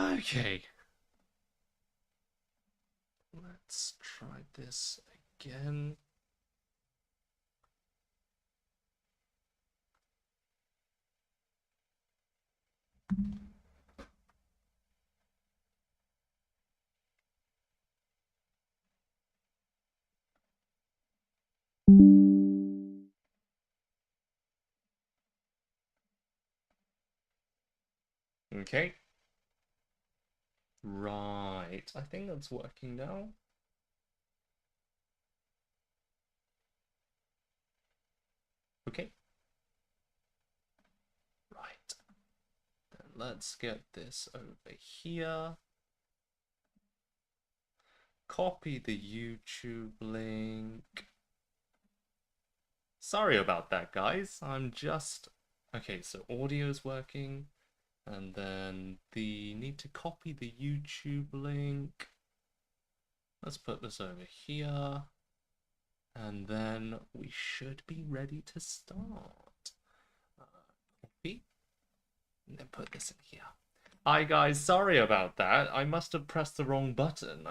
Okay, let's try this again. Okay, right. I think that's working now. Okay, right. Then let's get this over here. Copy the YouTube link. Sorry about that, guys. I'm just... Okay, so audio is working. And then the need to copy the YouTube link. Let's put this over here. And then we should be ready to start. Copy. And then put this in here. Hi guys, sorry about that. I must have pressed the wrong button.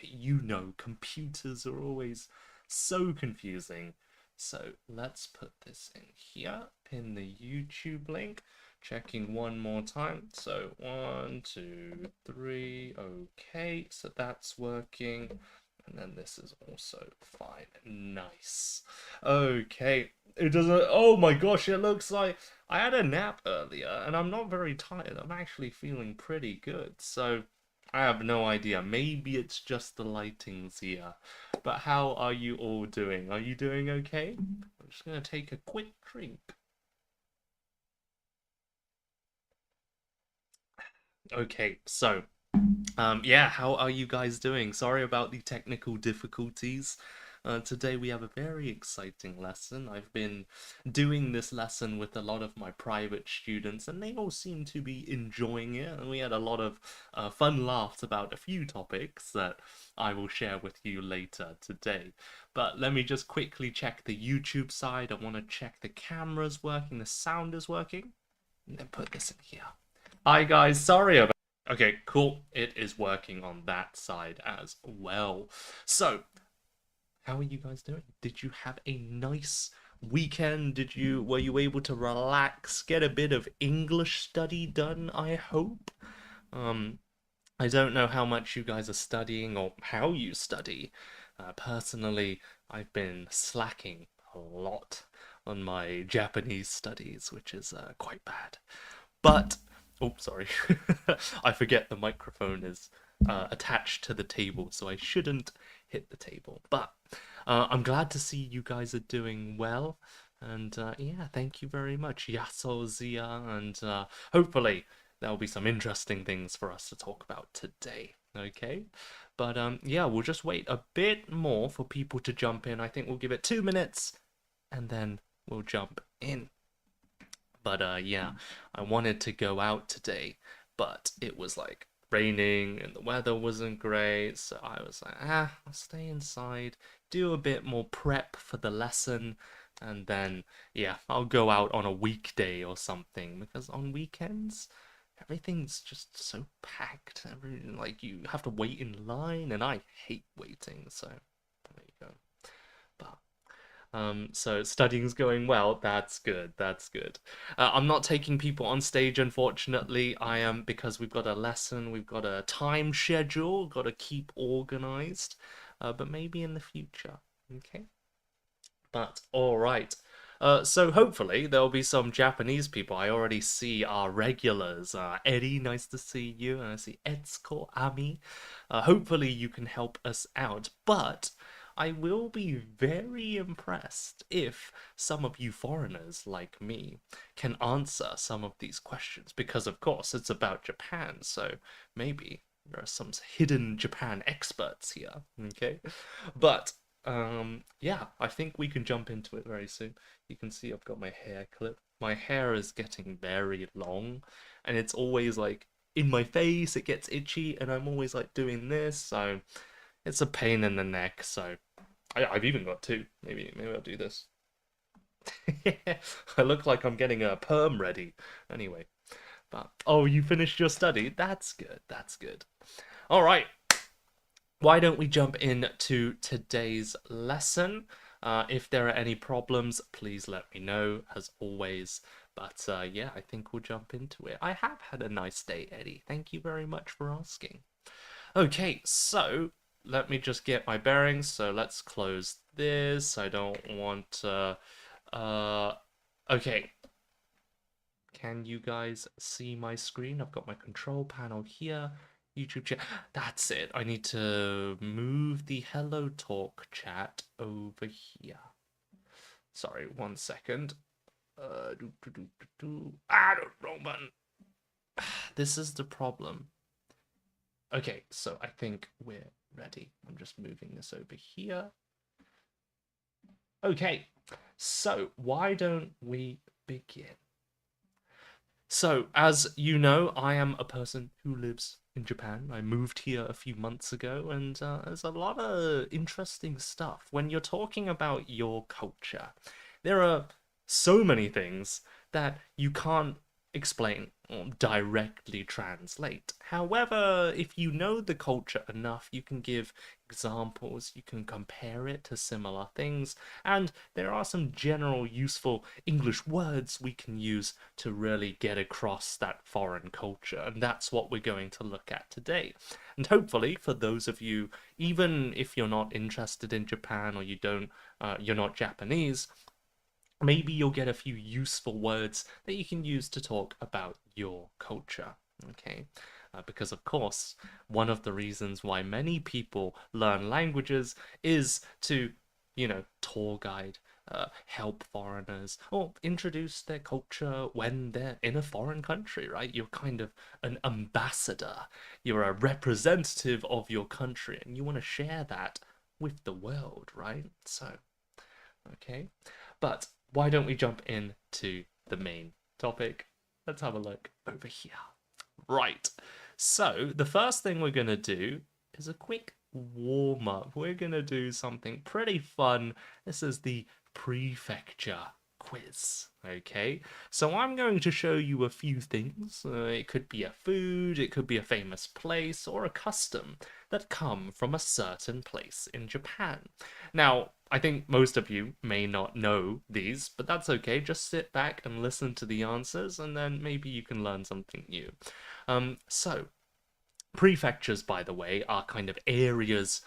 You know, computers are always so confusing. So let's put this in here, pin the YouTube link, checking one more time. So 1, 2, 3, okay, so that's working. And then this is also fine. Nice. Okay. It doesn't. Oh my gosh, it looks like I had a nap earlier and I'm not very tired. I'm actually feeling pretty good. So I have no idea. Maybe it's just the lightings here. But how are you all doing? Are you doing okay? I'm just going to take a quick drink. Okay, so yeah, how are you guys doing? Sorry about the technical difficulties. Today we have a very exciting lesson. I've been doing this lesson with a lot of my private students, and they all seem to be enjoying it. And we had a lot of fun laughs about a few topics that I will share with you later today. But let me just quickly check the YouTube side. I want to check the camera's working, the sound is working, and then put this in here. Hi guys, sorry about... Okay, cool. It is working on that side as well. So, how are you guys doing? Did you have a nice weekend? Were you able to relax, get a bit of English study done, I hope? Um, I don't know how much you guys are studying or how you study. Personally, I've been slacking a lot on my Japanese studies, which is quite bad. But, oh, sorry, I forget the microphone is attached to the table, so I shouldn't hit the table. But I'm glad to see you guys are doing well. And yeah, thank you very much, Yaso Zia, and hopefully there'll be some interesting things for us to talk about today. Okay, but yeah, we'll just wait a bit more for people to jump in. I think we'll give it 2 minutes, and then we'll jump in. But yeah, I wanted to go out today, but it was like raining and the weather wasn't great, so I was like, I'll stay inside, do a bit more prep for the lesson, and then yeah, I'll go out on a weekday or something because on weekends everything's just so packed. Like you have to wait in line, and I hate waiting, so there you go. But so studying's going well. That's good. That's good. I'm not taking people on stage, unfortunately. I am because we've got a lesson, we've got a time schedule, got to keep organized. But maybe in the future. Okay. But all right. So hopefully there'll be some Japanese people. I already see our regulars. Eddie, nice to see you. And I see Etsuko, Ami. Hopefully you can help us out. But I will be very impressed if some of you foreigners like me can answer some of these questions. Because of course it's about Japan. So maybe there are some hidden Japan experts here. Okay. But yeah, I think we can jump into it very soon. You can see I've got my hair clipped. My hair is getting very long, and it's always like in my face, it gets itchy, and I'm always like doing this, so it's a pain in the neck. So I've even got two. Maybe I'll do this. I look like I'm getting a perm ready. Anyway, But oh, you finished your study? That's good. That's good. All right. Why don't we jump into today's lesson? If there are any problems, please let me know, as always. But yeah, I think we'll jump into it. I have had a nice day, Eddie. Thank you very much for asking. Okay, so let me just get my bearings. So let's close this. I don't want uh okay. Can you guys see my screen? I've got my control panel here. YouTube chat. That's it. I need to move the Hello Talk chat over here. Sorry, 1 second. Wrong button. This is the problem. Okay, so I think we're ready. I'm just moving this over here. Okay, so why don't we begin? So, as you know, I am a person who lives in Japan. I moved here a few months ago, and there's a lot of interesting stuff. When you're talking about your culture, there are so many things that you can't explain or directly translate. However, if you know the culture enough, you can give examples, you can compare it to similar things, and there are some general useful English words we can use to really get across that foreign culture, and that's what we're going to look at today. And hopefully, for those of you, even if you're not interested in Japan or you're not Japanese, maybe you'll get a few useful words that you can use to talk about your culture. Okay, because of course, one of the reasons why many people learn languages is to, tour guide, help foreigners, or introduce their culture when they're in a foreign country, right? You're kind of an ambassador, you're a representative of your country, and you want to share that with the world, right? So, okay, but why don't we jump into the main topic? Let's have a look over here. Right. So, the first thing we're going to do is a quick warm up. We're going to do something pretty fun. This is the prefecture quiz. Okay, so I'm going to show you a few things. It could be a food, it could be a famous place, or a custom that come from a certain place in Japan. Now, I think most of you may not know these, but that's okay. Just sit back and listen to the answers, and then maybe you can learn something new. So, prefectures, by the way, are kind of areas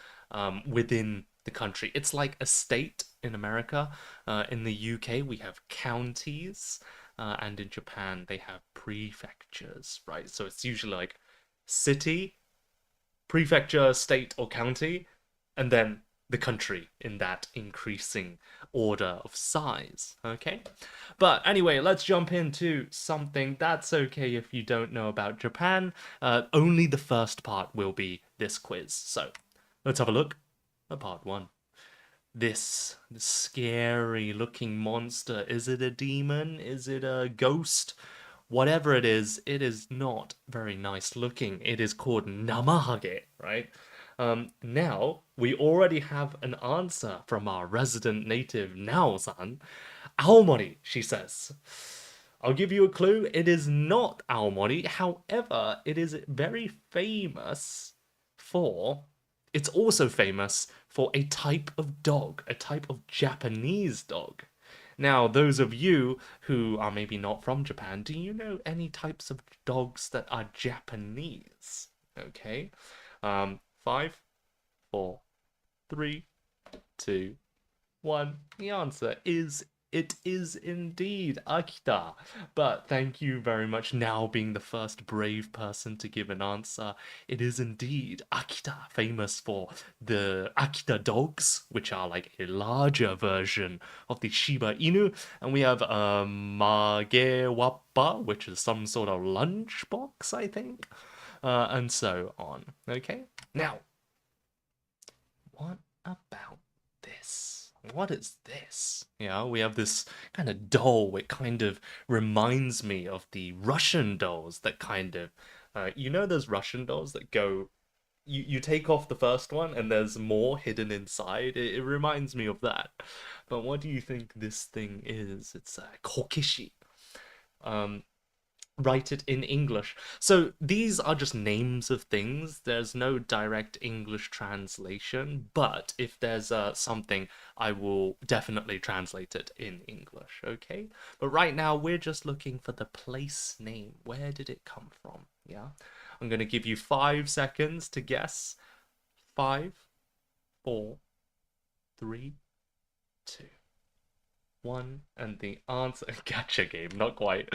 within the country. It's like a state in America. In the UK, we have counties, and in Japan, they have prefectures, right? So it's usually like city, prefecture, state, or county, and then the country in that increasing order of size, okay? But anyway, let's jump into something that's okay if you don't know about Japan. Only the first part will be this quiz. So let's have a look at part one. This scary looking monster, is it a demon? Is it a ghost? Whatever it is not very nice looking. It is called Namahage, right? Now, we already have an answer from our resident native, Nao-san. Aomori, she says. I'll give you a clue. It is not Aomori. However, it is very famous for... It's also famous for a type of dog, a type of Japanese dog. Now, those of you who are maybe not from Japan, do you know any types of dogs that are Japanese? Okay. 5, 4, 3, 2, 1. The answer is it is indeed Akita. But thank you very much, now being the first brave person to give an answer. It is indeed Akita, famous for the Akita dogs, which are like a larger version of the Shiba Inu. And we have Magewappa, which is some sort of lunchbox, I think. And so on. Okay? Now, what about this? What is this? We have this kind of doll. It kind of reminds me of the Russian dolls that kind of, those Russian dolls that go, you take off the first one and there's more hidden inside. It reminds me of that. But what do you think this thing is? It's a kokishi. write it in English. So these are just names of things. There's no direct English translation, but if there's something, I will definitely translate it in English, okay? But right now, we're just looking for the place name. Where did it come from? Yeah. I'm going to give you 5 seconds to guess. Five, four, three, two, one, and the answer gacha game, not quite.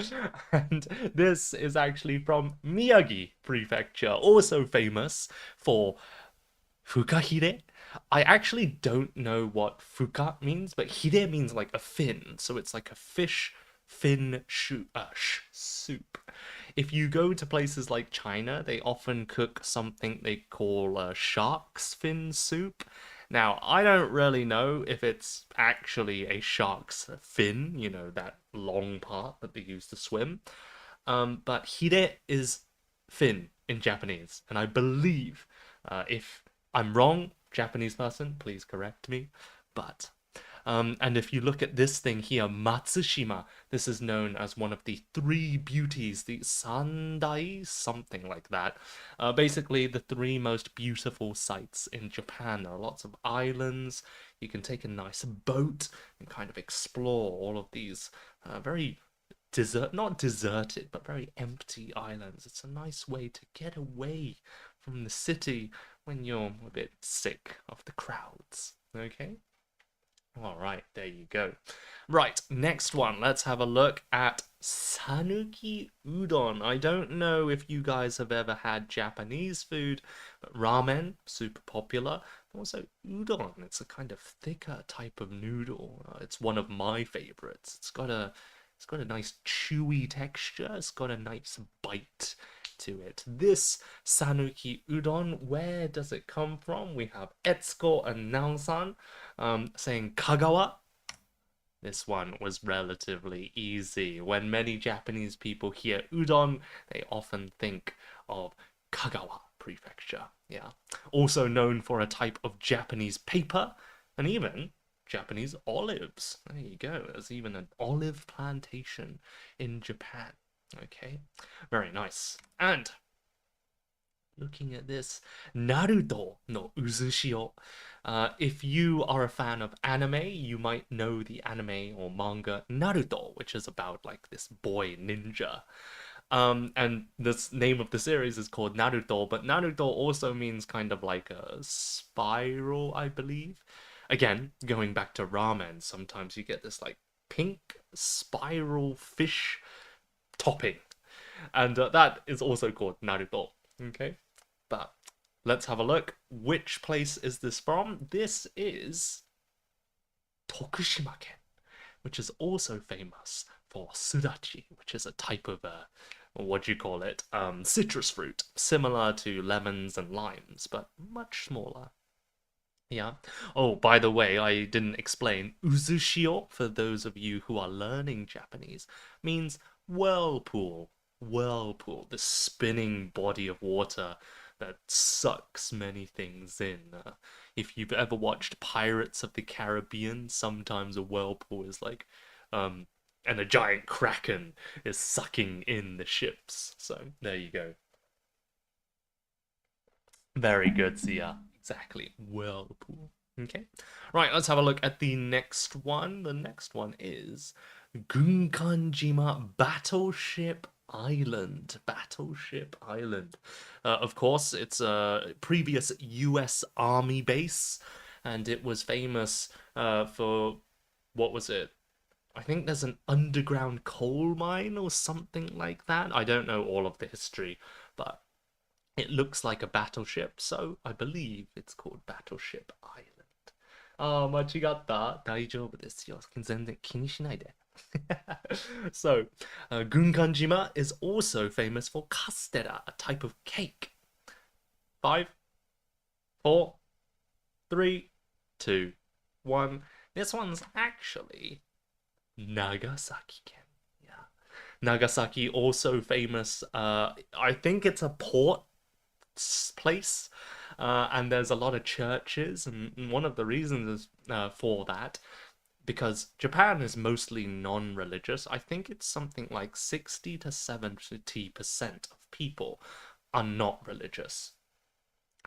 And this is actually from Miyagi Prefecture, also famous for fukahire. I actually don't know what fuka means, but hire means like a fin, so it's like a fish fin soup. If you go to places like China, they often cook something they call shark's fin soup. Now, I don't really know if it's actually a shark's fin, you know, that long part that they use to swim. But hire is fin in Japanese, and I believe, if I'm wrong, Japanese person, please correct me. But and if you look at this thing here, Matsushima, this is known as one of the three beauties, the Sandai, something like that. Basically, the three most beautiful sites in Japan. There are lots of islands. You can take a nice boat and kind of explore all of these very not deserted, but very empty islands. It's a nice way to get away from the city when you're a bit sick of the crowds. Okay? All right, there you go. Right, next one. Let's have a look at Sanuki Udon. I don't know if you guys have ever had Japanese food, but ramen, super popular. Also, udon. It's a kind of thicker type of noodle. It's one of my favorites. It's got a nice chewy texture. It's got a nice bite to it. This Sanuki Udon, where does it come from? We have Etsuko and Naosan saying Kagawa. This one was relatively easy. When many Japanese people hear udon, they often think of Kagawa Prefecture. Yeah. Also known for a type of Japanese paper and even Japanese olives. There you go. There's even an olive plantation in Japan. Okay, very nice. And looking at this, Naruto no Uzushio. If you are a fan of anime, you might know the anime or manga Naruto, which is about like this boy ninja. And the name of the series is called Naruto, but Naruto also means kind of like a spiral, I believe. Again, going back to ramen, sometimes you get this like pink spiral fish topping, and that is also called Naruto. Okay, but let's have a look. Which place is this from? This is Tokushima-ken, which is also famous for sudachi, which is a type of what do you call it? Citrus fruit, similar to lemons and limes, but much smaller. Yeah. Oh, by the way, I didn't explain. Uzushio, for those of you who are learning Japanese, means whirlpool. Whirlpool, the spinning body of water that sucks many things in. If you've ever watched Pirates of the Caribbean, sometimes a whirlpool is like, and a giant kraken is sucking in the ships. So there you go. Very good, Zia. Exactly. Whirlpool. Okay. Right, let's have a look at the next one. The next one is Gunkanjima Battleship Island. Battleship Island. Of course, it's a previous US Army base, and it was famous for what was it? I think there's an underground coal mine or something like that. I don't know all of the history, but it looks like a battleship, so I believe it's called Battleship Island. ああ、間違った。大丈夫ですよ。全然気にしないで。So, Gunkanjima is also famous for castella, a type of cake. Five, four, three, two, one. This one's actually Nagasaki-ken. Yeah. Nagasaki, also famous. I think it's a port place, and there's a lot of churches, and one of the reasons is, for that, because Japan is mostly non-religious. I think it's something like 60 to 70% of people are not religious.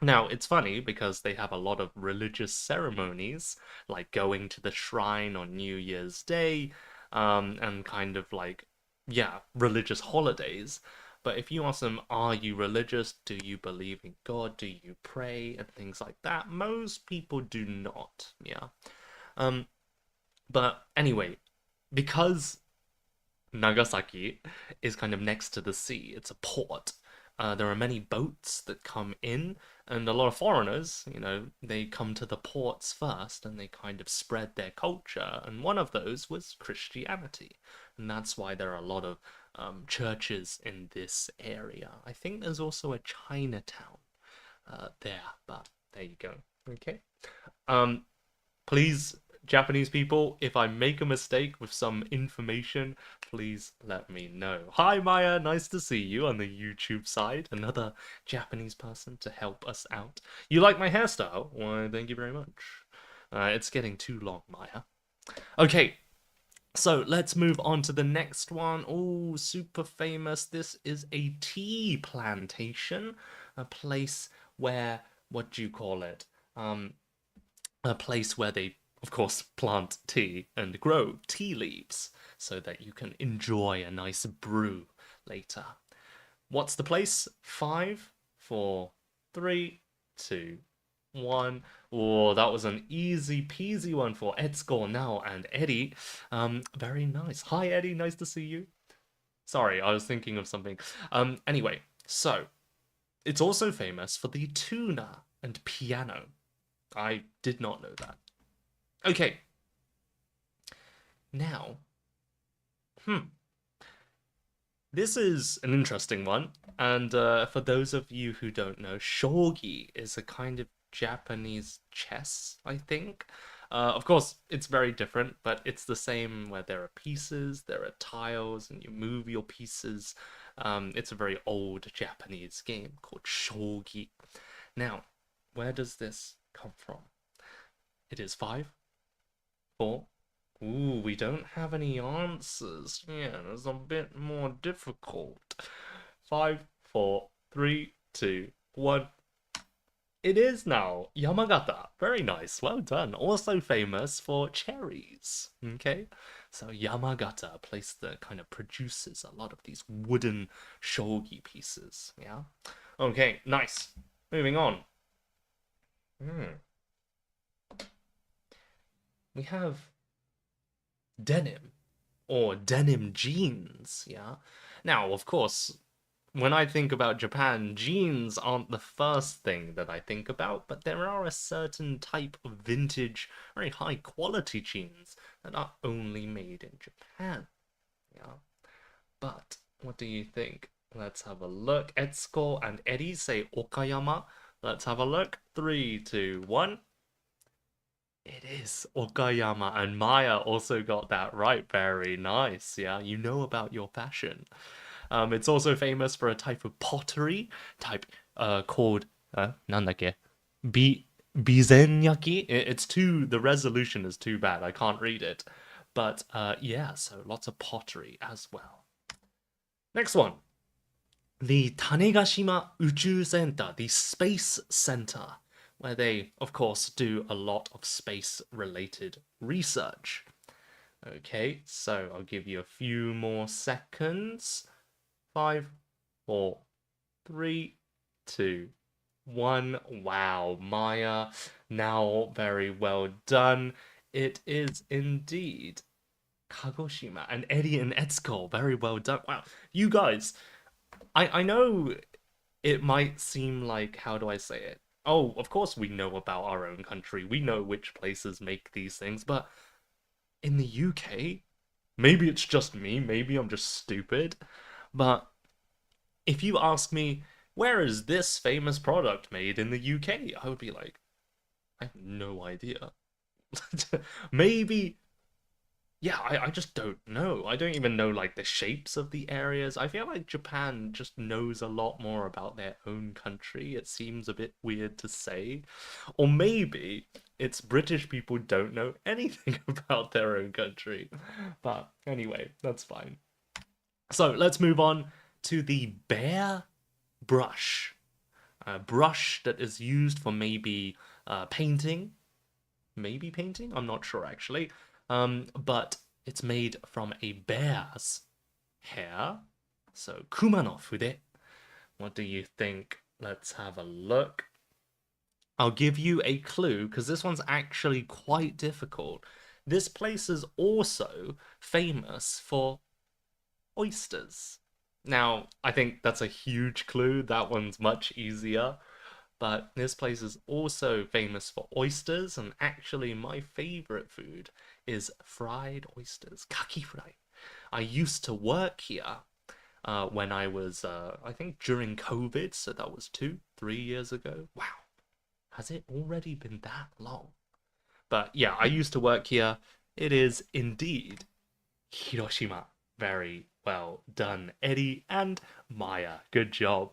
Now, it's funny because they have a lot of religious ceremonies, like going to the shrine on New Year's Day, and kind of like, yeah, religious holidays. But if you ask them, are you religious? Do you believe in God? Do you pray? And things like that, most people do not, yeah. Um, but anyway, because Nagasaki is kind of next to the sea. It's a port. There are many boats that come in, and a lot of foreigners, they come to the ports first and they kind of spread their culture. And one of those was Christianity. And that's why there are a lot of churches in this area. I think there's also a Chinatown there, but there you go. Okay. Um, Please, Japanese people, if I make a mistake with some information, please let me know. Hi, Maya. Nice to see you on the YouTube side. Another Japanese person to help us out. You like my hairstyle? Why, thank you very much. It's getting too long, Maya. Okay, so let's move on to the next one. Oh, super famous. This is a tea plantation, a place where, what do you call it? A place where they, of course, plant tea and grow tea leaves so that you can enjoy a nice brew later. What's the place? 5, 4, 3, 2, 1. Oh, that was an easy peasy one for Etsuko now and Eddie. Very nice. Hi, Eddie. Nice to see you. Sorry, I was thinking of something. Anyway, so it's also famous for the tuna and piano. I did not know that. Okay. Now, this is an interesting one. And for those of you who don't know, shogi is a kind of Japanese chess, I think. Of course, it's very different, but it's the same where there are pieces, there are tiles, and you move your pieces. It's a very old Japanese game called shogi. Now, where does this come from? It is 5, 4. Ooh, we don't have any answers. Yeah, it's a bit more difficult. 5, 4, 3, 2, 1. It is now Yamagata. Very nice. Well done. Also famous for cherries. Okay? So Yamagata, a place that kind of produces a lot of these wooden shogi pieces. Yeah? Okay, nice. Moving on. We have denim or denim jeans, yeah? Now, of course, when I think about Japan, jeans aren't the first thing that I think about, but there are a certain type of vintage, very high quality jeans that are only made in Japan, yeah? But what do you think? Let's have a look. Etsuko and Eddie say Okayama. Let's have a look. 3, 2, 1. It is Okayama, and Maya also got that right. Very nice. Yeah, you know about your fashion. It's also famous for a type of pottery called なんだっけ? Bizenyaki. The resolution is too bad. I can't read it. But yeah, so lots of pottery as well. Next one. The Tanegashima Uchu Center, the Space Center, where they, of course, do a lot of space-related research. Okay, so I'll give you a few more seconds. 5, 4, 3, 2, 1. Wow, Maya, now very well done. It is indeed Kagoshima. And Eddie and Etsuko, very well done. Wow, you guys, I know it might seem like, how do I say it? Oh, of course we know about our own country. We know which places make these things, but in the UK, maybe it's just me, maybe I'm just stupid, but if you ask me, where is this famous product made in the UK? I would be like, I have no idea. Maybe Yeah, I just don't know. I don't even know like the shapes of the areas. I feel like Japan just knows a lot more about their own country. It seems a bit weird to say. Or maybe it's British people don't know anything about their own country. But anyway, that's fine. So let's move on to the bear brush. A brush that is used for maybe painting, maybe painting. I'm not sure actually. But it's made from a bear's hair. So Kuma no Fude. What do you think? Let's have a look. I'll give you a clue because this one's actually quite difficult. This place is also famous for oysters. Now, I think that's a huge clue. That one's much easier. But this place is also famous for oysters, and actually, my favorite food is fried oysters, kaki fry. I used to work here when I was, I think, during COVID, so that was 3 years ago. Wow, has it already been that long? But yeah, I used to work here. It is indeed Hiroshima. Very well done, Eddie and Maya. Good job.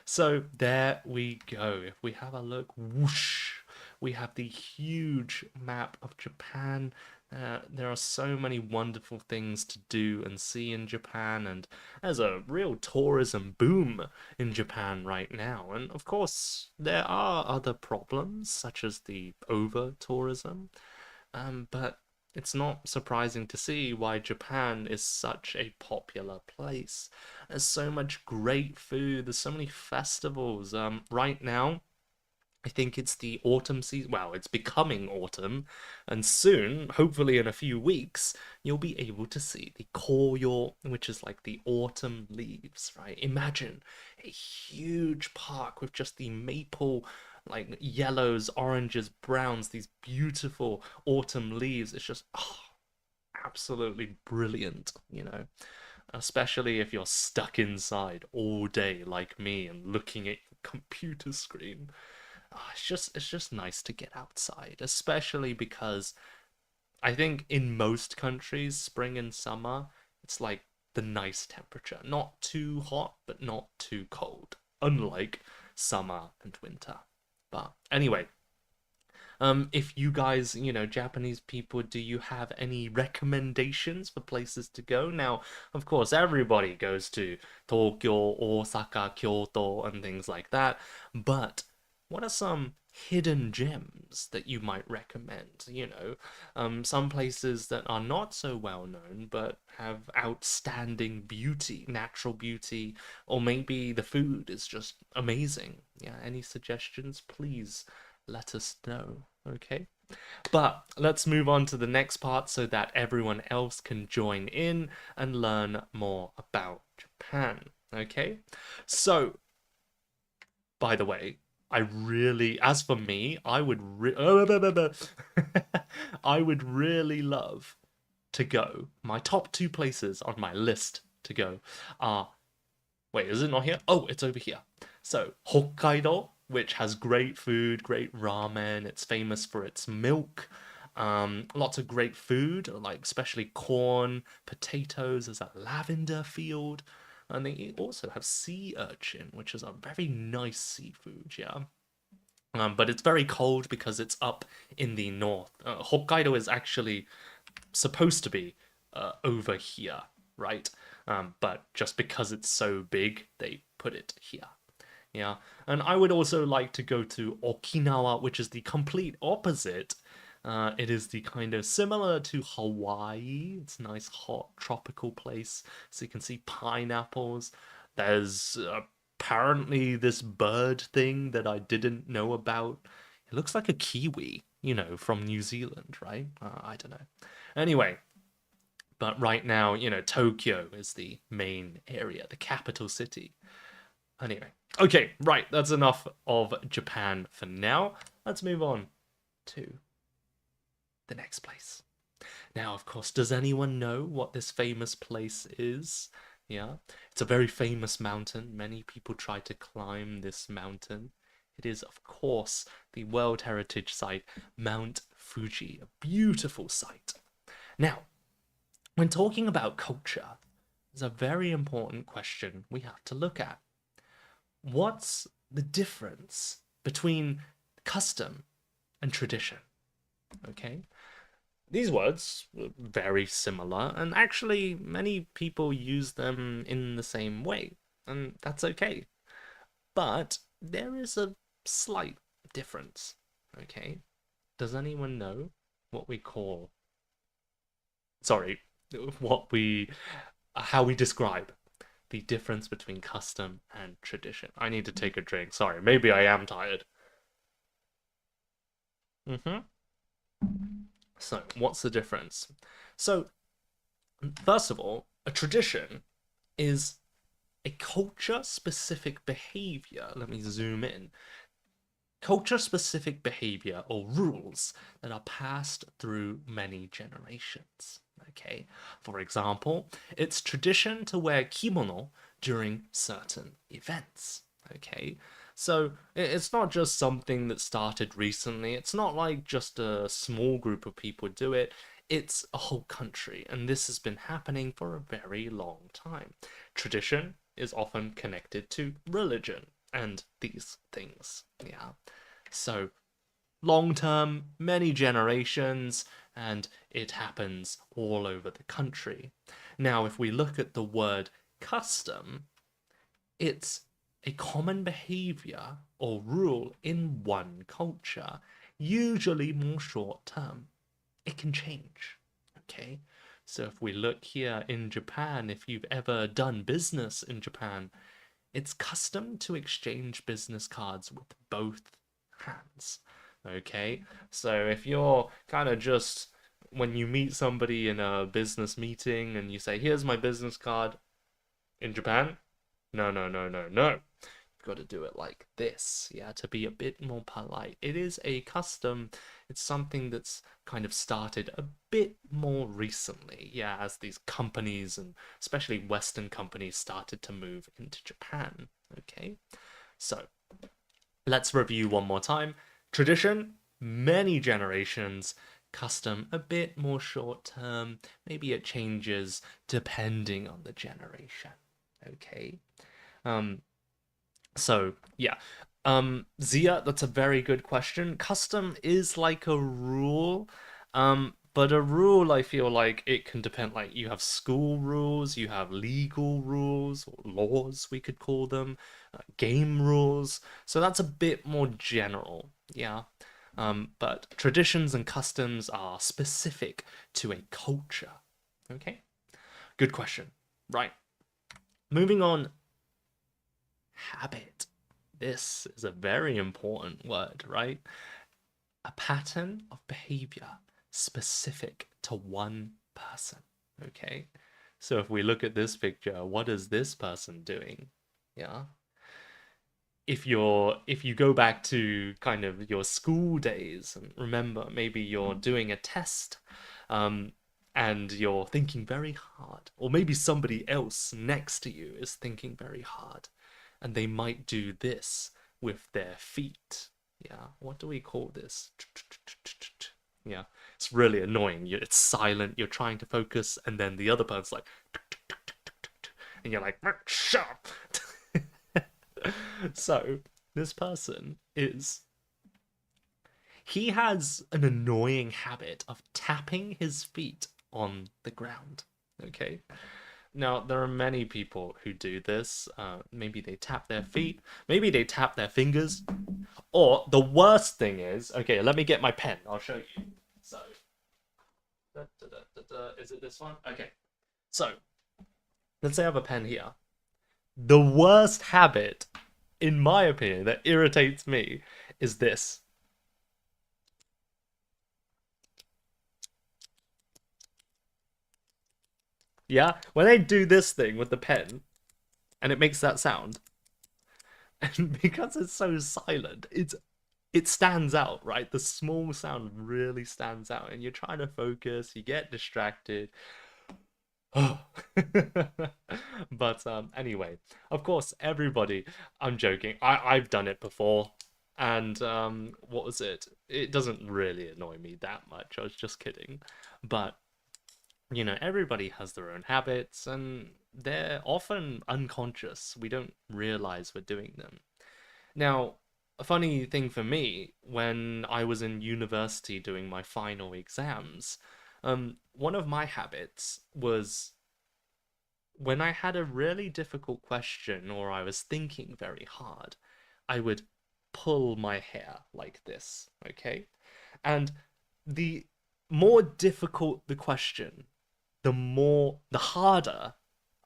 So there we go. If we have a look, whoosh, we have the huge map of Japan. There are so many wonderful things to do and see in Japan, and there's a real tourism boom in Japan right now. And of course, there are other problems, such as the over tourism. But it's not surprising to see why Japan is such a popular place. There's so much great food, there's so many festivals. Right now, I think it's the autumn season. Well, it's becoming autumn, and soon, hopefully in a few weeks, you'll be able to see the Koyo, which is like the autumn leaves, right? Imagine a huge park with just the maple, like yellows, oranges, browns, these beautiful autumn leaves. It's just, absolutely brilliant, you know? Especially if you're stuck inside all day like me and looking at your computer screen. It's just nice to get outside, especially because I think in most countries, spring and summer, it's like the nice temperature. Not too hot, but not too cold. Unlike summer and winter. But anyway, if you guys, Japanese people, do you have any recommendations for places to go? Now, of course, everybody goes to Tokyo, Osaka, Kyoto, and things like that. But what are some hidden gems that you might recommend? Some places that are not so well known but have outstanding beauty, natural beauty, or maybe the food is just amazing. Yeah, any suggestions? Please let us know. Okay. But let's move on to the next part so that everyone else can join in and learn more about Japan. Okay. So, by the way, as for me, I would really love to go. My top two places on my list to go are, wait, is it not here? Oh, it's over here. So, Hokkaido, which has great food, great ramen. It's famous for its milk. Lots of great food, like especially corn, potatoes. There's a lavender field. And they also have sea urchin, which is a very nice seafood, yeah. But it's very cold because it's up in the north. Hokkaido is actually supposed to be over here, right? But just because it's so big, they put it here. Yeah, and I would also like to go to Okinawa, which is the complete opposite. It is the kind of similar to Hawaii. It's a nice, hot, tropical place, so you can see pineapples. There's apparently this bird thing that I didn't know about. It looks like a kiwi, from New Zealand, right? I don't know. Anyway, but right now, Tokyo is the main area, the capital city. Anyway, okay, right, that's enough of Japan for now. Let's move on to the next place. Now, of course, does anyone know what this famous place is? Yeah, it's a very famous mountain. Many people try to climb this mountain. It is, of course, the World Heritage Site, Mount Fuji, a beautiful site. Now, when talking about culture, there's a very important question we have to look at. What's the difference between custom and tradition? Okay. These words are very similar, and actually, many people use them in the same way, and that's okay. But there is a slight difference. Okay. Does anyone know what we call, sorry, what we, how we describe the difference between custom and tradition? I need to take a drink. Sorry, maybe I am tired. Mm-hmm. So, what's the difference? So, first of all, a tradition is a culture specific behavior. Let me zoom in. Culture specific behavior or rules that are passed through many generations. Okay, for example, it's tradition to wear kimono during certain events. Okay, so it's not just something that started recently, it's not like just a small group of people do it. It's a whole country, and this has been happening for a very long time. Tradition is often connected to religion and these things. Yeah. So long term, many generations, and it happens all over the country. Now, if we look at the word custom, it's a common behavior or rule in one culture, usually more short term. It can change. Okay. So if we look here in Japan, if you've ever done business in Japan, it's custom to exchange business cards with both hands. Okay, so if you're kind of just when you meet somebody in a business meeting and you say, "Here's my business card," in Japan, no, no, no, no, no. You've got to do it like this, yeah, to be a bit more polite. It is a custom, it's something that's kind of started a bit more recently, yeah, as these companies and especially Western companies started to move into Japan. Okay, so let's review one more time. Tradition, many generations. Custom, a bit more short term. Maybe it changes depending on the generation. Okay. Um, so yeah. Zia, that's a very good question. Custom is like a rule. But a rule, I feel like it can depend. Like you have school rules, you have legal rules or laws, we could call them, game rules. So that's a bit more general, yeah. But traditions and customs are specific to a culture. Okay, good question. Right, moving on. Habit. This is a very important word, right? A pattern of behavior specific to one person. Okay. So if we look at this picture, what is this person doing? Yeah. If you go back to kind of your school days and remember maybe you're doing a test and you're thinking very hard, or maybe somebody else next to you is thinking very hard and they might do this with their feet. Yeah, what do we call this? Yeah, it's really annoying. It's silent, you're trying to focus, and then the other person's like, and you're like, shut up. So, this person is. He has an annoying habit of tapping his feet on the ground. Okay? Now, there are many people who do this. Maybe they tap their feet, maybe they tap their fingers, or the worst thing is, okay, let me get my pen. I'll show you. So, is it this one? Okay. So, let's say I have a pen here. The worst habit, in my opinion, that irritates me is this. Yeah? When I do this thing with the pen, and it makes that sound, and because it's so silent, it stands out, right? The small sound really stands out, and you're trying to focus, you get distracted. But anyway, of course, everybody. I'm joking. I've done it before, and what was it? It doesn't really annoy me that much. I was just kidding, but You know, everybody has their own habits, and they're often unconscious. We don't realize we're doing them. Now, a funny thing for me, when I was in university doing my final exams, one of my habits was when I had a really difficult question or I was thinking very hard, I would pull my hair like this, okay? And the more difficult the question, the harder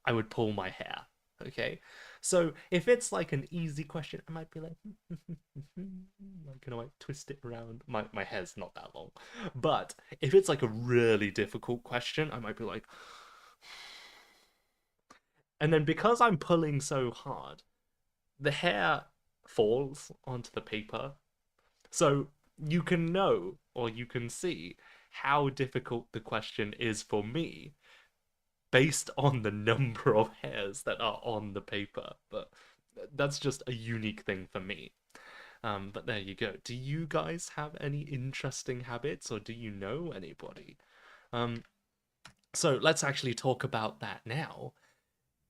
I would pull my hair. Okay, so if it's like an easy question, I might be like, like you know, like twist it around. My hair's not that long, but if it's like a really difficult question, I might be like, and then because I'm pulling so hard, the hair falls onto the paper. So you can know or you can see how difficult the question is for me based on the number of hairs that are on the paper. But that's just a unique thing for me. But there you go. Do you guys have any interesting habits or do you know anybody? Um, so let's actually talk about that now.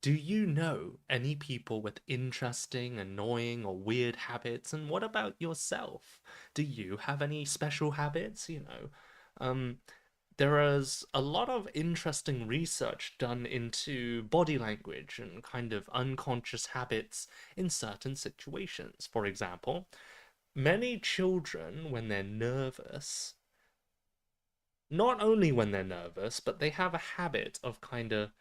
Do you know any people with interesting, annoying, or weird habits? And what about yourself? Do you have any special habits? Um, there is a lot of interesting research done into body language and kind of unconscious habits in certain situations. For example, many children, when they're nervous, not only when they're nervous, but they have a habit of kind of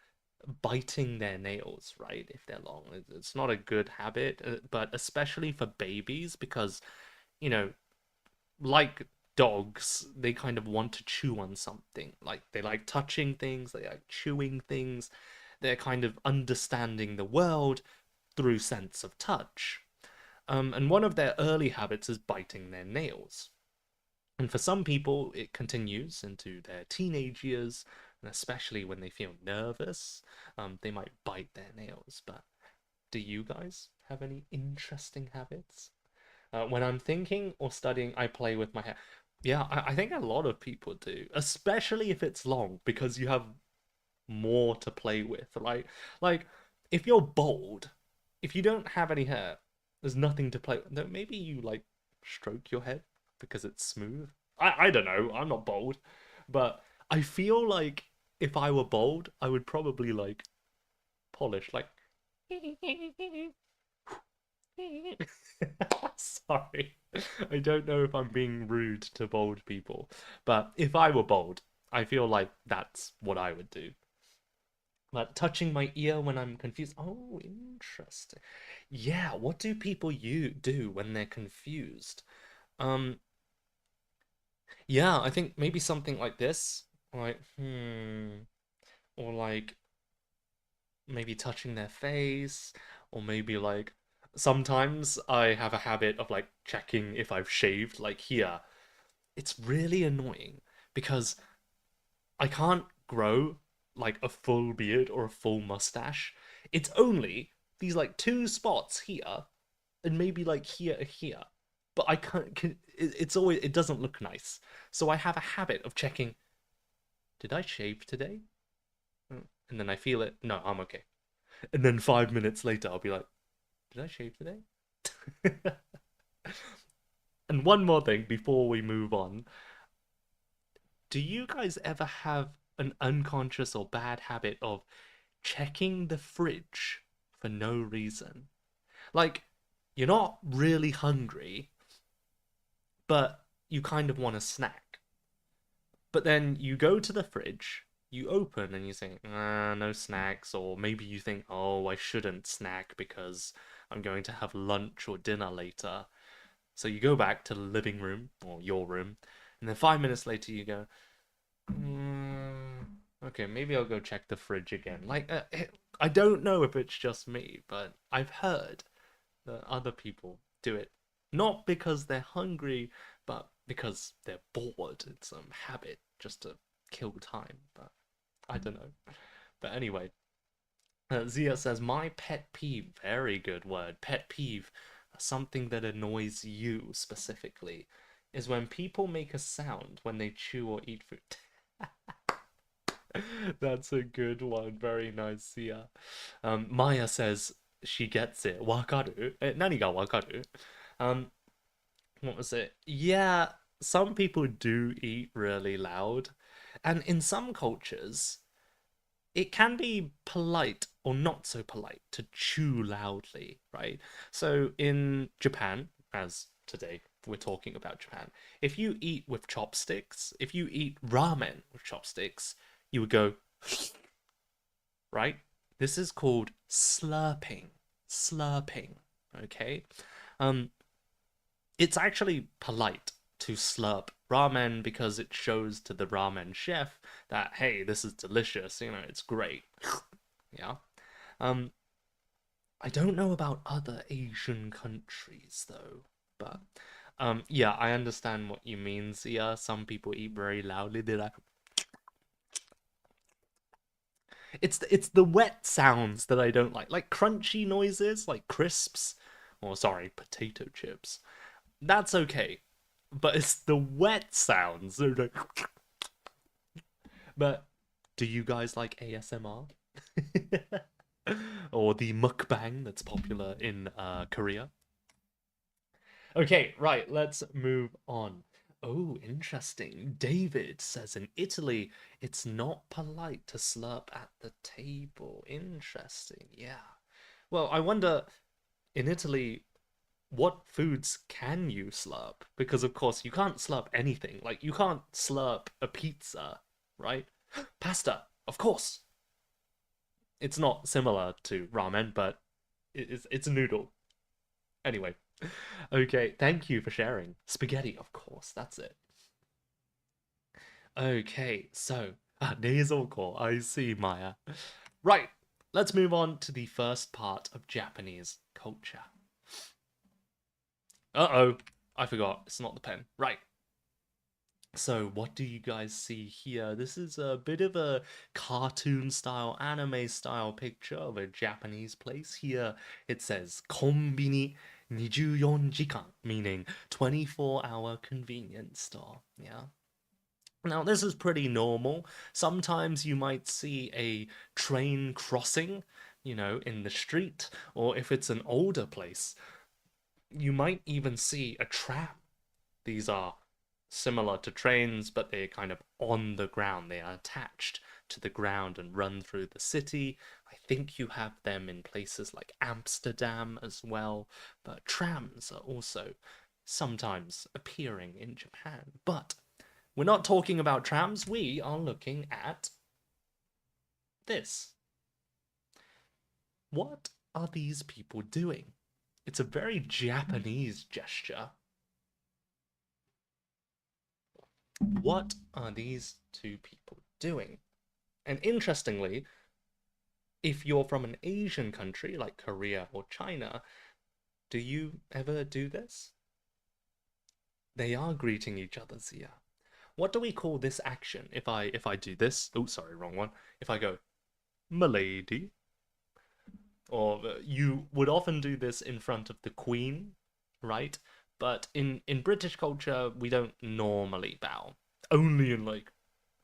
biting their nails, right? If they're long. It's not a good habit, but especially for babies, because, you know, like dogs, they kind of want to chew on something. Like they like touching things, they like chewing things. They're kind of understanding the world through sense of touch. And one of their early habits is biting their nails. And for some people, it continues into their teenage years, and especially when they feel nervous, they might bite their nails. But do you guys have any interesting habits? When I'm thinking or studying, I play with my hair. Yeah, I think a lot of people do, especially if it's long, because you have more to play with. Like if you're bald, if you don't have any hair, there's nothing to play with. No, maybe you like stroke your head because it's smooth. I don't know. I'm not bald, but I feel like if I were bald, I would probably like polish like Sorry. I don't know if I'm being rude to bald people, but if I were bald, I feel like that's what I would do. Like touching my ear when I'm confused. Oh, interesting. Yeah, what do people you do when they're confused? Um, yeah, I think maybe something like this. Like, or like maybe touching their face, or maybe like sometimes I have a habit of like checking if I've shaved, like here. It's really annoying because I can't grow like a full beard or a full mustache. It's only these like two spots here and maybe like here or here. But I can't, it's always, it doesn't look nice. So I have a habit of checking, did I shave today? And then I feel it. No, I'm okay. And then 5 minutes later, I'll be like, did I shave today? And one more thing before we move on. Do you guys ever have an unconscious or bad habit of checking the fridge for no reason? Like, you're not really hungry, but you kind of want a snack. But then you go to the fridge, you open and you think, no snacks. Or maybe you think, oh, I shouldn't snack because I'm going to have lunch or dinner later. So you go back to the living room or your room, and then 5 minutes later you go, okay, maybe I'll go check the fridge again. Like, I don't know if it's just me, but I've heard that other people do it not because they're hungry, but because they're bored. It's some habit just to kill time. But I don't know. But anyway, Zia says my pet peeve. Very good word. Pet peeve. Something that annoys you specifically is when people make a sound when they chew or eat food. That's a good one. Very nice, yeah. Maya says she gets it. Wakaru. Nani ga wakaru? Um, what was it? Yeah, some people do eat really loud, and in some cultures, it can be polite or not so polite to chew loudly, right? So in Japan, as today we're talking about Japan, if you eat with chopsticks, if you eat ramen with chopsticks, you would go, right? This is called slurping. Slurping, okay? Um, it's actually polite to slurp ramen because it shows to the ramen chef that, hey, this is delicious, it's great. Yeah. Um, I don't know about other Asian countries though, but yeah, I understand what you mean, Zia. Some people eat very loudly. They're like, it's the wet sounds that I don't like crunchy noises, like crisps, or sorry, potato chips. That's okay, but it's the wet sounds. They're like, but do you guys like ASMR? Or the mukbang that's popular in Korea? Okay, right, let's move on. Oh, interesting. David says in Italy, it's not polite to slurp at the table. Interesting, yeah. Well, I wonder in Italy, what foods can you slurp? Because, of course, you can't slurp anything. Like, you can't slurp a pizza, right? Pasta, of course. It's not similar to ramen, but it's a noodle. Anyway, okay, thank you for sharing. Spaghetti, of course, that's it. Okay, so nasal core. I see, Maya. Right, let's move on to the first part of Japanese culture. Uh-oh, I forgot. It's not the pen. Right. So, what do you guys see here? This is a bit of a cartoon style, anime style picture of a Japanese place. Here it says Konbini 24 jikan, meaning 24-hour convenience store. Yeah. Now, this is pretty normal. Sometimes you might see a train crossing, in the street, or if it's an older place, you might even see a tram. These are similar to trains, but they're kind of on the ground. They are attached to the ground and run through the city. I think you have them in places like Amsterdam as well, but trams are also sometimes appearing in Japan. But we're not talking about trams, we are looking at this. What are these people doing? It's a very Japanese gesture. What are these two people doing? And interestingly, if you're from an Asian country like Korea or China, do you ever do this? They are greeting each other, Zia. What do we call this action if I do this? Oh, sorry, wrong one. If I go, "Milady," or you would often do this in front of the Queen, right? But in British culture, we don't normally bow. Only in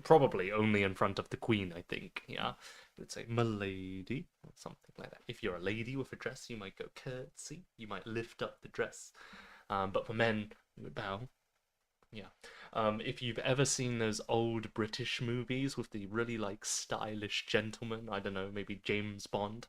probably only in front of the Queen, I think. Yeah, you'd say "Milady" or something like that. If you're a lady with a dress, you might go curtsy. You might lift up the dress. But for men, you would bow. Yeah. If you've ever seen those old British movies with the really stylish gentleman, I don't know, maybe James Bond,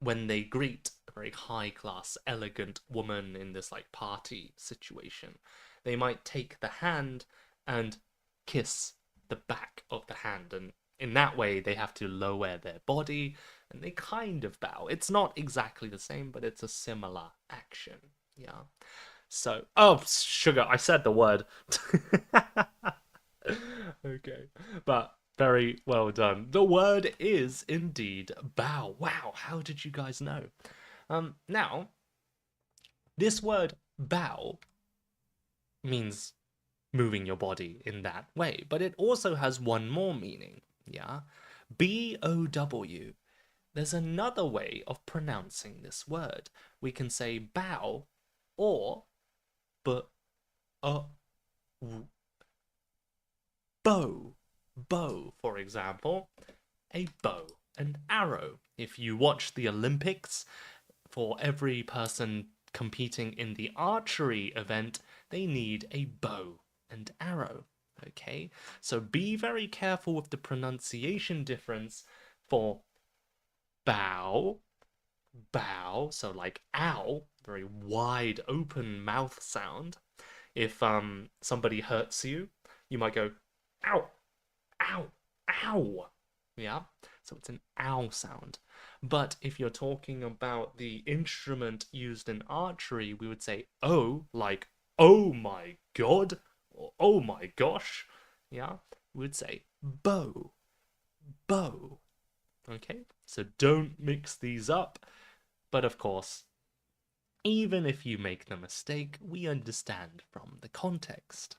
when they greet a very high class, elegant woman in this party situation, they might take the hand and kiss the back of the hand, and in that way they have to lower their body and they kind of bow. It's not exactly the same, but it's a similar action. Yeah. So, oh, sugar, I said the word. Okay, but very well done. The word is indeed bow. Wow, how did you guys know? Now, this word bow means moving your body in that way, but it also has one more meaning. Yeah, BOW. There's another way of pronouncing this word. We can say bow or b, bow. bow, for example, a bow and arrow. If you watch the Olympics, for every person competing in the archery event, they need a bow and arrow. Okay, so be very careful with the pronunciation difference for bow, bow, so like ow, very wide open mouth sound. If somebody hurts you, you might go ow, ow, ow. Yeah, so it's an ow sound. But if you're talking about the instrument used in archery, we would say oh, like oh my god, or oh my gosh. Yeah, we would say bow, bow. Okay, so don't mix these up. But of course, even if you make the mistake, we understand from the context.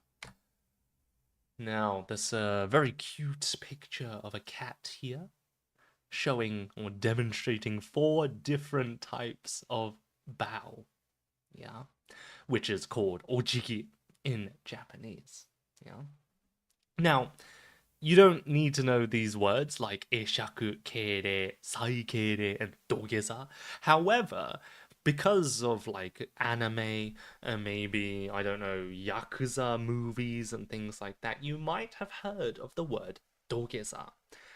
Now, there's a very cute picture of a cat here, showing or demonstrating 4 different types of bow, yeah, which is called ojiki in Japanese, yeah. Now, you don't need to know these words like eshaku, keire, saikeire, and dogeza. However, because of like anime and maybe, I don't know, Yakuza movies and things like that, you might have heard of the word dogeza,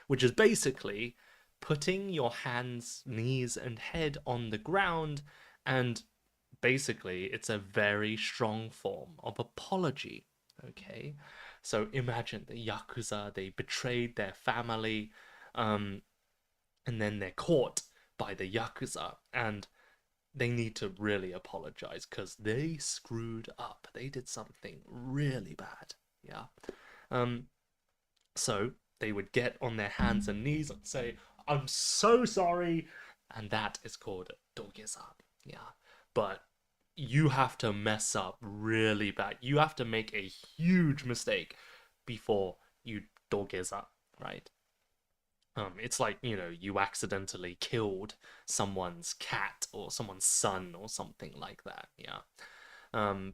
which is basically putting your hands, knees, and head on the ground, and basically it's a very strong form of apology. Okay, so imagine the Yakuza, they betrayed their family, um, and then they're caught by the Yakuza, and they need to really apologize because they screwed up. They did something really bad. Yeah. Um, so they would get on their hands and knees and say, I'm so sorry. And that is called dogeza. Yeah. But you have to mess up really bad. You have to make a huge mistake before you dogeza, right? It's like, you know, you accidentally killed someone's cat or someone's son or something like that. Yeah.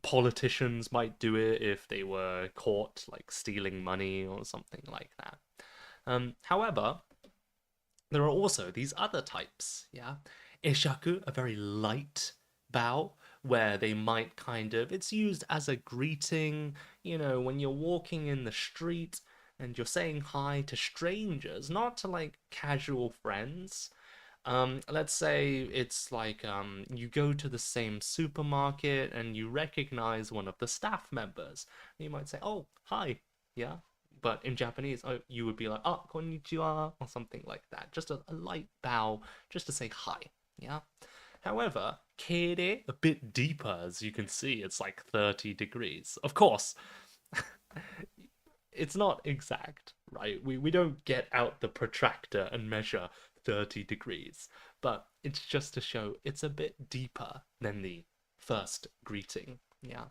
Politicians might do it if they were caught like stealing money or something like that. However, there are also these other types, yeah. Ishaku, a very light bow, where they might kind of, it's used as a greeting, you know, when you're walking in the street and you're saying hi to strangers, not to like casual friends. Let's say it's like you go to the same supermarket and you recognize one of the staff members. You might say, "Oh, hi," yeah. But in Japanese, oh, you would be like, "Ah, konnichiwa," or something like that. Just a light bow, just to say hi, yeah. However, keire, a bit deeper, as you can see, it's like 30 degrees. Of course, it's not exact, right? We don't get out the protractor and measure 30 degrees, but it's just to show it's a bit deeper than the first greeting. Yeah.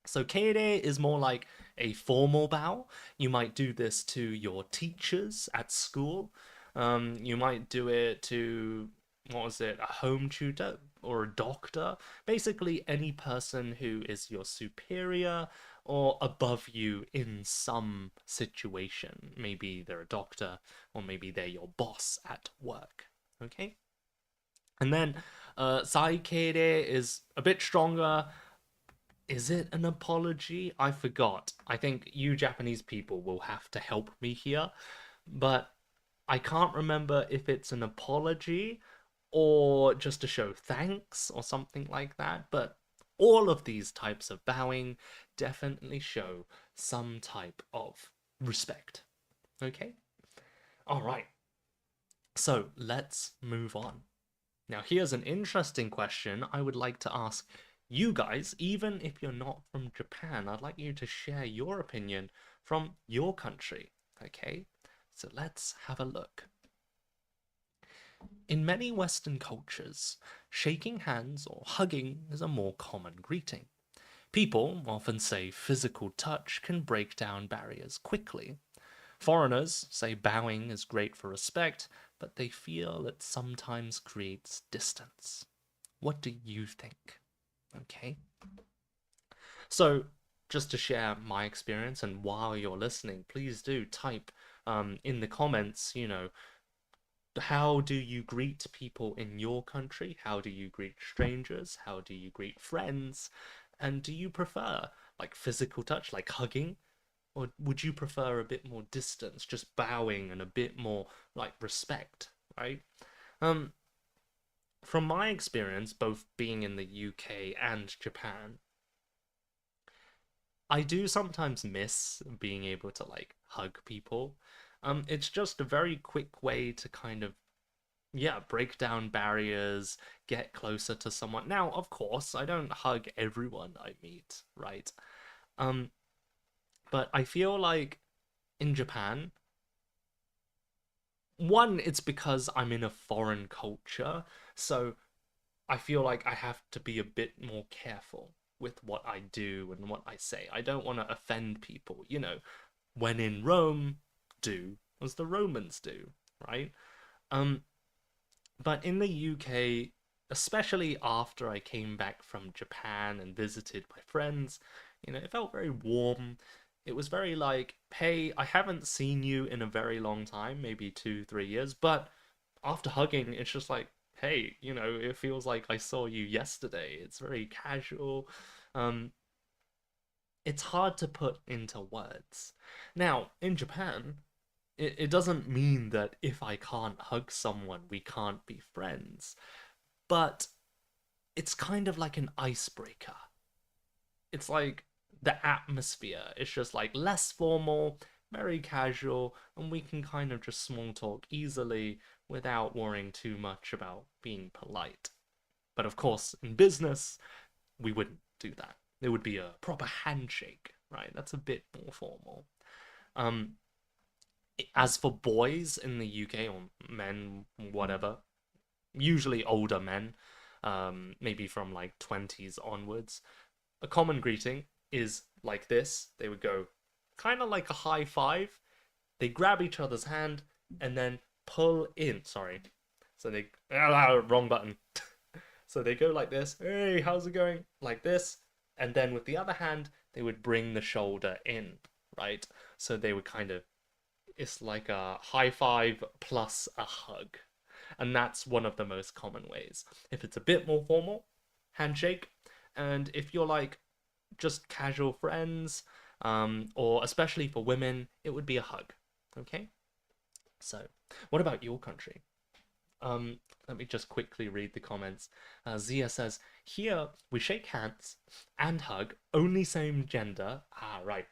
So keire is more like a formal bow. You might do this to your teachers at school. You might do it to, what was it, a home tutor or a doctor. Basically, any person who is your superior or above you in some situation. Maybe they're a doctor, or maybe they're your boss at work. Okay? And then saikeire is a bit stronger. Is it an apology? I forgot. I think you Japanese people will have to help me here, but I can't remember if it's an apology or just to show thanks or something like that. But all of these types of bowing definitely show some type of respect. Okay? All right. So let's move on. Now, here's an interesting question I would like to ask you guys, even if you're not from Japan. I'd like you to share your opinion from your country. Okay? So let's have a look. In many Western cultures, shaking hands or hugging is a more common greeting. People often say physical touch can break down barriers quickly. Foreigners say bowing is great for respect, but they feel it sometimes creates distance. What do you think? Okay. So, just to share my experience, and while you're listening, please do type in the comments, how do you greet people in your country? How do you greet strangers? How do you greet friends? And do you prefer like physical touch, like hugging? Or would you prefer a bit more distance, just bowing and a bit more like respect, right? Um, from my experience, both being in the UK and Japan, I do sometimes miss being able to like hug people. It's just a very quick way to kind of, yeah, break down barriers, get closer to someone. Now, of course, I don't hug everyone I meet, right? Um, but I feel like in Japan, one, it's because I'm in a foreign culture, so I feel like I have to be a bit more careful with what I do and what I say. I don't want to offend people, when in Rome, do as the Romans do, right? Um, but in the UK, especially after I came back from Japan and visited my friends, it felt very warm. It was very like, hey, I haven't seen you in a very long time, maybe 2, 3 years, but after hugging, it's just like, hey, it feels like I saw you yesterday. It's very casual. Um, it's hard to put into words. Now, in Japan, it doesn't mean that if I can't hug someone, we can't be friends, but it's kind of like an icebreaker. It's like the atmosphere is just like less formal, very casual, and we can kind of just small talk easily without worrying too much about being polite. But of course, in business, we wouldn't do that. It would be a proper handshake, right? That's a bit more formal. Um, as for boys in the UK or men, whatever, usually older men, maybe from like 20s onwards, a common greeting is like this. They would go kind of like a high five. They grab each other's hand and then pull in. Sorry. So they, wrong button. So they go like this. Hey, how's it going? Like this. And then with the other hand, they would bring the shoulder in, right? So they would kind of, it's like a high five plus a hug. And that's one of the most common ways. If it's a bit more formal, handshake. And if you're like just casual friends, or especially for women, it would be a hug. Okay? So, what about your country? Let me just quickly read the comments. Zia says, here we shake hands and hug, only same gender. Ah, right.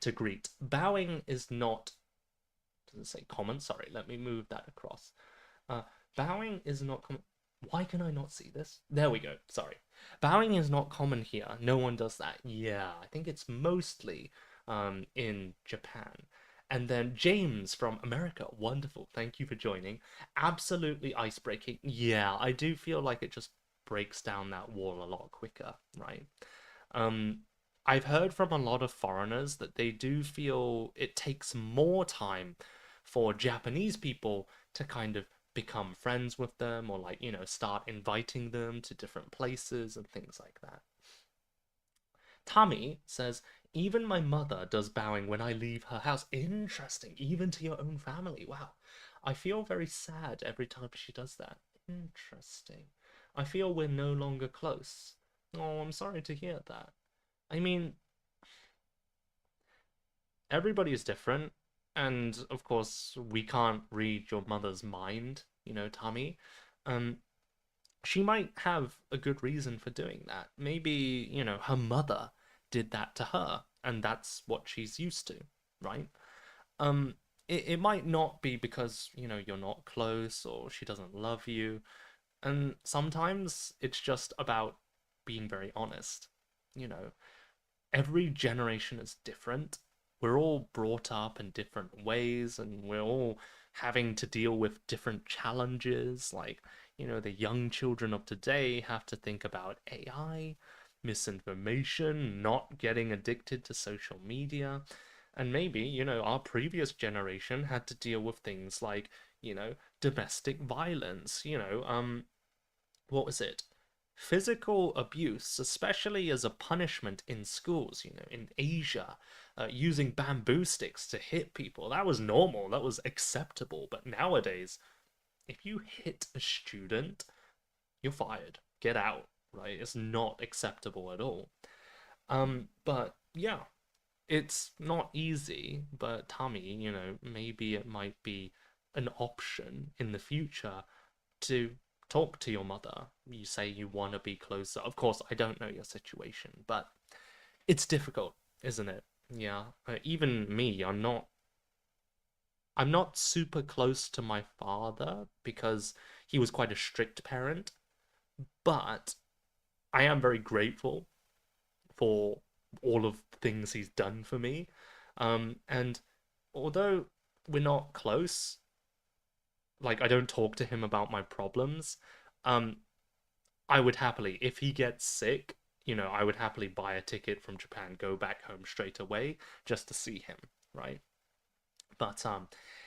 To greet. Bowing is not, does it say common? Sorry, let me move that across. Uh, bowing is not common. Why can I not see this? There we go. Sorry. Bowing is not common here. No one does that. Yeah, I think it's mostly in Japan. And then James from America. Wonderful. Thank you for joining. Absolutely ice breaking. Yeah, I do feel like it just breaks down that wall a lot quicker, right? Um, I've heard from a lot of foreigners that they do feel it takes more time for Japanese people to kind of become friends with them or like, start inviting them to different places and things like that. Tami says, even my mother does bowing when I leave her house. Interesting. Even to your own family. Wow. I feel very sad every time she does that. Interesting. I feel we're no longer close. Oh, I'm sorry to hear that. I mean, everybody is different. And of course, we can't read your mother's mind, Tami. Um, she might have a good reason for doing that. Maybe, her mother did that to her, and that's what she's used to, right? Um, it might not be because, you're not close or she doesn't love you. And sometimes it's just about being very honest. You know, every generation is different. We're all brought up in different ways, and we're all having to deal with different challenges. Like, the young children of today have to think about AI, misinformation, not getting addicted to social media. And maybe, our previous generation had to deal with things like, domestic violence, what was it? physical abuse, especially as a punishment in schools, in Asia, using bamboo sticks to hit people, that was normal, that was acceptable. But nowadays, if you hit a student, you're fired. Get out, right? It's not acceptable at all. But yeah, it's not easy, but Tommy, maybe it might be an option in the future to talk to your mother. You say you want to be closer. Of course, I don't know your situation, but it's difficult, isn't it? Yeah. Even me, I'm not super close to my father because he was quite a strict parent, but I am very grateful for all of the things he's done for me. And although we're not close, like I don't talk to him about my problems, um, I would happily, if he gets sick, I would happily buy a ticket from Japan, go back home straight away just to see him, right? But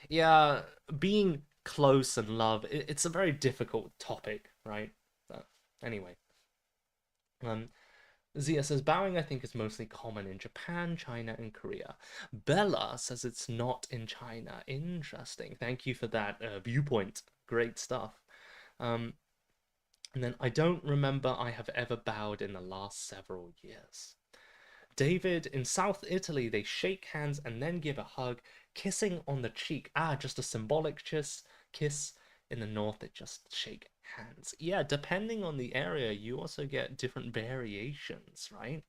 yeah, being close and love, it's a very difficult topic, right? But anyway, um, Zia says bowing, I think, is mostly common in Japan, China, and Korea. Bella says it's not in China. Interesting. Thank you for that viewpoint. Great stuff. Um, and then I don't remember I have ever bowed in the last several years. David, in South Italy, they shake hands and then give a hug, kissing on the cheek. Ah, just a symbolic kiss. In the north, they just shake hands. Yeah, depending on the area, you also get different variations, right?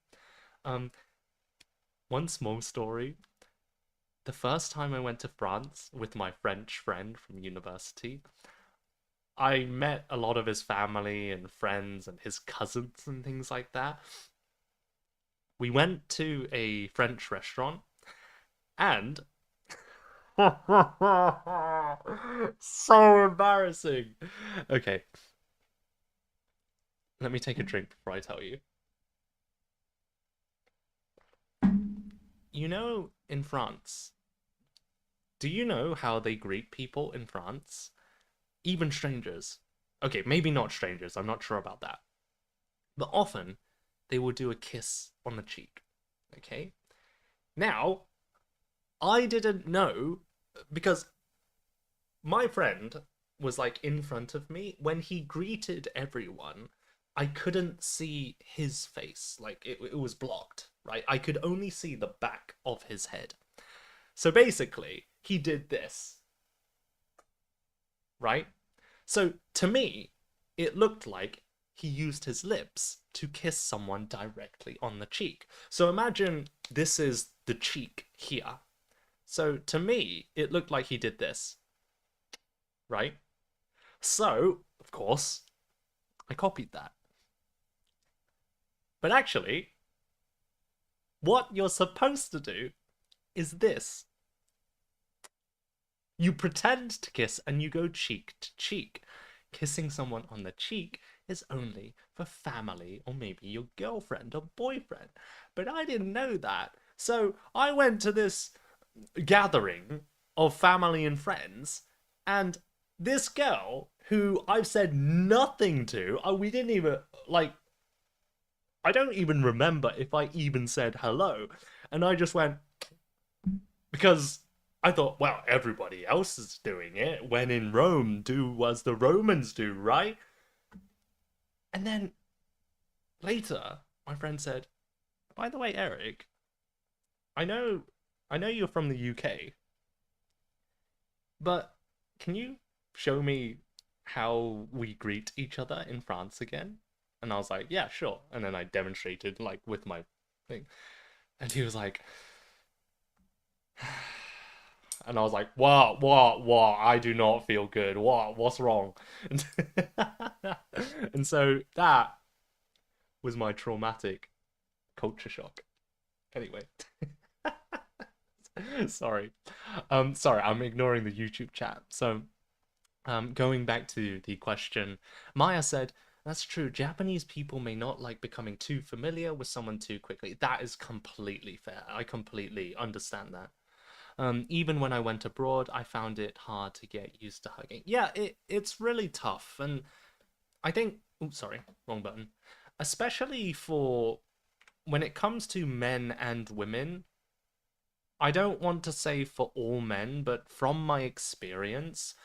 Um, one small story. The first time I went to France with my French friend from university, I met a lot of his family and friends and his cousins and things like that. We went to a French restaurant and so embarrassing. Okay, let me take a drink before I tell you. In France, do you know how they greet people in France? Even strangers. Okay, maybe not strangers, I'm not sure about that. But often, they will do a kiss on the cheek. Okay? Now, I didn't know because my friend was like in front of me when he greeted everyone. I couldn't see his face, like it was blocked, right? I could only see the back of his head. So basically, he did this, right? So to me, it looked like he used his lips to kiss someone directly on the cheek. So imagine this is the cheek here. So to me, it looked like he did this, right? So, of course, I copied that. But actually, what you're supposed to do is this. You pretend to kiss and you go cheek to cheek. Kissing someone on the cheek is only for family or maybe your girlfriend or boyfriend. But I didn't know that. So I went to this gathering of family and friends, and this girl who I've said nothing to, we didn't even, like, I don't even remember if I even said hello. And I just went, because I thought, well, everybody else is doing it. When in Rome, do as the Romans do, right? And then later, my friend said, by the way, Eric, I know I know you're from the UK, but can you show me how we greet each other in France again? And I was like, yeah, sure. And then I demonstrated like with my thing. And he was like, and I was like, what? I do not feel good. What's wrong? And, and so that was my traumatic culture shock. Anyway, sorry. Sorry, I'm ignoring the YouTube chat. So, going back to the question, Maya said, that's true. Japanese people may not like becoming too familiar with someone too quickly. That is completely fair. I completely understand that. Even when I went abroad, I found it hard to get used to hugging. Yeah, it's really tough. And I think, oops, sorry, wrong button. Especially for when it comes to men and women, I don't want to say for all men, but from my experience,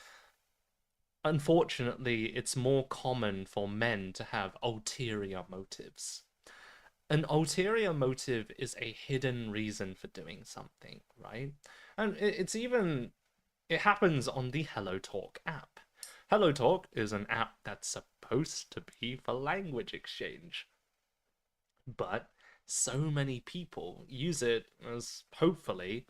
unfortunately, it's more common for men to have ulterior motives. An ulterior motive is a hidden reason for doing something, right? And it's even, it happens on the HelloTalk app. HelloTalk is an app that's supposed to be for language exchange, but so many people use it as hopefully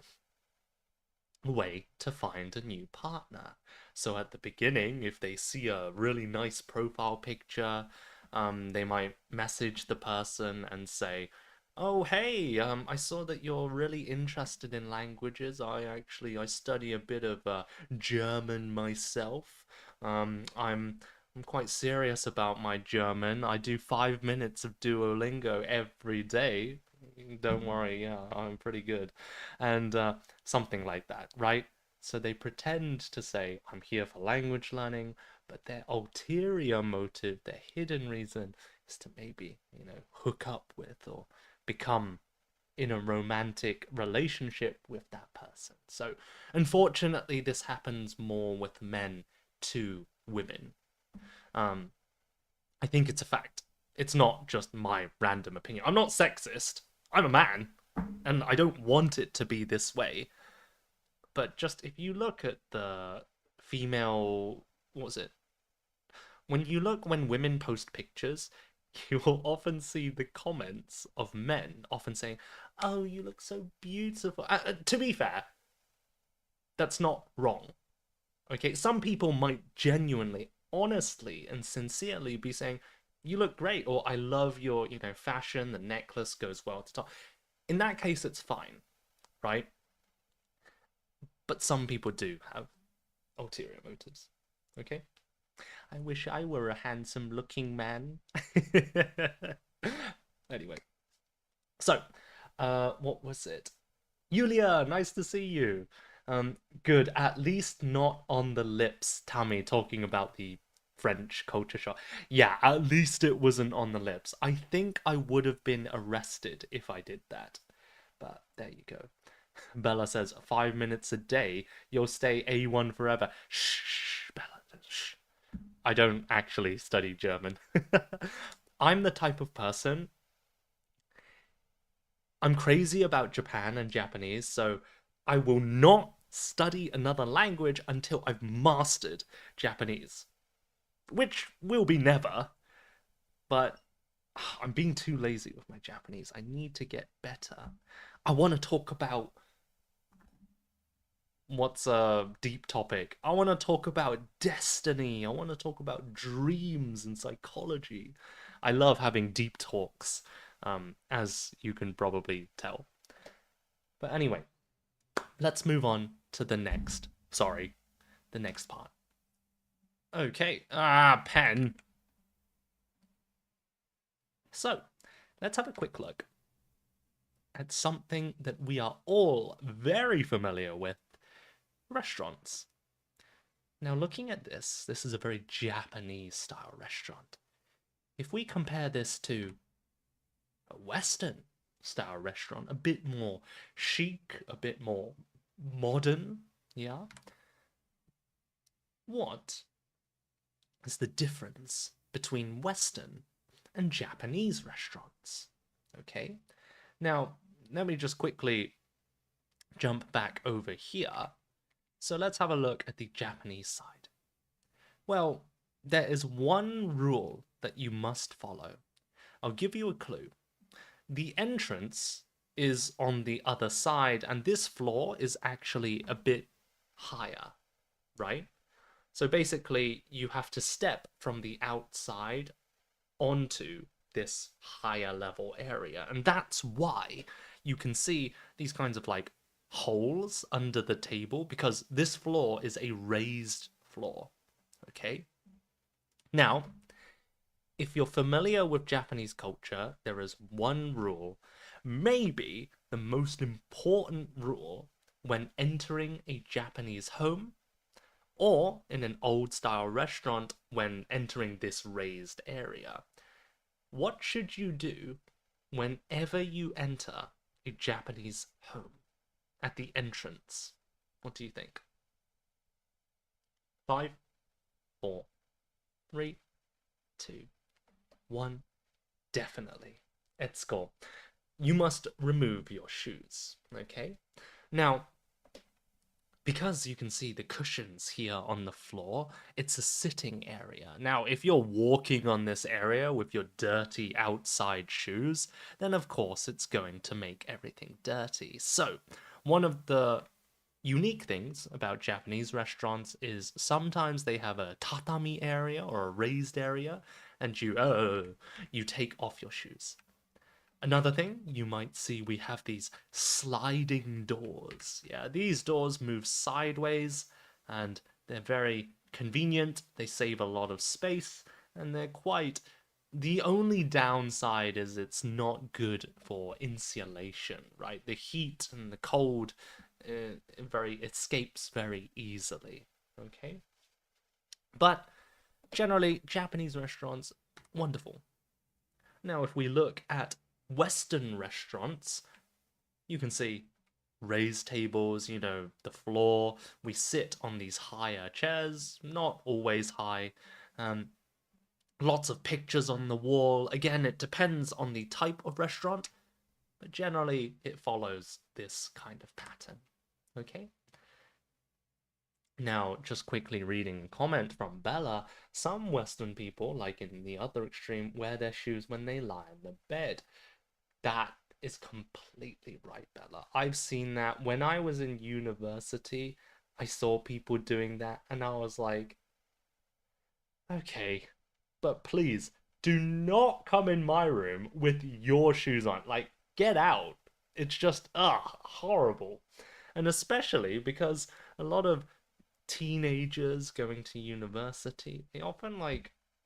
a way to find a new partner. So at the beginning, if they see a really nice profile picture, they might message the person and say, "Oh, hey, I saw that you're really interested in languages. I study a bit of German myself. I'm quite serious about my German. I do 5 minutes of Duolingo every day. Don't worry, yeah, I'm pretty good." And something like that, right? So they pretend to say, "I'm here for language learning," but their ulterior motive, their hidden reason, is to maybe, hook up with or become in a romantic relationship with that person. So, unfortunately, this happens more with men to women. Um, I think it's a fact. It's not just my random opinion. I'm not sexist. I'm a man, and I don't want it to be this way. But just if you look at the female, what was it? When you look when women post pictures, you will often see the comments of men often saying, "Oh, you look so beautiful." To be fair, that's not wrong. Okay, some people might genuinely, honestly, and sincerely be saying, "You look great," or "I love your, fashion. The necklace goes well to top." In that case, it's fine, right? But some people do have ulterior motives. Okay? I wish I were a handsome looking man. Anyway, so, what was it? Yulia, nice to see you. Good. At least not on the lips, Tammy, talking about the French culture shock. Yeah, at least it wasn't on the lips. I think I would have been arrested if I did that. But there you go. Bella says, 5 minutes a day, you'll stay A1 forever. Shh, Bella, shh. I don't actually study German. I'm the type of person, I'm crazy about Japan and Japanese, so I will not study another language until I've mastered Japanese, which will be never, but I'm being too lazy with my Japanese. I need to get better. I want to talk about what's a deep topic. I want to talk about destiny. I want to talk about dreams and psychology. I love having deep talks, as you can probably tell. But anyway, let's move on to the next. Sorry, the next part. Okay, pen. So, let's have a quick look at something that we are all very familiar with, restaurants. Now, looking at this is a very Japanese style restaurant. If we compare this to a Western style restaurant, a bit more chic, a bit more modern, yeah, what is the difference between Western and Japanese restaurants? Okay, now let me just quickly jump back over here. So let's have a look at the Japanese side. Well, there is one rule that you must follow. I'll give you a clue. The entrance is on the other side, and this floor is actually a bit higher, right? So basically, you have to step from the outside onto this higher level area. And that's why you can see these kinds of like holes under the table, because this floor is a raised floor. Okay? Now, if you're familiar with Japanese culture, there is one rule, maybe the most important rule when entering a Japanese home or in an old style restaurant when entering this raised area. What should you do whenever you enter a Japanese home at the entrance? What do you think? Five, four, three, two, one. Definitely. Etsuko. You must remove your shoes. Okay? Now, because you can see the cushions here on the floor, it's a sitting area. Now, if you're walking on this area with your dirty outside shoes, then of course it's going to make everything dirty. So, one of the unique things about Japanese restaurants is sometimes they have a tatami area or a raised area, and you take off your shoes. Another thing you might see, we have these sliding doors. Yeah, these doors move sideways and they're very convenient. They save a lot of space and they're quite. The only downside is it's not good for insulation, right? The heat and the cold very escapes very easily. Okay, but generally Japanese restaurants wonderful. Now, if we look at Western restaurants, you can see raised tables, the floor. We sit on these higher chairs, not always high. Um, Lots of pictures on the wall. Again, it depends on the type of restaurant, but generally it follows this kind of pattern. Okay? Now, just quickly reading a comment from Bella, some Western people, like in the other extreme, wear their shoes when they lie in the bed. That is completely right, Bella. I've seen that when I was in university. I saw people doing that, and I was like, okay, but please do not come in my room with your shoes on. Like, get out. It's just, horrible. And especially because a lot of teenagers going to university, they often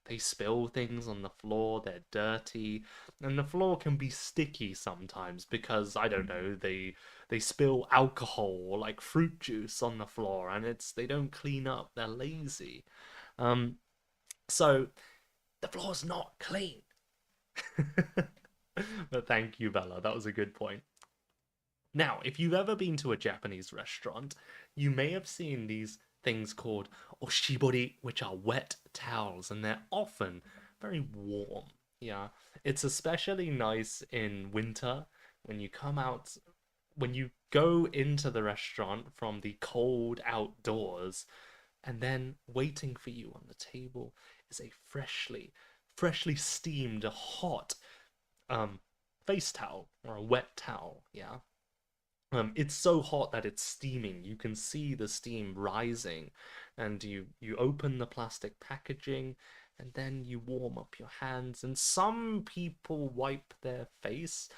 they spill things on the floor, they're dirty, and the floor can be sticky sometimes because I don't know, they spill alcohol or like fruit juice on the floor and they don't clean up, they're lazy. Um so the floor's not clean. But thank you, Bella. That was a good point. Now, if you've ever been to a Japanese restaurant, you may have seen these things called oshibori, which are wet towels, and they're often very warm. Yeah, it's especially nice in winter when you come out, when you go into the restaurant from the cold outdoors, and then waiting for you on the table is a freshly steamed, hot um face towel or a wet towel. Yeah, it's so hot that it's steaming. You can see the steam rising, and you open the plastic packaging, and then you warm up your hands. And some people wipe their face.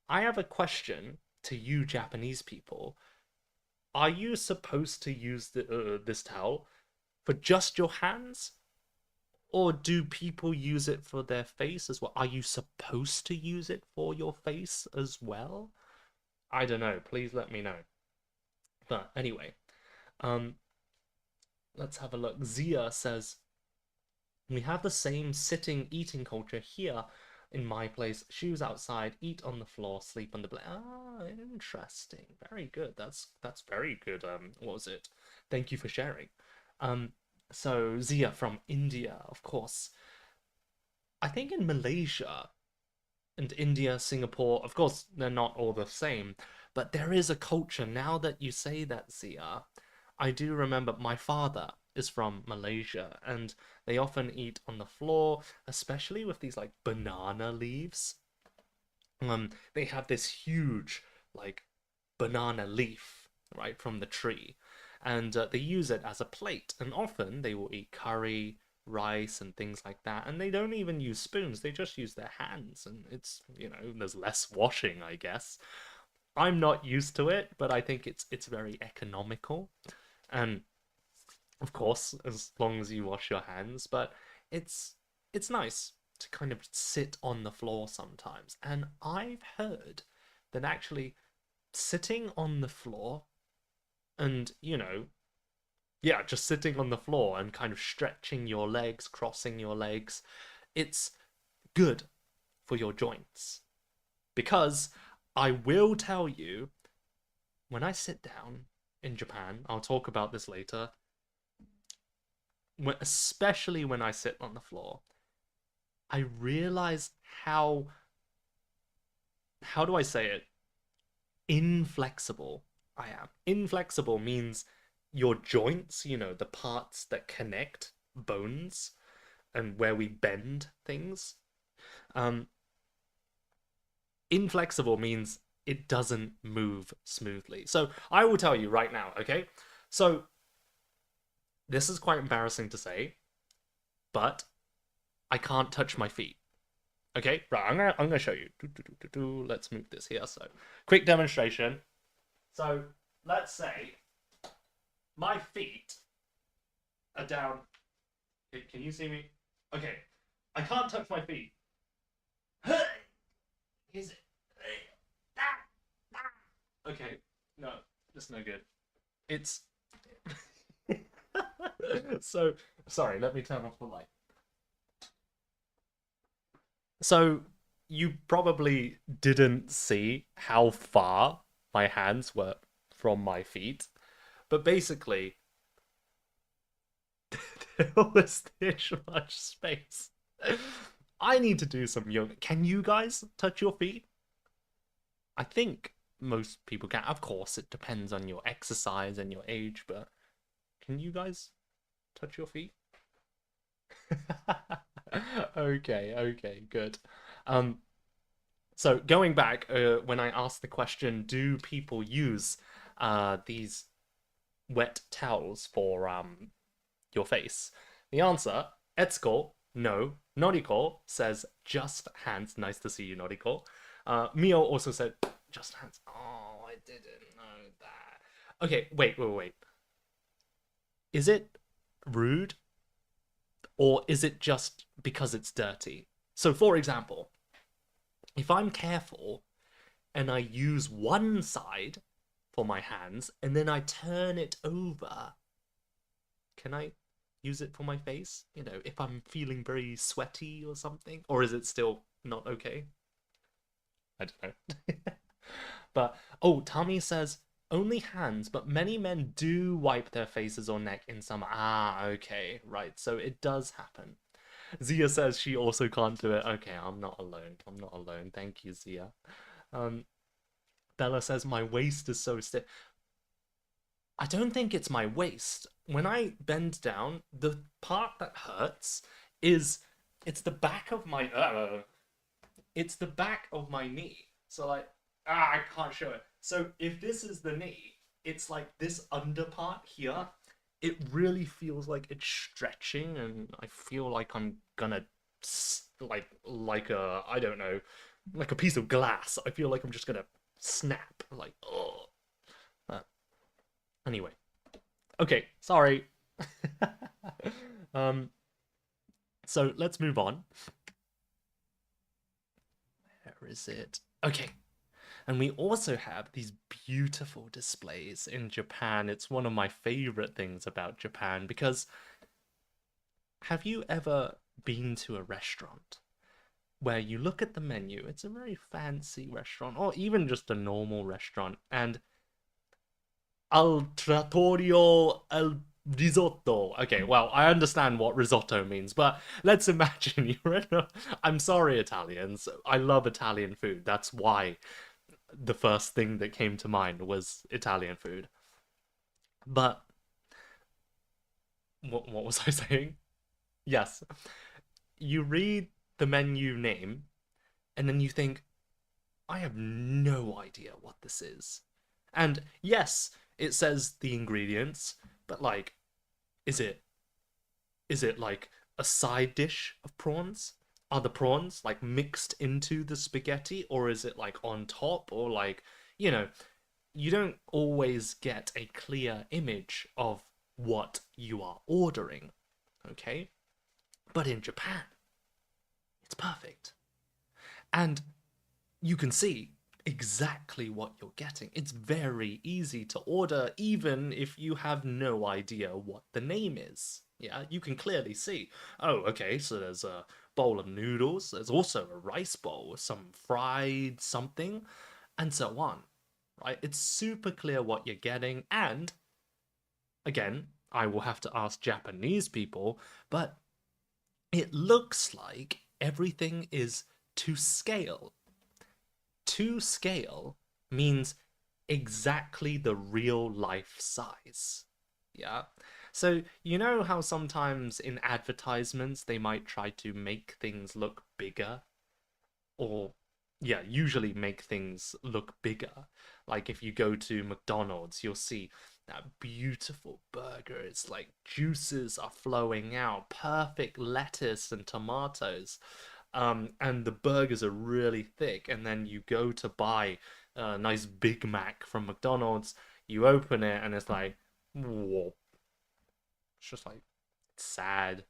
I have a question to you, Japanese people. Are you supposed to use this towel for just your hands, or do people use it for their face as well? Are you supposed to use it for your face as well? I don't know. Please let me know. But anyway, um, let's have a look. Zia says, we have the same sitting eating culture here in my place. Shoes outside, eat on the floor, sleep on the bed. Ah, interesting. Very good. That's very good. What was it? Thank you for sharing. Um, so Zia from India, of course. I think in Malaysia and India, Singapore, of course, they're not all the same, but there is a culture. Now that you say that, Zia, I do remember my father is from Malaysia and they often eat on the floor, especially with these like banana leaves. They have this huge like banana leaf right from the tree, and they use it as a plate. And often they will eat curry, rice, and things like that. And they don't even use spoons; they just use their hands. And it's there's less washing, I guess. I'm not used to it, but I think it's very economical, and of course, as long as you wash your hands. But it's it's nice to kind of sit on the floor sometimes. And I've heard that actually sitting on the floor and yeah, just sitting on the floor and kind of stretching your legs, crossing your legs. It's good for your joints. Because I will tell you, when I sit down in Japan, I'll talk about this later, especially when I sit on the floor, I realize how do I say it? Inflexible I am. Inflexible means your joints, the parts that connect bones and where we bend things. Um, Inflexible means it doesn't move smoothly. So I will tell you right now, okay? So this is quite embarrassing to say, but I can't touch my feet. Okay, right. I'm gonna show you. Let's move this here. So, quick demonstration. So let's say my feet are down. Can you see me? Okay, I can't touch my feet. Is it? Okay, no, that's no good. It's so sorry. Let me turn off the light. So you probably didn't see how far my hands were from my feet, but basically there was this much space. I need to do some yoga. Can you guys touch your feet? I think most people can. Of course, it depends on your exercise and your age, but can you guys touch your feet? Okay, okay, good. Um, so going back, when I asked the question, do people use these wet towels for your face? The answer, Etsuko, no. Noriko says just hands. Nice to see you, Noriko. Mio also said just hands. Oh, I didn't know that. Okay, wait. Is it rude or is it just because it's dirty? So, for example, if I'm careful and I use one side for my hands and then I turn it over, can I use it for my face? If I'm feeling very sweaty or something? Or is it still not okay? I don't know. But, oh, Tommy says only hands, but many men do wipe their faces or neck in summer. Ah, okay, right. So it does happen. Zia says she also can't do it. Okay, I'm not alone. I'm not alone. Thank you, Zia. Um, Bella says my waist is so stiff. I don't think it's my waist. When I bend down, the part that hurts is it's the back of my it's the back of my knee. So like I can't show it. So if this is the knee, it's like this under part here. It really feels like it's stretching, and I feel like I'm gonna like a I don't know, like a piece of glass. I feel like I'm just gonna snap. Like oh. Anyway, okay, sorry. um, so let's move on. Where is it? Okay. And we also have these beautiful displays in Japan. It's one of my favorite things about Japan because have you ever been to a restaurant where you look at the menu? It's a very fancy restaurant, or even just a normal restaurant, and al trattorio al risotto. Okay, well, I understand what risotto means, but let's imagine you're in a... I'm sorry, Italians. I love Italian food. That's why the first thing that came to mind was Italian food. But what was I saying? Yes. You read the menu name and then you think, I have no idea what this is. And yes, it says the ingredients, but like, is it like a side dish of prawns? Are the prawns like mixed into the spaghetti, or is it like on top, or like, you know, you don't always get a clear image of what you are ordering, okay? But in Japan, it's perfect. And you can see exactly what you're getting. It's very easy to order, even if you have no idea what the name is. Yeah, you can clearly see, oh, okay, so there's a bowl of noodles, there's also a rice bowl, some fried something, and so on. Right? It's super clear what you're getting, and again, I will have to ask Japanese people, but it looks like everything is to scale. To scale means exactly the real life size. Yeah. So, you know how sometimes in advertisements they might try to make things look bigger? Or, yeah, usually make things look bigger. Like if you go to McDonald's, you'll see that beautiful burger. It's like juices are flowing out, perfect lettuce and tomatoes. And the burgers are really thick. And then you go to buy a nice Big Mac from McDonald's, you open it, and it's like, whoa. It's just like, it's sad,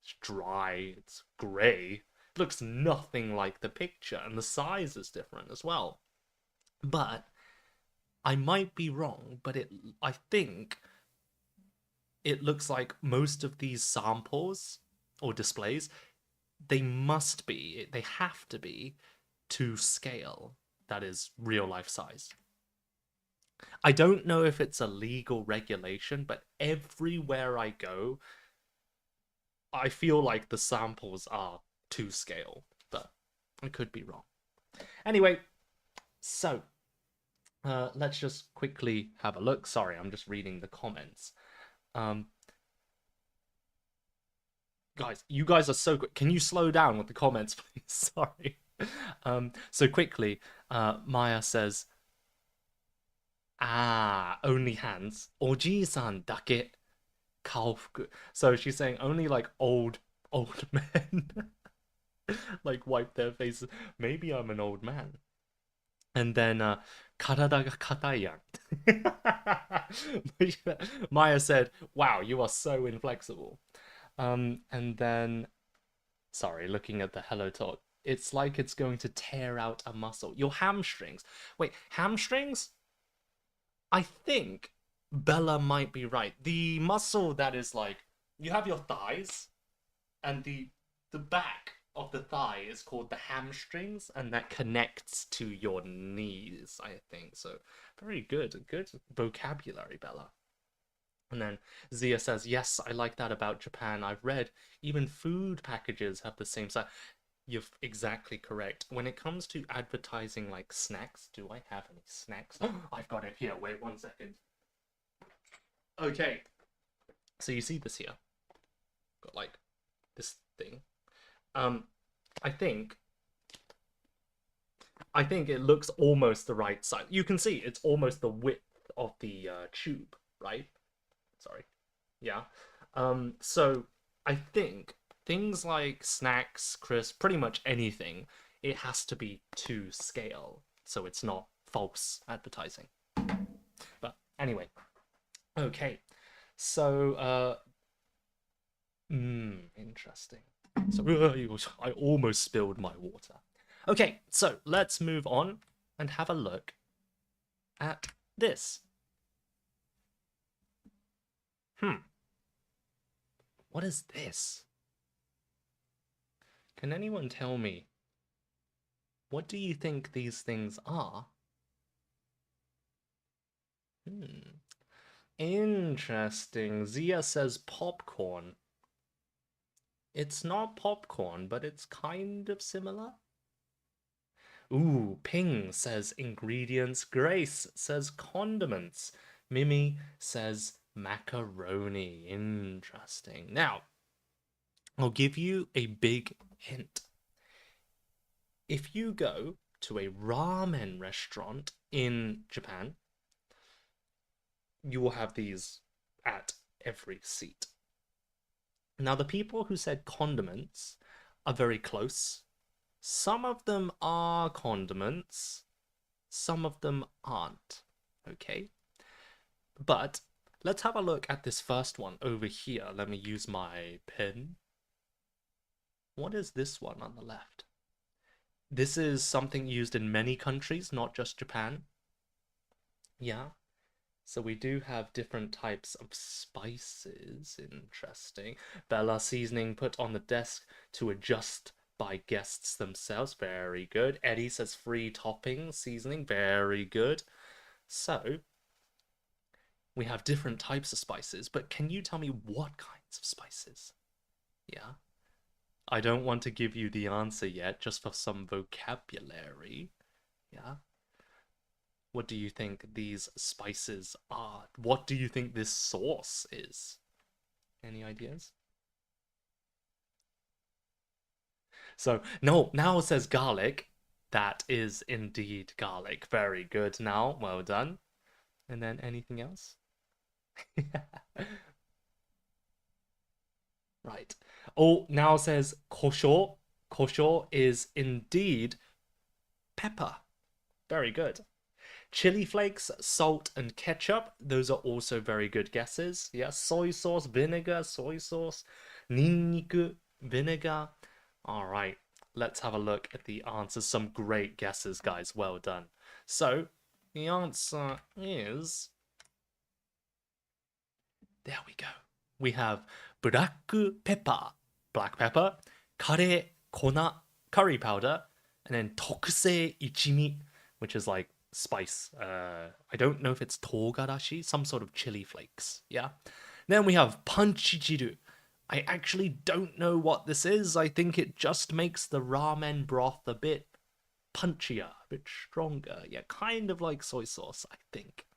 it's dry, it's grey. It looks nothing like the picture, and the size is different as well. But I might be wrong, but I think it looks like most of these samples or displays, they have to be to scale. That is real life size. I don't know if it's a legal regulation, but everywhere I go, I feel like the samples are to scale, but I could be wrong. Anyway, so let's just quickly have a look. Sorry, I'm just reading the comments. Um, guys, you guys are so quick. Can you slow down with the comments, please? Sorry. So quickly, Maya says, ah, only hands. Oji-san dake kaofuku. So she's saying only like old men like wipe their faces. Maybe I'm an old man. And then 体が硬いやん. Maya said, wow, you are so inflexible. And then, sorry, looking at the hello talk, it's like it's going to tear out a muscle. Your hamstrings. Wait, hamstrings? I think Bella might be right. The muscle that is like, you have your thighs, and the back of the thigh is called the hamstrings, and that connects to your knees, I think. So very good vocabulary, Bella. And then Zia says, yes, I like that about Japan. I've read even food packages have the same size. You're exactly correct. When it comes to advertising like snacks, do I have any snacks? I've got it here. Wait 1 second. Okay. So you see this here. Got like this thing. Um, I think it looks almost the right size. You can see it's almost the width of the tube, right? Sorry. Yeah. So I think things like snacks, crisps, pretty much anything, it has to be to scale, so it's not false advertising. But anyway, okay. So interesting. So I almost spilled my water. Okay, so let's move on and have a look at this. What is this? Can anyone tell me? What do you think these things are? Interesting. Zia says popcorn. It's not popcorn, but it's kind of similar. Ooh, Ping says ingredients. Grace says condiments. Mimi says macaroni. Interesting. Now, I'll give you a big hint. If you go to a ramen restaurant in Japan, you will have these at every seat. Now, the people who said condiments are very close. Some of them are condiments, some of them aren't. Okay? But let's have a look at this first one over here. Let me use my pen. What is this one on the left? This is something used in many countries, not just Japan. Yeah. So we do have different types of spices. Interesting. Bella seasoning put on the desk to adjust by guests themselves. Very good. Eddie says free topping seasoning. Very good. So we have different types of spices, but can you tell me what kinds of spices? Yeah. I don't want to give you the answer yet, just for some vocabulary. Yeah. What do you think these spices are? What do you think this sauce is? Any ideas? So, no, now it says garlic. That is indeed garlic. Very good now. Well done. And then anything else? Right. Oh, now it says kosho. Kosho is indeed pepper. Very good. Chili flakes, salt, and ketchup. Those are also very good guesses. Yeah, soy sauce, vinegar, soy sauce, ninniku, vinegar. All right, let's have a look at the answers. Some great guesses, guys. Well done. So, the answer is there we go. We have black pepper, black pepper, kare, kona, curry powder, and then tokusei ichimi, which is like spice. I don't know if it's togarashi, some sort of chili flakes. Yeah. Then we have panchijiru. I actually don't know what this is. I think it just makes the ramen broth a bit punchier, a bit stronger. Yeah, kind of like soy sauce, I think.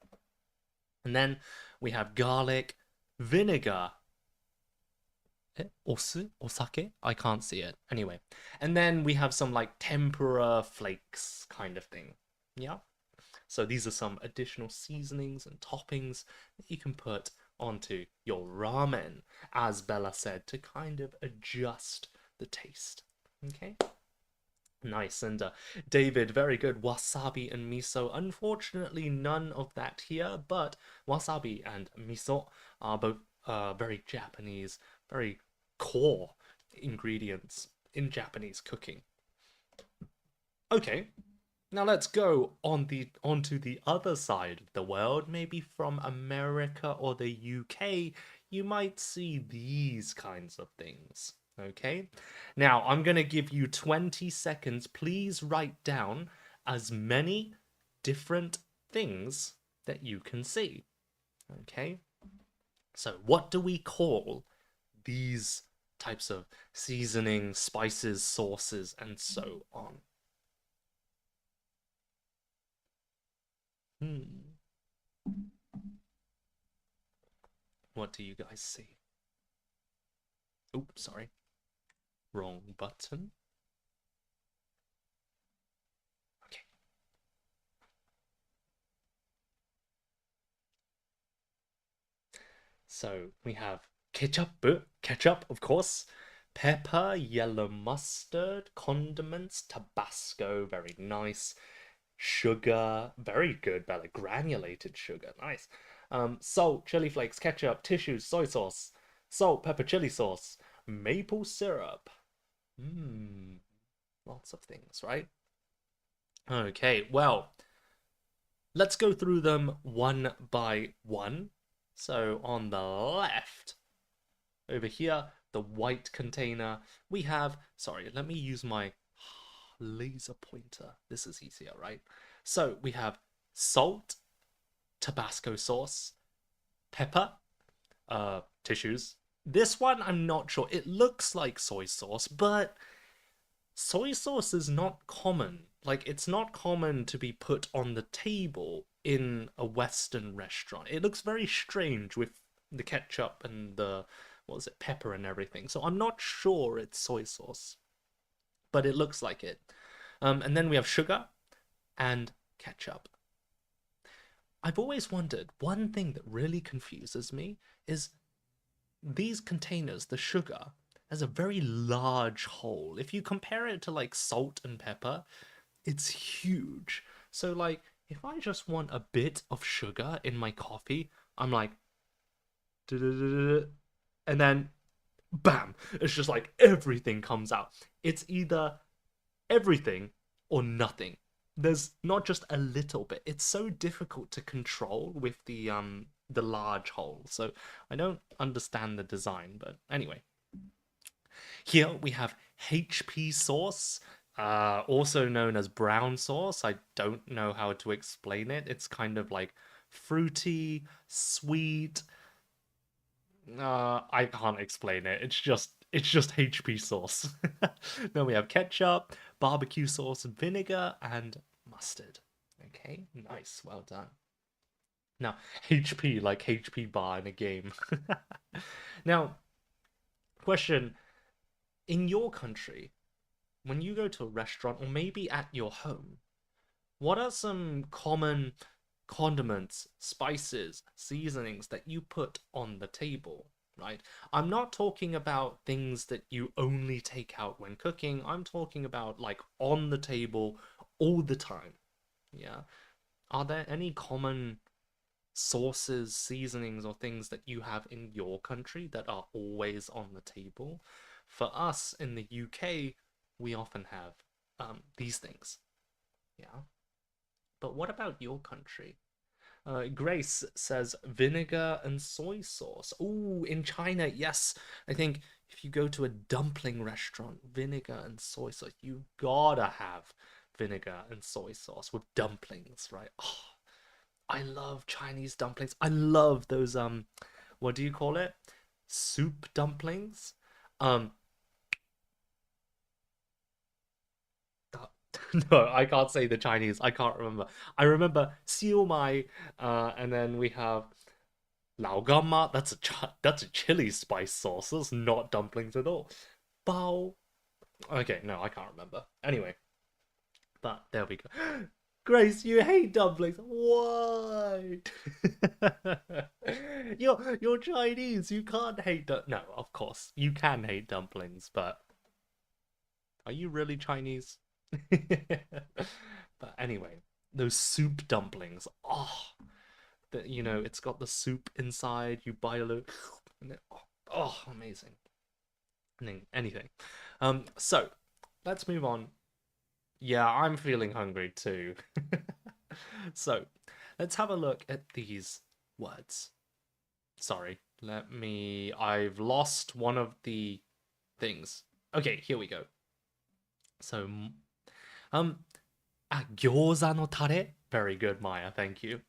And then we have garlic, vinegar, osu, osake? I can't see it. Anyway. And then we have some like tempura flakes kind of thing. Yeah. So these are some additional seasonings and toppings that you can put onto your ramen, as Bella said, to kind of adjust the taste. Okay. Nice. And David, very good. Wasabi and miso. Unfortunately, none of that here, but wasabi and miso are both very Japanese, very core ingredients in Japanese cooking. Okay, now let's go onto the other side of the world, maybe from America or the UK. You might see these kinds of things. Okay? Now, I'm going to give you 20 seconds. Please write down as many different things that you can see. Okay? So, what do we call these types of seasoning, spices, sauces, and so on? Hmm. What do you guys see? Oops, sorry. Wrong button. Okay. So we have ketchup, of course, pepper, yellow mustard, condiments, Tabasco, very nice, sugar, very good, Bella, granulated sugar, nice. Salt, chili flakes, ketchup, tissues, soy sauce, salt, pepper, chili sauce, maple syrup. Mmm, lots of things, right? Okay, well, let's go through them one by one. So on the left, over here, the white container, we have, sorry, let me use my laser pointer. This is easier, right? So we have salt, Tabasco sauce, pepper, tissues. This one, I'm not sure. It looks like soy sauce, but soy sauce is not common. Like, it's not common to be put on the table in a Western restaurant. It looks very strange with the ketchup and the, what was it, pepper and everything. So I'm not sure it's soy sauce, but it looks like it. And then we have sugar and ketchup. I've always wondered, one thing that really confuses me is these containers, the sugar, has a very large hole. If you compare it to like salt and pepper, it's huge. So like if I just want a bit of sugar in my coffee, I'm like and then bam, it's just like everything comes out. It's either everything or nothing. There's not just a little bit. It's so difficult to control with the large hole. So I don't understand the design, but anyway. Here we have HP sauce, also known as brown sauce. I don't know how to explain it. It's kind of like fruity, sweet. I can't explain it. It's just HP sauce. Then we have ketchup, barbecue sauce, vinegar, and mustard. Okay, nice, well done. Now, HP, like HP bar in a game. Now, question, in your country, when you go to a restaurant or maybe at your home, what are some common condiments, spices, seasonings that you put on the table, right? I'm not talking about things that you only take out when cooking. I'm talking about like on the table all the time. Yeah. Are there any common sauces, seasonings, or things that you have in your country that are always on the table? For us in the UK, we often have these things. Yeah. But what about your country? Grace says vinegar and soy sauce. Ooh, in China, yes. I think if you go to a dumpling restaurant, vinegar and soy sauce, you gotta have vinegar and soy sauce with dumplings, right? Oh, I love Chinese dumplings. I love those what do you call it? Soup dumplings. Um, uh, no, I can't say the Chinese. I can't remember. I remember siu mai, and then we have lao gamma. That's a chili spice sauce. That's not dumplings at all. Bao. Okay, no, I can't remember. Anyway, but there we go. Grace, you hate dumplings. Why? You're Chinese. You can't hate no, of course you can hate dumplings, but are you really Chinese? But anyway, those soup dumplings. Oh, that it's got the soup inside. You bite a little, and oh, amazing. Anything. So let's move on. Yeah, I'm feeling hungry too. So let's have a look at these words. Sorry, I've lost one of the things. Okay, here we go. So, gyoza no tare. Very good, Maya. Thank you.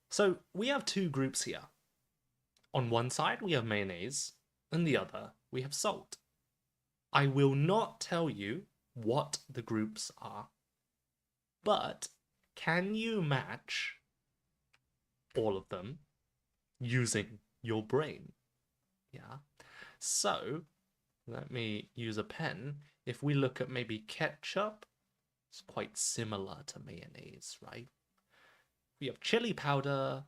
So we have two groups here. On one side, we have mayonnaise, and the other, we have salt. I will not tell you what the groups are, but can you match all of them using your brain? Yeah. So let me use a pen. If we look at maybe ketchup, it's quite similar to mayonnaise, right? We have chili powder,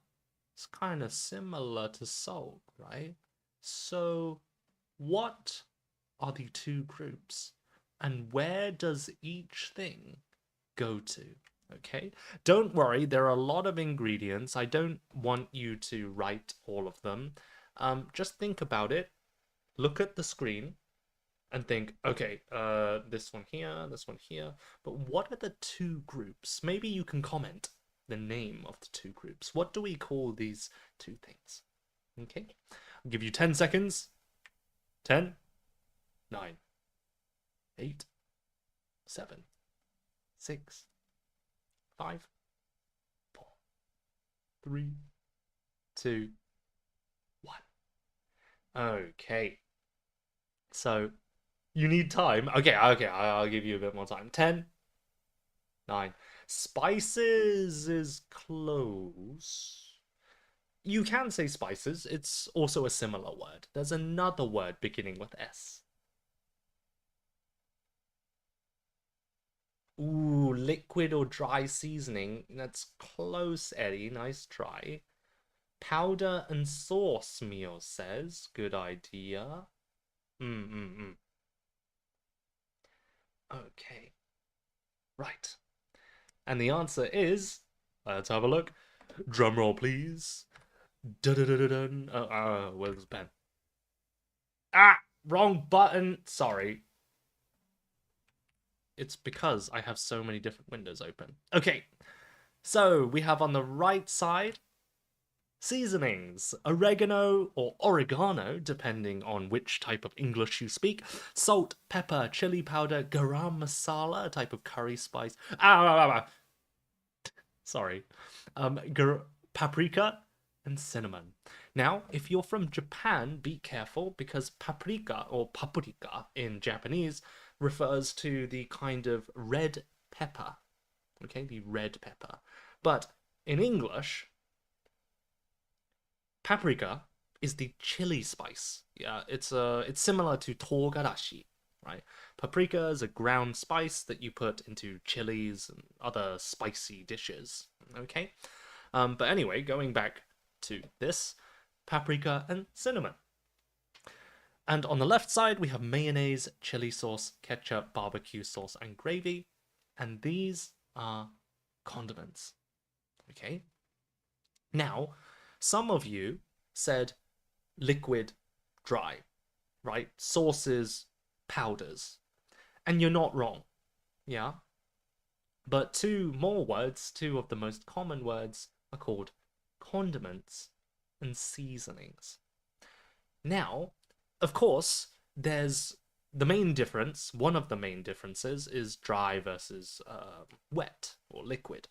it's kind of similar to salt, right? So what are the two groups? And where does each thing go to? Okay, don't worry, there are a lot of ingredients. I don't want you to write all of them. Just think about it, look at the screen, and think, okay, this one here, but what are the two groups? Maybe you can comment the name of the two groups. What do we call these two things? Okay, I'll give you 10 seconds. 10, 9, 8, 7, 6, 5, 4, 3, 2, 1. Okay. So you need time. Okay, I'll give you a bit more time. 10, 9. Spices is close. You can say spices. It's also a similar word. There's another word beginning with S. Ooh, liquid or dry seasoning. That's close, Eddie. Nice try. Powder and sauce, Mio says. Good idea. Mm. Okay. Right. And the answer is, let's have a look. Drum roll, please. Dun. Where's the pen? Ah, wrong button. Sorry. it's because I have so many different windows open. Okay, so we have on the right side seasonings, oregano or oregano, depending on which type of English you speak, salt, pepper, chili powder, garam masala, a type of curry spice. Sorry, paprika and cinnamon. Now, if you're from Japan, be careful because paprika or paprika in Japanese refers to the kind of red pepper. Okay, the red pepper. But in English, paprika is the chili spice. Yeah, it's similar to togarashi, right? Paprika is a ground spice that you put into chilies and other spicy dishes. Okay, but anyway, going back to this, paprika and cinnamon. And on the left side, we have mayonnaise, chili sauce, ketchup, barbecue sauce, and gravy. And these are condiments. Okay. Now, some of you said liquid, dry, right? Sauces, powders. And you're not wrong. Yeah. But two more words, two of the most common words, are called condiments and seasonings. Now, of course, there's the main difference. One of the main differences is dry versus wet or liquid.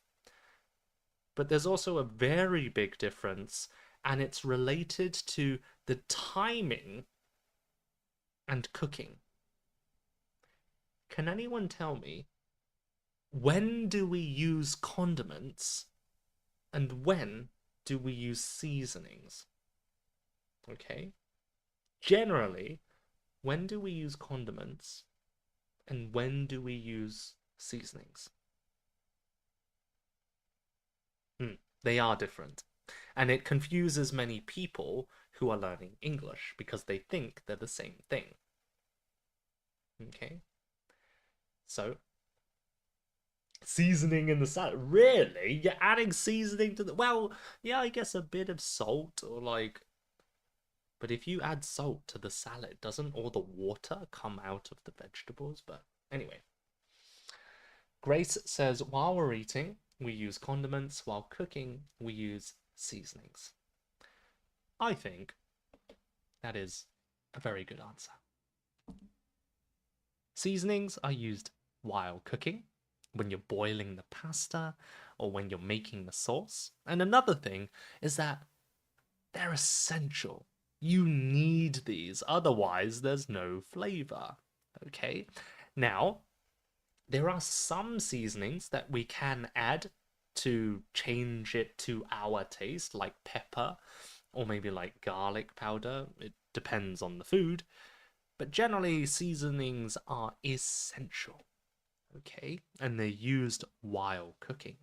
But there's also a very big difference, and it's related to the timing and cooking. Can anyone tell me, when do we use condiments and when do we use seasonings? Okay. Generally, when do we use condiments and when do we use seasonings? They are different. And it confuses many people who are learning English because they think they're the same thing. Okay? So, seasoning in the salad. Really? You're adding seasoning to the. Well, yeah, I guess a bit of salt or like. But if you add salt to the salad, doesn't all the water come out of the vegetables? But anyway. Grace says, while we're eating, we use condiments. While cooking, we use seasonings. I think that is a very good answer. Seasonings are used while cooking, when you're boiling the pasta, or when you're making the sauce. And another thing is that they're essential. You need these, otherwise there's no flavor. Okay? Now, there are some seasonings that we can add to change it to our taste, like pepper or maybe like garlic powder. It depends on the food. But generally, seasonings are essential. Okay? And they're used while cooking.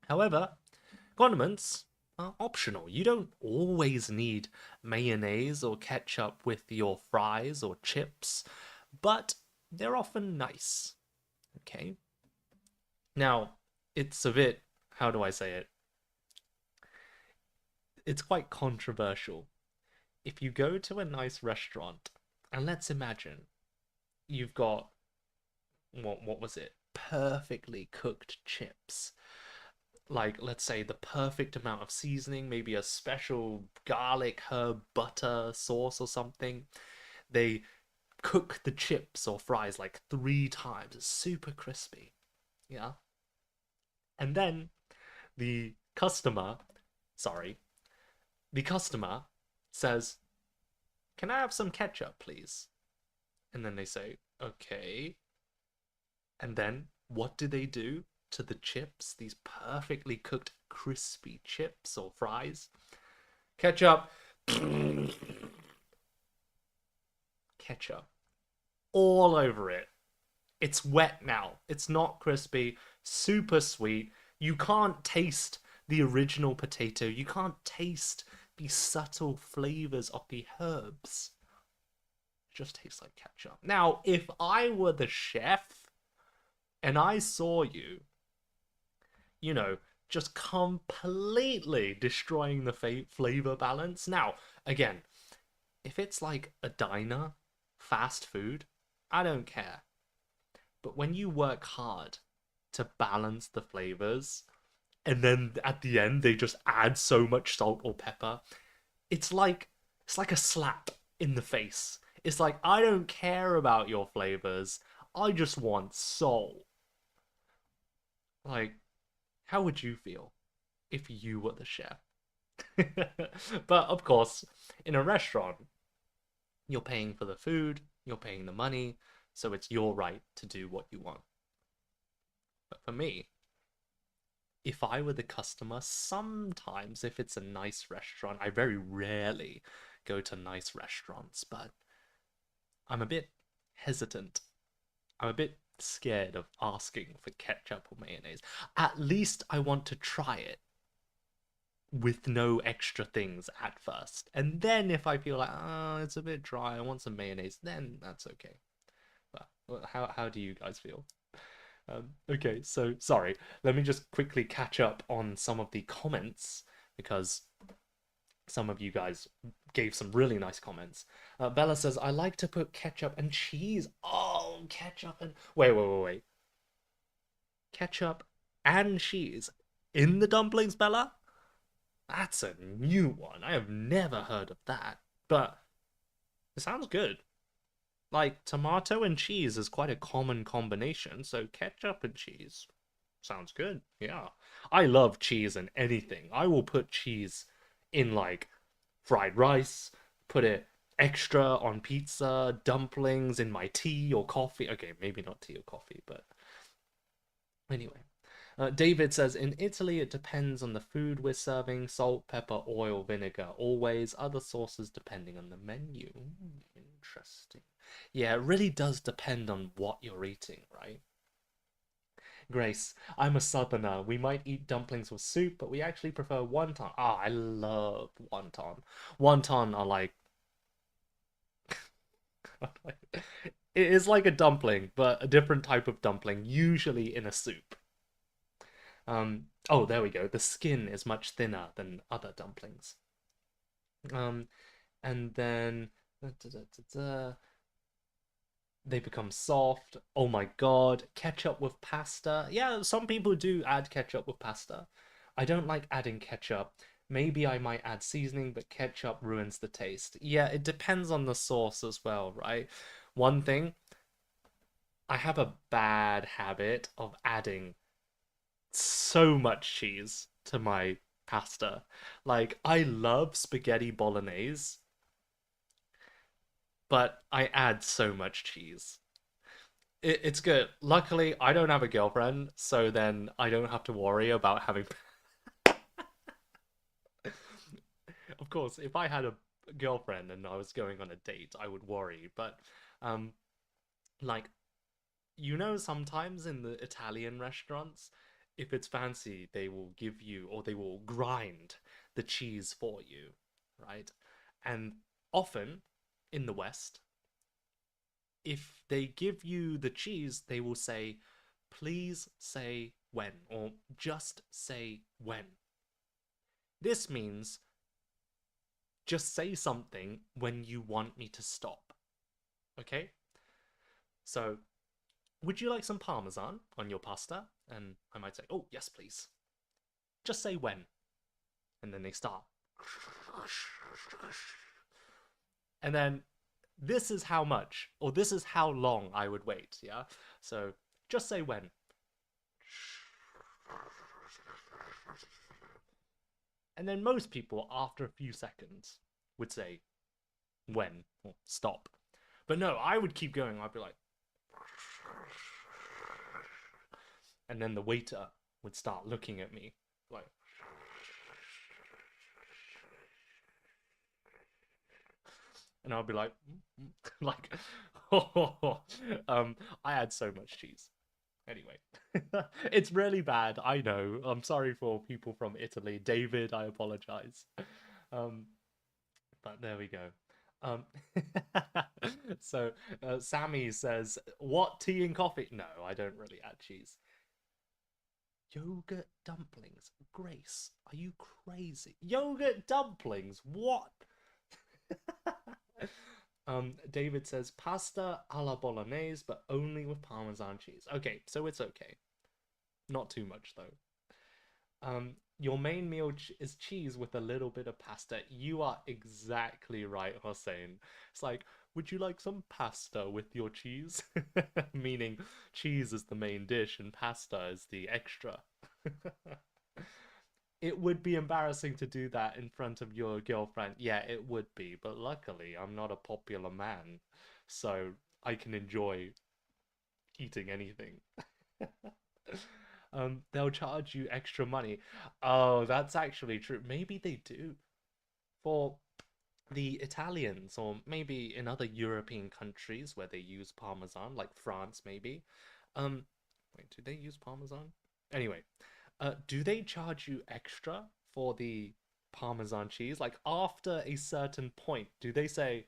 However, condiments are optional. You don't always need mayonnaise or ketchup with your fries or chips, but they're often nice. Okay? Now, it's a bit, how do I say it? It's quite controversial. If you go to a nice restaurant, and let's imagine you've got, what was it? Perfectly cooked chips. Like, let's say the perfect amount of seasoning, maybe a special garlic, herb, butter sauce or something. They cook the chips or fries like 3 times. It's super crispy. Yeah. And then the customer, sorry, the customer says, "Can I have some ketchup, please?" And then they say, "Okay." And then what do they do to the chips? These perfectly cooked, crispy chips or fries? Ketchup. Ketchup. All over it. It's wet now. It's not crispy. Super sweet. You can't taste the original potato. You can't taste the subtle flavors of the herbs. It just tastes like ketchup. Now, if I were the chef and I saw you, just completely destroying the flavor balance. Now, again, if it's like a diner, fast food, I don't care. But when you work hard to balance the flavors, and then at the end they just add so much salt or pepper, it's like a slap in the face. It's like, I don't care about your flavors. I just want salt. Like, how would you feel if you were the chef? But of course, in a restaurant, you're paying for the food, you're paying the money, so it's your right to do what you want. But for me, if I were the customer, sometimes if it's a nice restaurant, I very rarely go to nice restaurants, but I'm a bit hesitant. I'm a bit scared of asking for ketchup or mayonnaise. At least I want to try it with no extra things at first. And then if I feel like, oh, it's a bit dry, I want some mayonnaise, then that's okay. But how do you guys feel? Okay, so sorry. Let me just quickly catch up on some of the comments because some of you guys gave some really nice comments. Bella says, I like to put ketchup and cheese. Oh, ketchup and... Wait. Ketchup and cheese in the dumplings, Bella? That's a new one. I have never heard of that. But it sounds good. Like, tomato and cheese is quite a common combination, so ketchup and cheese sounds good. Yeah. I love cheese in anything. I will put cheese in, like, fried rice, put it extra on pizza, dumplings, in my tea or coffee. Okay, maybe not tea or coffee, but anyway. David says, in Italy, it depends on the food we're serving salt, pepper, oil, vinegar, always. Other sauces depending on the menu. Interesting. Yeah, it really does depend on what you're eating, right? Grace, I'm a southerner. We might eat dumplings with soup, but we actually prefer wonton. Ah, I love wonton. Wonton are like... it is like a dumpling, but a different type of dumpling, usually in a soup. Oh, there we go. The skin is much thinner than other dumplings. Um, and then they become soft. Oh my god, ketchup with pasta. Yeah, some people do add ketchup with pasta. I don't like adding ketchup. Maybe I might add seasoning, but ketchup ruins the taste. Yeah, it depends on the sauce as well, right? One thing, I have a bad habit of adding so much cheese to my pasta. Like, I love spaghetti bolognese, but I add so much cheese. It's good. Luckily, I don't have a girlfriend, so then I don't have to worry about having. Of course, if I had a girlfriend and I was going on a date, I would worry. But, um, like, sometimes in the Italian restaurants, if it's fancy, they will give you or they will grind the cheese for you, right? And often in the West, if they give you the cheese, they will say, please say when, or just say when. This means just say something when you want me to stop. Okay? So, would you like some parmesan on your pasta? And I might say, oh, yes, please. Just say when. And then they start. And then this is how much, or this is how long I would wait, yeah? So just say when. And then most people, after a few seconds, would say when, or stop. But no, I would keep going. I'd be like, and then the waiter would start looking at me like, and I'll be like, like, oh, I add so much cheese. Anyway, it's really bad. I know. I'm sorry for people from Italy. David, I apologize. Um, but there we go. Um, so Sammy says, "What tea and coffee?" No, I don't really add cheese. Yogurt dumplings. Grace, are you crazy? Yogurt dumplings? What? David says pasta alla bolognese, but only with Parmesan cheese. Okay, so it's okay. Not too much though. Your main meal is cheese with a little bit of pasta. You are exactly right, Hossein. It's like, would you like some pasta with your cheese? Meaning, cheese is the main dish and pasta is the extra. It would be embarrassing to do that in front of your girlfriend. Yeah, it would be, but luckily, I'm not a popular man, so I can enjoy eating anything. They'll charge you extra money. Oh, that's actually true. Maybe they do. For the Italians, or maybe in other European countries where they use Parmesan, like France, maybe. Um, wait, do they use Parmesan? Anyway, do they charge you extra for the Parmesan cheese? Like after a certain point, do they say,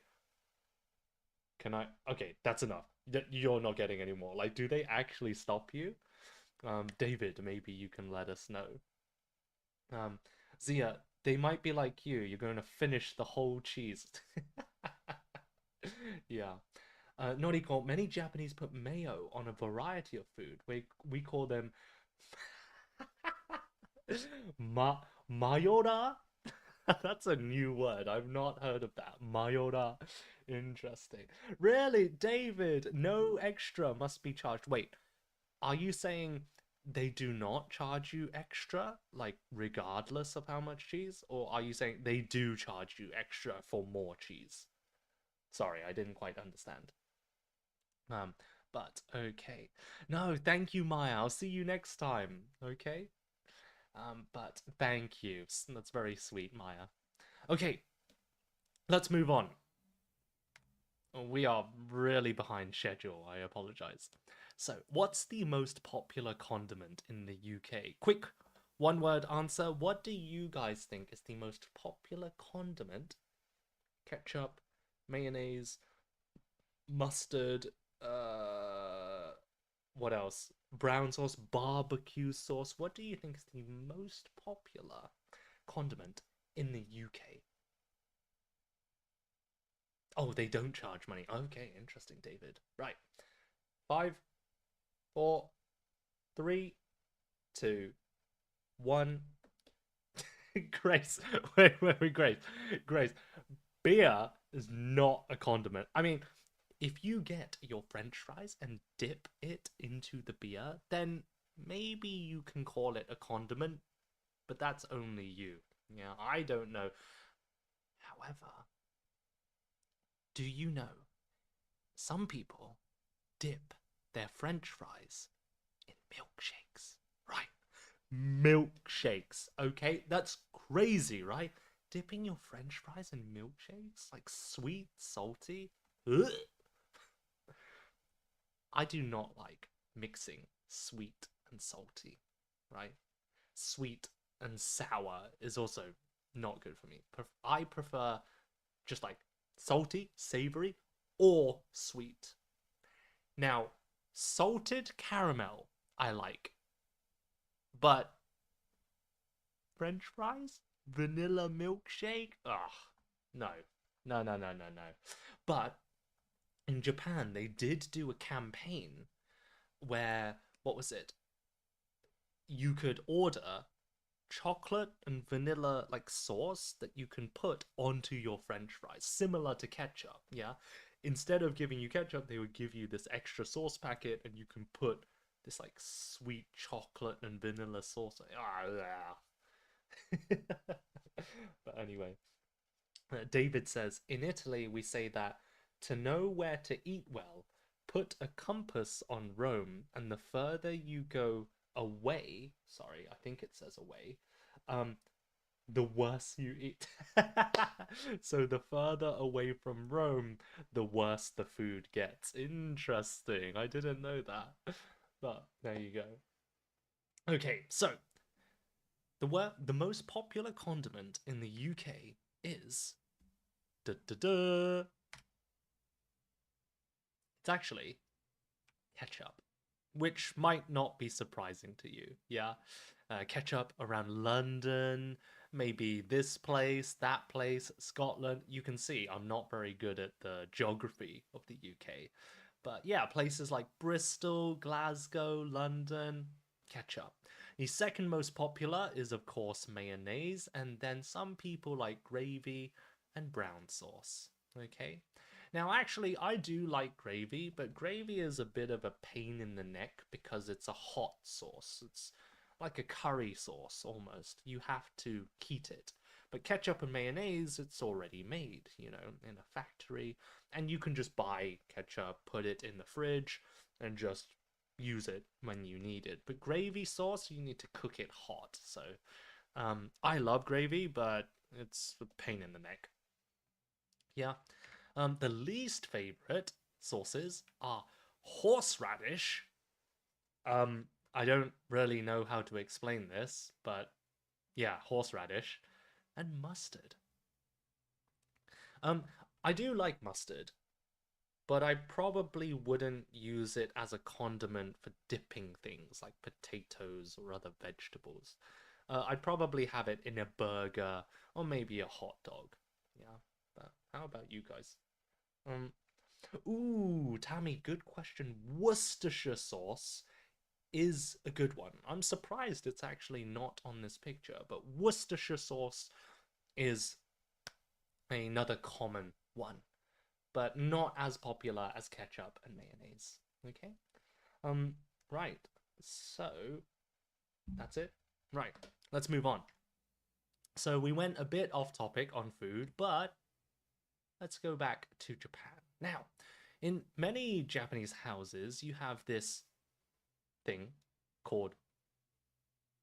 "Can I?" Okay, that's enough. You're not getting any more. Like, do they actually stop you? David, maybe you can let us know. Um, Zia, they might be like you. You're going to finish the whole cheese. Yeah. Noriko, many Japanese put mayo on a variety of food. We call them mayora. That's a new word. I've not heard of that. Mayora. Interesting. Really, David, no extra must be charged. Wait, are you saying they do not charge you extra, like regardless of how much cheese? Or are you saying they do charge you extra for more cheese? Sorry, I didn't quite understand. Um, but okay. No, thank you, Maya. I'll see you next time. Okay? But thank you. That's very sweet, Maya. Okay, let's move on. We are really behind schedule. I apologize. So, what's the most popular condiment in the UK? Quick one word answer. What do you guys think is the most popular condiment? Ketchup, mayonnaise, mustard, what else? Brown sauce, barbecue sauce. What do you think is the most popular condiment in the UK? Oh, they don't charge money. Okay, interesting, David. Right. Five, four, three, two, one. Grace, wait, Grace, Grace. Beer is not a condiment. I mean, if you get your French fries and dip it into the beer, then maybe you can call it a condiment, but that's only you. Yeah, I don't know. However, do you know some people dip their French fries in milkshakes? Right. Milkshakes. Okay, that's crazy, right? Dipping your French fries in milkshakes? Like sweet, salty? Ugh. I do not like mixing sweet and salty, right? Sweet and sour is also not good for me. I prefer just like salty, savory, or sweet. Now, salted caramel I like, but French fries, vanilla milkshake, ugh, no, no. But in Japan, they did do a campaign where what was it? You could order chocolate and vanilla like sauce that you can put onto your french fries, similar to ketchup, yeah? Instead of giving you ketchup, they would give you this extra sauce packet and you can put this like sweet chocolate and vanilla sauce. But anyway, David says in Italy we say that to know where to eat well, put a compass on Rome, and the further you go away, sorry, I think it says away, um, the worse you eat. So the further away from Rome, the worse the food gets. Interesting. I didn't know that. But there you go. Okay, so the most popular condiment in the UK is da da da. It's actually ketchup, which might not be surprising to you. Yeah, ketchup around London, maybe this place, that place, Scotland. You can see I'm not very good at the geography of the UK. But yeah, places like Bristol, Glasgow, London, ketchup. The second most popular is, of course, mayonnaise, and then some people like gravy and brown sauce. Okay. Now, actually, I do like gravy, but gravy is a bit of a pain in the neck because it's a hot sauce. It's like a curry sauce almost. You have to heat it. But ketchup and mayonnaise, it's already made, in a factory. And you can just buy ketchup, put it in the fridge, and just use it when you need it. But gravy sauce, you need to cook it hot. So I love gravy, but it's a pain in the neck. Yeah. The least favorite sauces are horseradish. I don't really know how to explain this, but yeah, horseradish and mustard. Um, I do like mustard, but I probably wouldn't use it as a condiment for dipping things like potatoes or other vegetables. I'd probably have it in a burger or maybe a hot dog. Yeah, but how about you guys? Um, Ooh, Tammy, good question. Worcestershire sauce is a good one. I'm surprised it's actually not on this picture, but Worcestershire sauce is another common one, but not as popular as ketchup and mayonnaise. Okay? Um, right. So that's it. Right. Let's move on. So we went a bit off topic on food, but let's go back to Japan. Now, in many Japanese houses, you have this thing called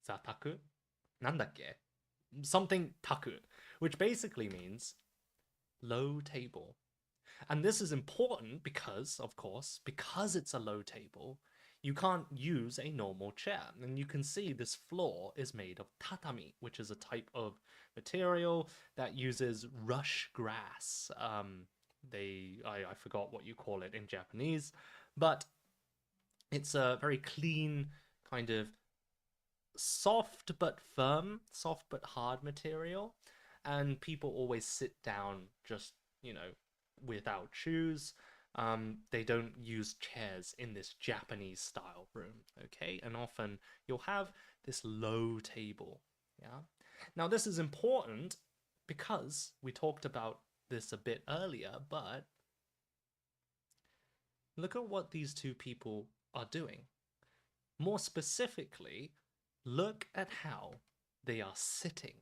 zataku. Nandakke? Something taku, which basically means low table. And this is important because, of course, because it's a low table, you can't use a normal chair. And you can see this floor is made of tatami, which is a type of material that uses rush grass. I forgot what you call it in Japanese, but it's a very clean kind of soft but firm, soft but hard material. And people always sit down just, without shoes. They don't use chairs in this Japanese style room, okay? And often you'll have this low table, yeah? Now, this is important because we talked about this a bit earlier, but look at what these two people are doing. More specifically, look at how they are sitting.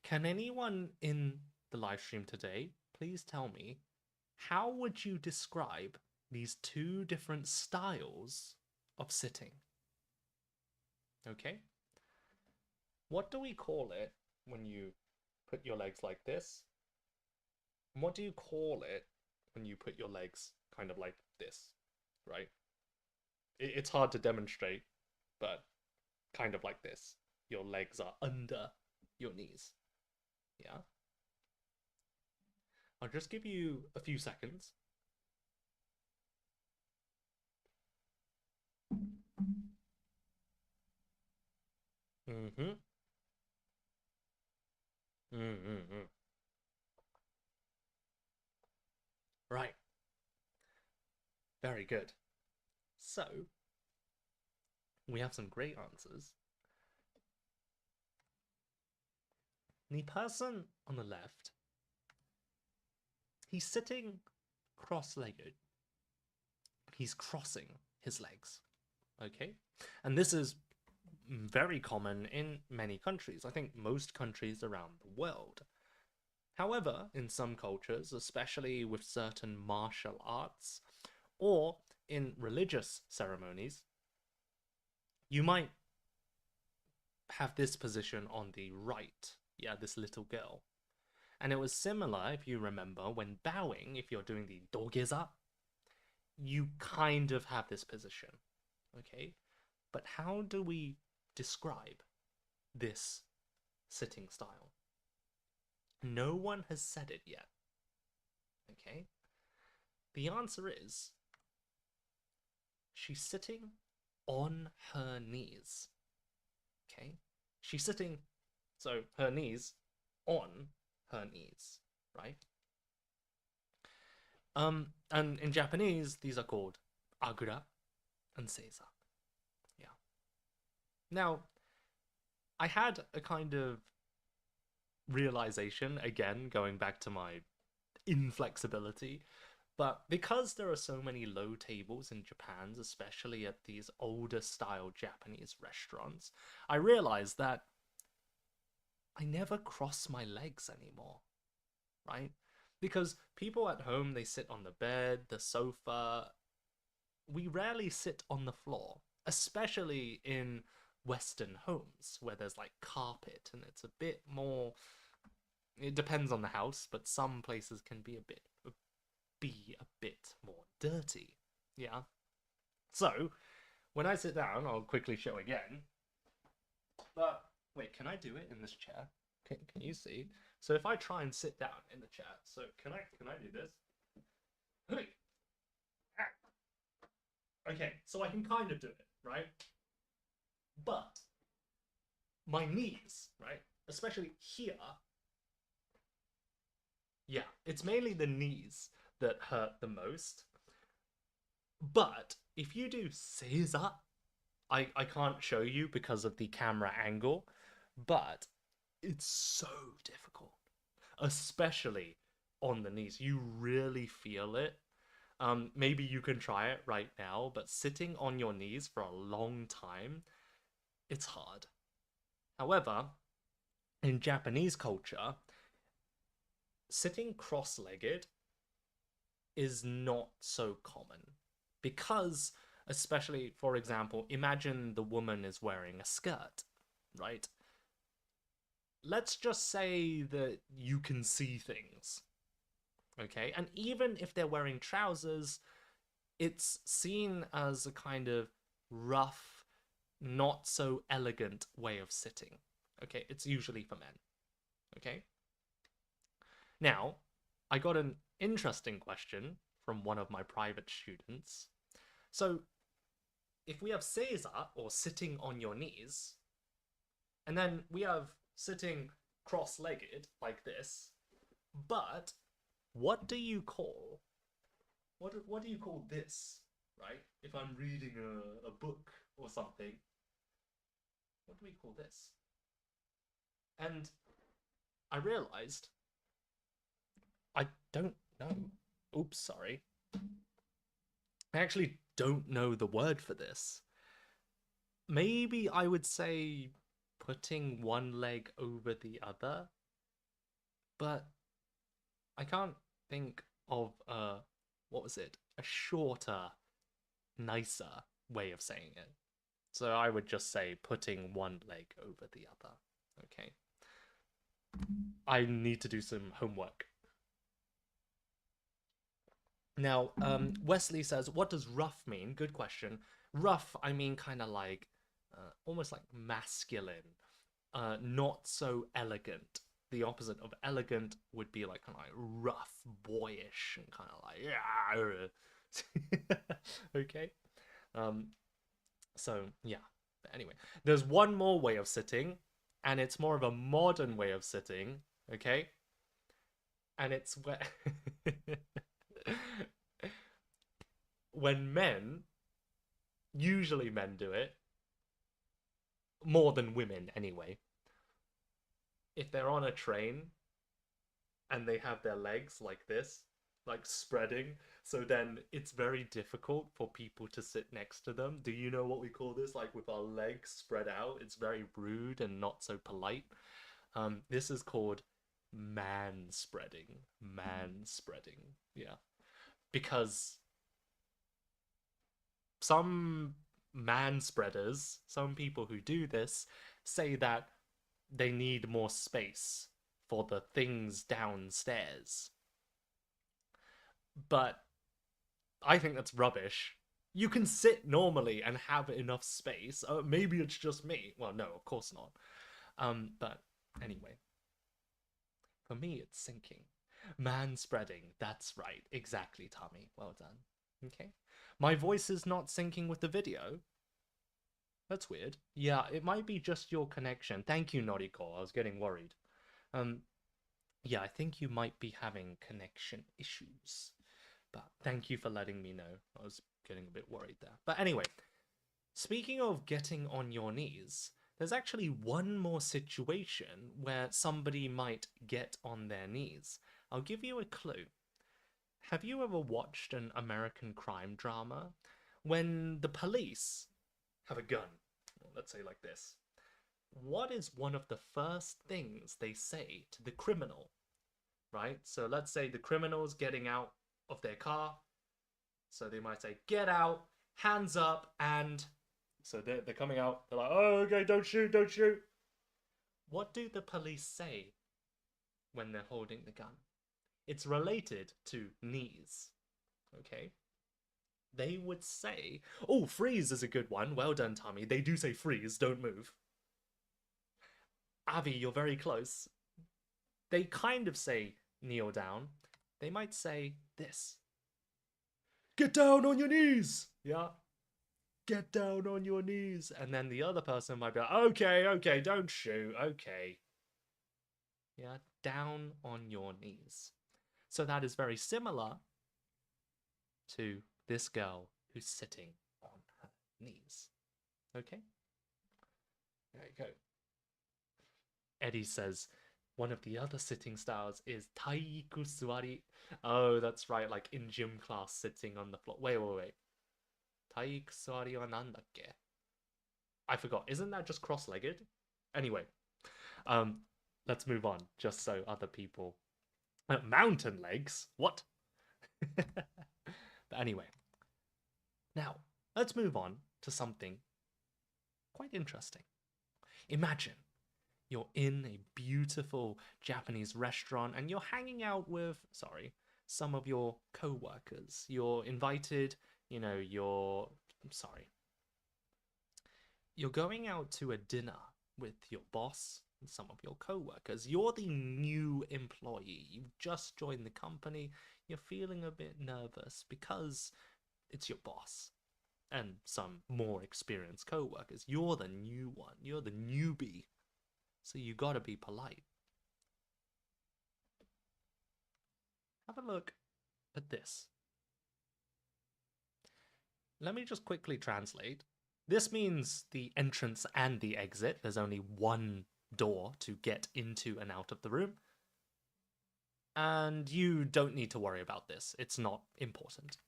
Can anyone in the live stream today please tell me how would you describe these two different styles of sitting? Okay? What do we call it when you put your legs like this? And what do you call it when you put your legs kind of like this, right? It's hard to demonstrate, but kind of like this. Your legs are under your knees. Yeah? I'll just give you a few seconds. Mm-hmm. Mm-hmm. Right. Very good. So, we have some great answers. The person on the left, he's sitting cross-legged. He's crossing his legs. Okay? And this is very common in many countries. I think most countries around the world. However, in some cultures, especially with certain martial arts or in religious ceremonies, you might have this position on the right. Yeah, this little girl. And it was similar, if you remember, when bowing, if you're doing the dogeza, you kind of have this position. Okay? But how do we describe this sitting style? No one has said it yet. Okay? The answer is she's sitting on her knees. Okay? She's sitting So her knees on her knees, right? And in Japanese, these are called agra and seiza. Yeah. Now, I had a kind of realization, again, going back to my inflexibility, but because there are so many low tables in Japan, especially at these older style Japanese restaurants, I realized that I never cross my legs anymore, right? Because people at home, they sit on the bed, the sofa. We rarely sit on the floor, especially in Western homes where there's like carpet and it's a bit more. It depends on the house, but some places can be a bit more dirty. Yeah. So when I sit down, I'll quickly show again. But wait, can I do it in this chair? Can you see? So if I try and sit down in the chair, so can I do this? Okay, so I can kind of do it, right? But my knees, right, especially here, yeah, it's mainly the knees that hurt the most. But if you do Caesar, I can't show you because of the camera angle, but it's so difficult, especially on the knees. You really feel it. Maybe you can try it right now, but sitting on your knees for a long time, it's hard. However, in Japanese culture, sitting cross-legged is not so common because, especially for example, imagine the woman is wearing a skirt, right? Let's just say that you can see things, okay? And even if they're wearing trousers, it's seen as a kind of rough, not so elegant way of sitting, okay? It's usually for men, okay? Now, I got an interesting question from one of my private students. So, if we have Caesar, or sitting on your knees, and then we have sitting cross-legged like this, but what do you call what do you call this, right? If I'm reading a book or something, what do we call this? And I realized I don't know. Oops, sorry. I actually don't know the word for this. Maybe I would say putting one leg over the other, but I can't think of what was it? A shorter, nicer way of saying it. So I would just say putting one leg over the other. Okay. I need to do some homework. Now, Wesley says, what does rough mean? Good question. Rough, I mean kind of like, almost like masculine, not so elegant. The opposite of elegant would be like kind of like rough, boyish, and kind of like, yeah. Okay. Um, so yeah. But anyway, there's one more way of sitting, and it's more of a modern way of sitting. Okay, and it's where when men, usually men do it more than women anyway. If they're on a train and they have their legs like this, like spreading, so then it's very difficult for people to sit next to them. Do you know what we call this? Like with our legs spread out, it's very rude and not so polite. This is called man spreading. Man spreading. Yeah. Because some man spreaders, some people who do this, say that they need more space for the things downstairs. But I think that's rubbish. You can sit normally and have enough space. Maybe it's just me. Well, no, of course not. But anyway, for me, it's sinking. Man spreading. That's right. Exactly, Tommy. Well done. Okay. My voice is not syncing with the video. That's weird. Yeah, it might be just your connection. Thank you, Noriko. I was getting worried. Um, yeah, I think you might be having connection issues. But thank you for letting me know. I was getting a bit worried there. But anyway, speaking of getting on your knees, there's actually one more situation where somebody might get on their knees. I'll give you a clue. Have you ever watched an American crime drama when the police have a gun? Let's say like this. What is one of the first things they say to the criminal, right? So let's say the criminal's getting out of their car. So they might say, get out, hands up, and so they're coming out. They're like, oh, okay, don't shoot, don't shoot. What do the police say when they're holding the gun? It's related to knees, okay? They would say, oh, freeze is a good one. Well done, Tommy. They do say freeze, don't move. Avi, you're very close. They kind of say kneel down. They might say this. Get down on your knees! Yeah. Get down on your knees. And then the other person might be like, okay, okay, don't shoot, okay. Yeah, down on your knees. So that is very similar to this girl who's sitting on her knees. Okay? There you go. Eddie says one of the other sitting styles is taiiku suari. Oh, that's right, like in gym class, sitting on the floor. Wait. Taiiku suari wa nandakke? I forgot. Isn't that just cross-legged? Anyway, um, let's move on, just so other people. Mountain legs? What? But anyway, now let's move on to something quite interesting. Imagine you're in a beautiful Japanese restaurant and you're hanging out with, some of your co-workers. You're invited, you're going out to a dinner with your boss and some of your co-workers. You're the new employee. You've just joined the company. You're feeling a bit nervous because it's your boss and some more experienced co-workers. You're the new one. You're the newbie. So you gotta be polite. Have a look at this. Let me just quickly translate. This means the entrance and the exit. There's only one door to get into and out of the room. And you don't need to worry about this. It's not important.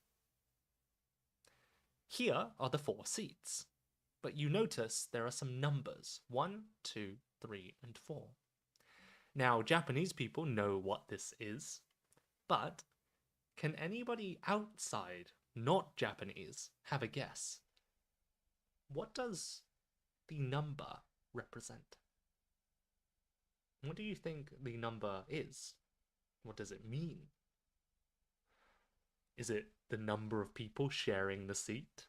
Here are the 4 seats. But you notice there are some numbers. 1, 2, 3, and 4. Now, Japanese people know what this is. But can anybody outside, not Japanese, have a guess? What does the number represent? What do you think the number is? What does it mean? Is it the number of people sharing the seat?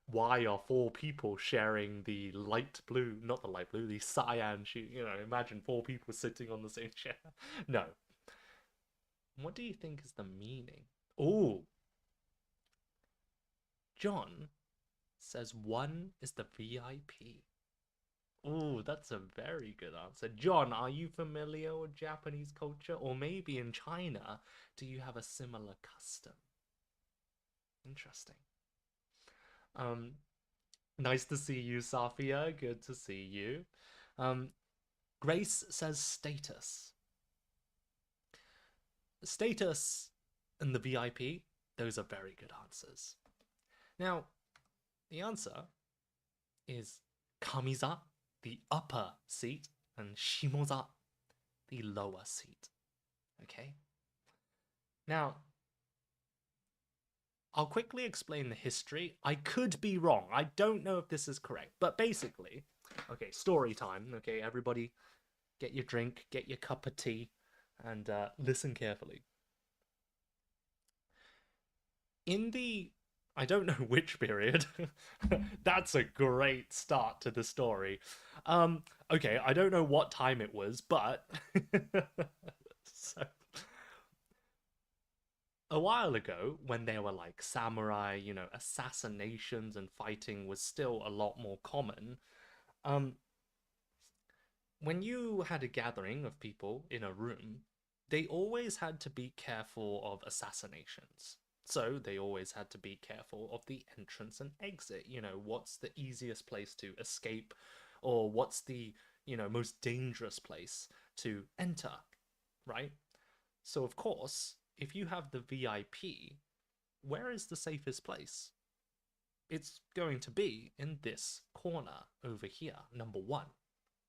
Why are 4 people sharing the light blue, not the light blue, the cyan sheet? Imagine 4 people sitting on the same chair. No. What do you think is the meaning? Oh, John says 1 is the VIP. Oh, that's a very good answer. John, are you familiar with Japanese culture? Or maybe in China, do you have a similar custom? Interesting. Nice to see you, Safia. Good to see you. Grace says status. Status and the VIP, those are very good answers. Now, the answer is Kamiza, the upper seat, and Shimoza, the lower seat. Okay? Now, I'll quickly explain the history. I could be wrong. I don't know if this is correct. But basically, okay, story time. Okay, everybody get your drink, get your cup of tea, and listen carefully. In the I don't know which period. That's a great start to the story. Okay, I don't know what time it was, but so a while ago, when there were like samurai, assassinations and fighting was still a lot more common, um, when you had a gathering of people in a room, they always had to be careful of assassinations. So they always had to be careful of the entrance and exit. What's the easiest place to escape, or what's the, most dangerous place to enter, right? So, of course, if you have the VIP, where is the safest place? It's going to be in this corner over here, number one,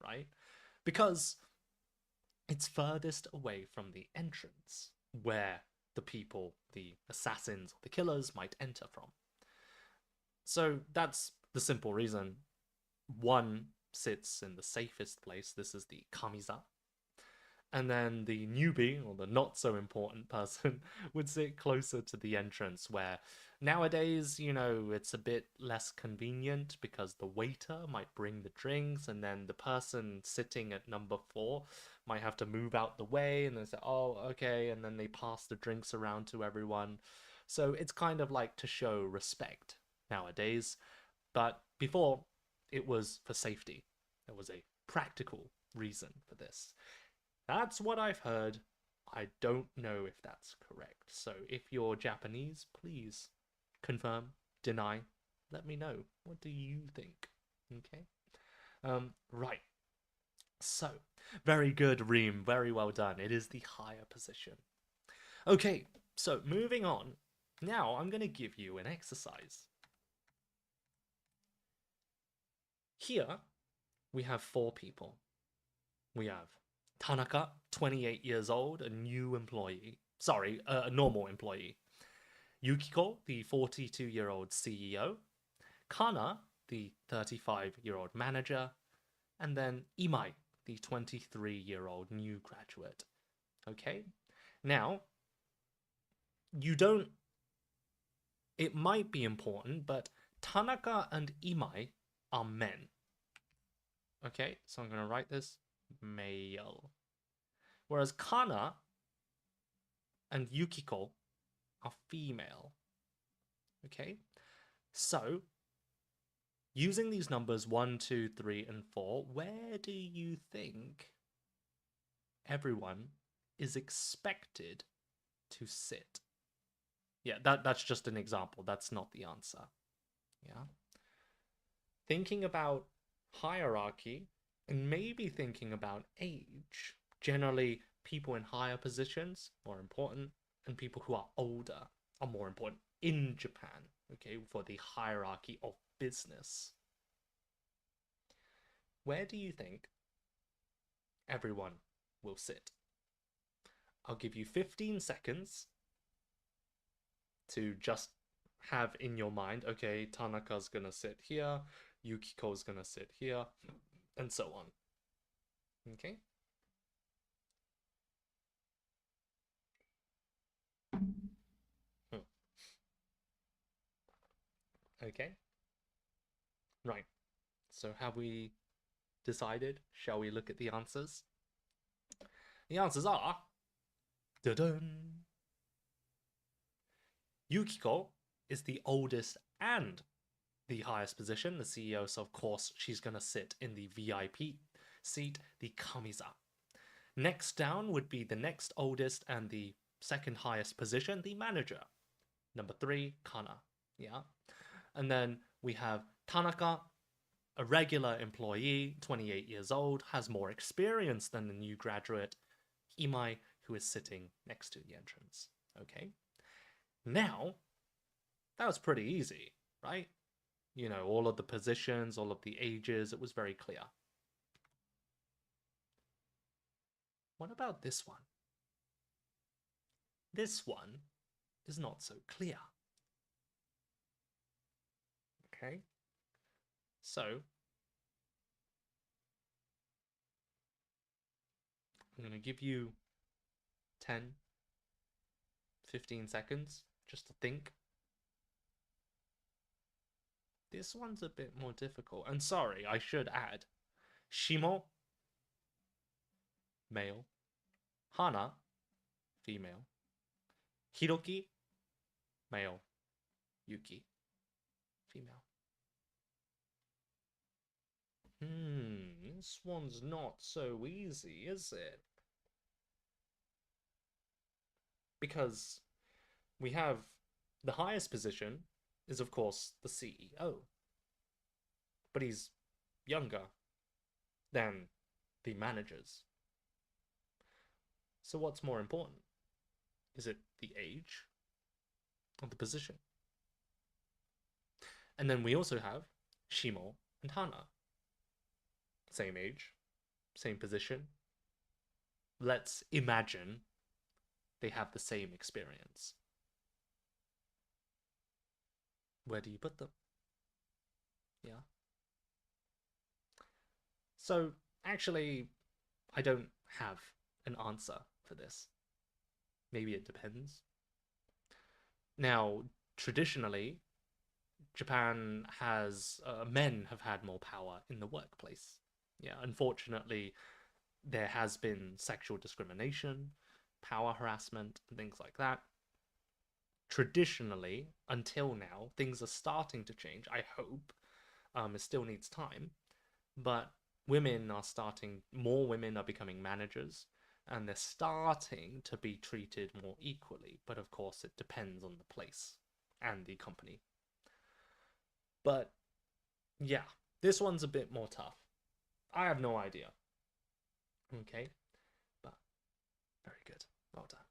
right? Because it's furthest away from the entrance where the people, the assassins, or the killers might enter from. So that's the simple reason. One sits in the safest place. This is the Kamiza. And then the newbie, or the not so important person, would sit closer to the entrance, where nowadays, it's a bit less convenient because the waiter might bring the drinks, and then the person sitting at number 4 might have to move out the way, and they say, oh, okay, and then they pass the drinks around to everyone. So it's kind of like to show respect nowadays. But before, it was for safety. There was a practical reason for this. That's what I've heard. I don't know if that's correct. So if you're Japanese, please confirm, deny, let me know. What do you think? Okay. Right. So, very good, Reem. Very well done. It is the higher position. Okay, so moving on. Now I'm going to give you an exercise. Here, we have 4 people. We have Tanaka, 28 years old, a new employee. Sorry, a normal employee. Yukiko, the 42-year-old CEO. Kana, the 35-year-old manager. And then Imai, the 23-year-old new graduate. Okay? Now, you don't... It might be important, but Tanaka and Imai are men. Okay, so I'm going to write this male. Whereas Kana and Yukiko are female. Okay, so using these numbers 1, 2, 3, and 4, where do you think everyone is expected to sit? Yeah, that's just an example. That's not the answer. Yeah. Thinking about hierarchy and maybe thinking about age. Generally, people in higher positions more important, and people who are older are more important in Japan, okay, for the hierarchy of business. Where do you think everyone will sit? I'll give you 15 seconds to just have in your mind, okay, Tanaka's gonna sit here, Yukiko's gonna sit here, and so on. Okay? Okay. Right. So have we decided? Shall we look at the answers? The answers are... Da-dun! Yukiko is the oldest and the highest position, the CEO, so of course she's going to sit in the VIP seat, the Kamiza. Next down would be the next oldest and the second highest position, the manager. Number 3, Kana. Yeah. And then we have Tanaka, a regular employee, 28 years old, has more experience than the new graduate, Imai, who is sitting next to the entrance. Okay. Now, that was pretty easy, right? All of the positions, all of the ages, it was very clear. What about this one? This one is not so clear. Okay. So, I'm going to give you 10, 15 seconds just to think. This one's a bit more difficult. And sorry, I should add. Shimo, male. Hana, female. Hiroki, Male. Yuki. Female. This one's not so easy, is it? Because we have the highest position is, of course, the CEO. But he's younger than the managers. So what's more important? Is it the age or the position? And then we also have Shimo and Hana. Same age, same position. Let's imagine they have the same experience. Where do you put them? Yeah. So, actually, I don't have an answer for this. Maybe it depends. Now, traditionally, Japan has men have had more power in the workplace. Yeah, unfortunately, there has been sexual discrimination, power harassment, and things like that. Traditionally, until now, things are starting to change. I hope. It still needs time, but more women are becoming managers, and they're starting to be treated more equally. But of course, it depends on the place and the company. But yeah, this one's a bit more tough. I have no idea. Okay, but very good. Well done.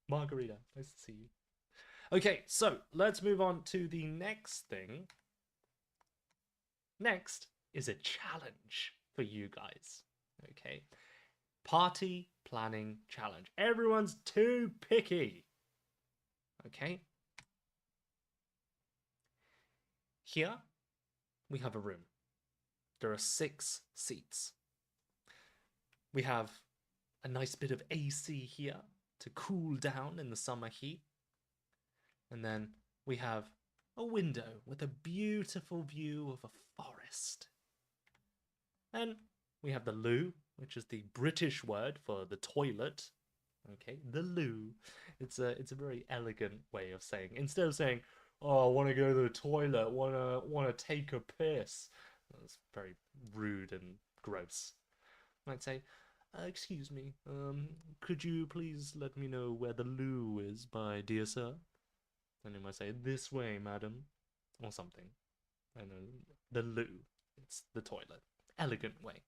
Margarita, nice to see you. Okay, so let's move on to the next thing. Next is a challenge for you guys. Okay, party planning challenge. Everyone's too picky. Okay, here we have a room. There are 6 seats. We have a nice bit of AC here to cool down in the summer heat. And then we have a window with a beautiful view of a forest. And we have the loo, which is the British word for the toilet. Okay, the loo. It's a very elegant way of saying, instead of saying, "Oh, I want to go to the toilet, wanna take a piss." That's very rude and gross. I might say, "Excuse me, could you please let me know where the loo is, my dear sir?" And they might say, "This way, madam," or something. I know, the loo. It's the toilet. Elegant way.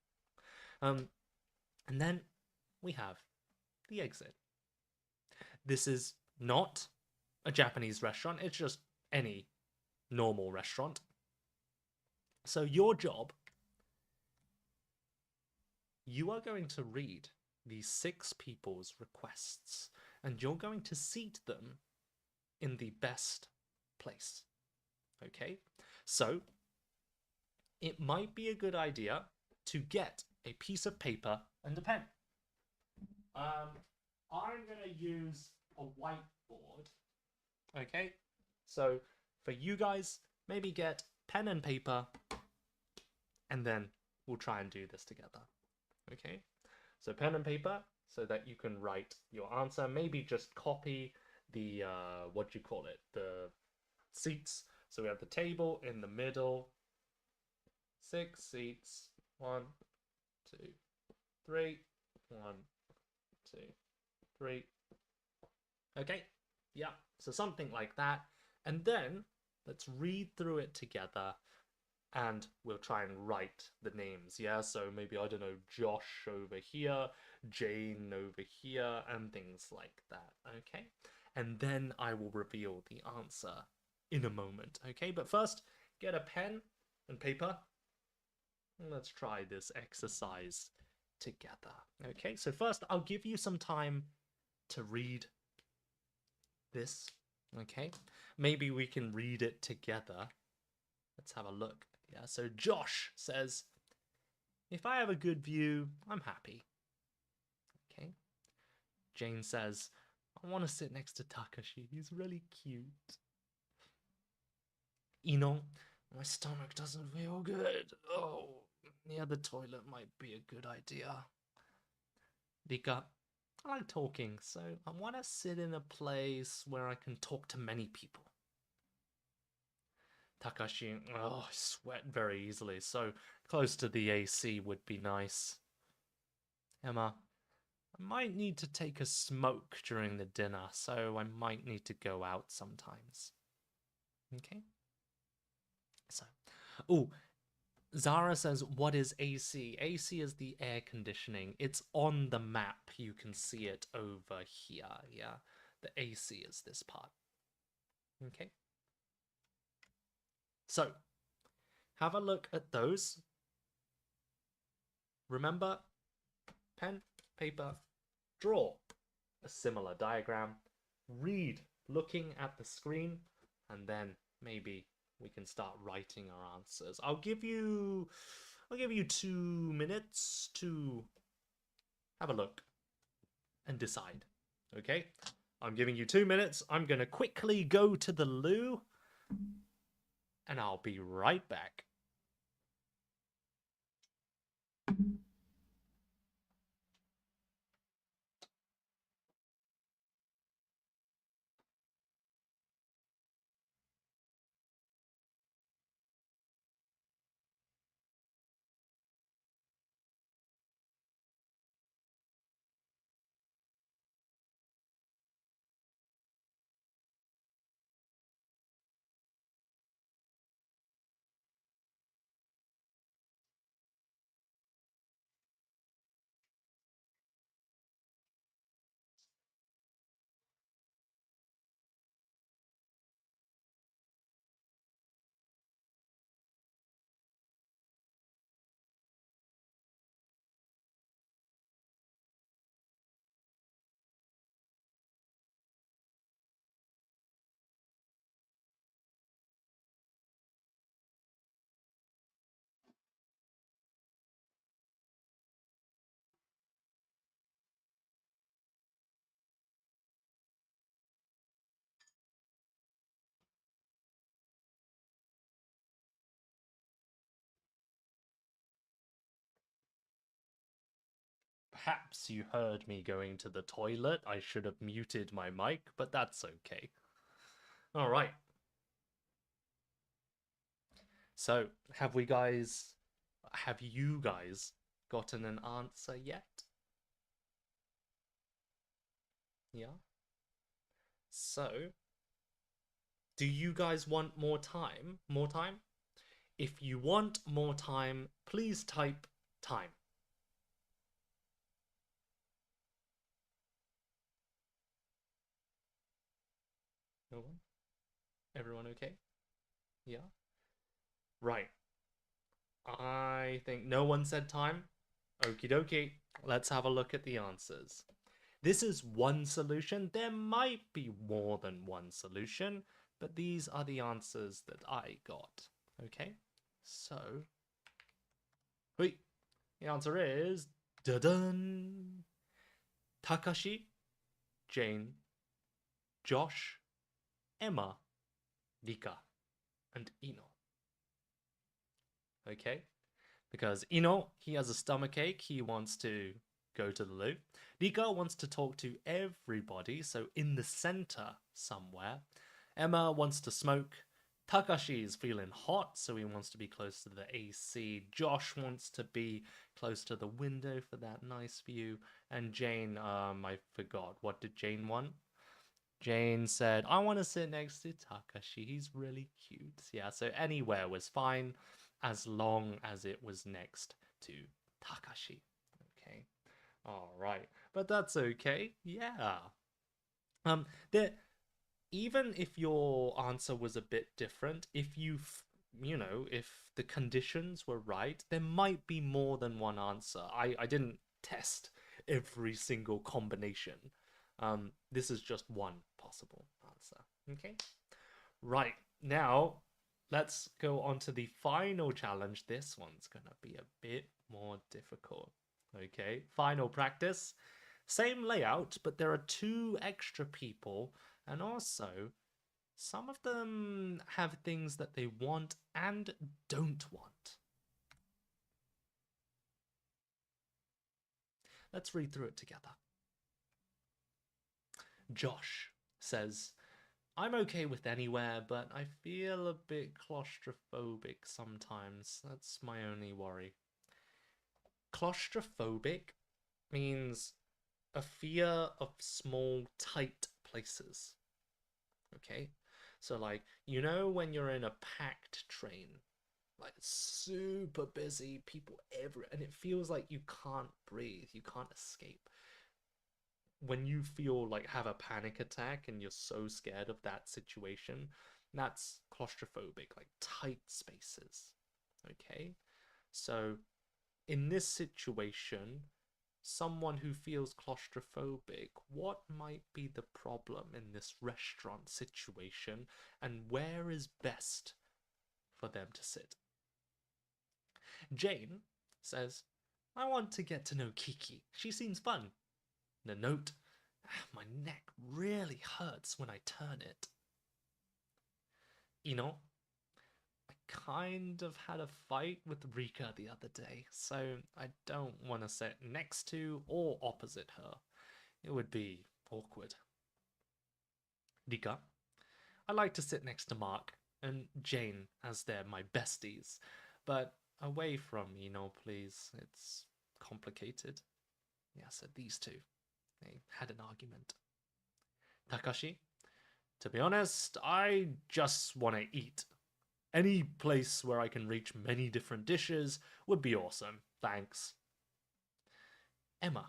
And then we have the exit. This is not a Japanese restaurant. It's just any normal restaurant. So your job, you are going to read these 6 people's requests, and you're going to seat them in the best place. Okay? So it might be a good idea to get a piece of paper and a pen. I'm gonna use a whiteboard. Okay? So for you guys, maybe get pen and paper, and then we'll try and do this together. Okay? So pen and paper, so that you can write your answer. Maybe just copy the what do you call it? The seats. So we have the table in the middle. 6 seats. 1, 2, 3. 1, 2, 3. Okay. Yeah. So something like that. And then let's read through it together, and we'll try and write the names. Yeah. So maybe, I don't know, Josh over here, Jane over here, and things like that. Okay. And then I will reveal the answer in a moment. Okay. But first, get a pen and paper. Let's try this exercise together. Okay, so first I'll give you some time to read this. Okay, maybe we can read it together. Let's have a look. Yeah, so Josh says, "If I have a good view, I'm happy." Okay. Jane says, "I want to sit next to Takashi. He's really cute." Ino, "My stomach doesn't feel good. Oh, near the toilet might be a good idea." Rika, I like talking, so I want to sit in a place where I can talk to many people. Takashi, oh, I sweat very easily, so close to the AC would be nice. Emma, I might need to take a smoke during the dinner, so I might need to go out sometimes. Okay? So, oh, Zara says, what is AC? AC is the air conditioning. It's on the map. You can see it over here. Yeah, the AC is this part. Okay. So, have a look at those. Remember, pen, paper, draw a similar diagram, read looking at the screen, and then maybe we can start writing our answers. I'll give you 2 minutes to have a look and decide. Okay? I'm giving you 2 minutes. I'm going to quickly go to the loo and I'll be right back. Perhaps you heard me going to the toilet. I should have muted my mic, but that's okay. All right. So, have you guys gotten an answer yet? Yeah. So, do you guys want more time? More time? If you want more time, please type time. No one? Everyone okay? Yeah? Right. I think no one said time. Okie dokie. Let's have a look at the answers. This is one solution. There might be more than one solution, but these are the answers that I got. Okay? So, wait. The answer is da-dun! Takashi, Jane, Josh, Emma, Rika, and Ino. Okay? Because Ino, he has a stomachache, he wants to go to the loo. Rika wants to talk to everybody, so in the center somewhere. Emma wants to smoke. Takashi is feeling hot, so he wants to be close to the AC. Josh wants to be close to the window for that nice view. And Jane, I forgot. What did Jane want? Jane said, I want to sit next to Takashi. He's really cute. Yeah, so anywhere was fine as long as it was next to Takashi. Okay. All right. But that's okay. Yeah. There, even if your answer was a bit different, if if the conditions were right, there might be more than one answer. I didn't test every single combination. This is just one possible answer. Okay? Right. Now, let's go on to the final challenge. This one's gonna be a bit more difficult. Okay? Final practice. Same layout, but there are two extra people, and also some of them have things that they want and don't want. Let's read through it together. Josh says, I'm okay with anywhere, but I feel a bit claustrophobic sometimes. That's my only worry. Claustrophobic means a fear of small, tight places. Okay? So, like, you know, when you're in a packed train, like super busy, people everywhere, and it feels like you can't breathe, you can't escape. When you feel like have a panic attack and you're so scared of that situation, that's claustrophobic, like tight spaces. Okay? So, in this situation, someone who feels claustrophobic, what might be the problem in this restaurant situation, and where is best for them to sit? Jane says, I want to get to know Kiki. She seems fun. The note, my neck really hurts when I turn it. You know, I kind of had a fight with Rika the other day, so I don't want to sit next to or opposite her. It would be awkward. Rika, I like to sit next to Mark and Jane as they're my besties, but away from me, please. It's complicated. Yeah, said these two. They had an argument. Takashi, to be honest, I just want to eat. Any place where I can reach many different dishes would be awesome. Thanks. Emma,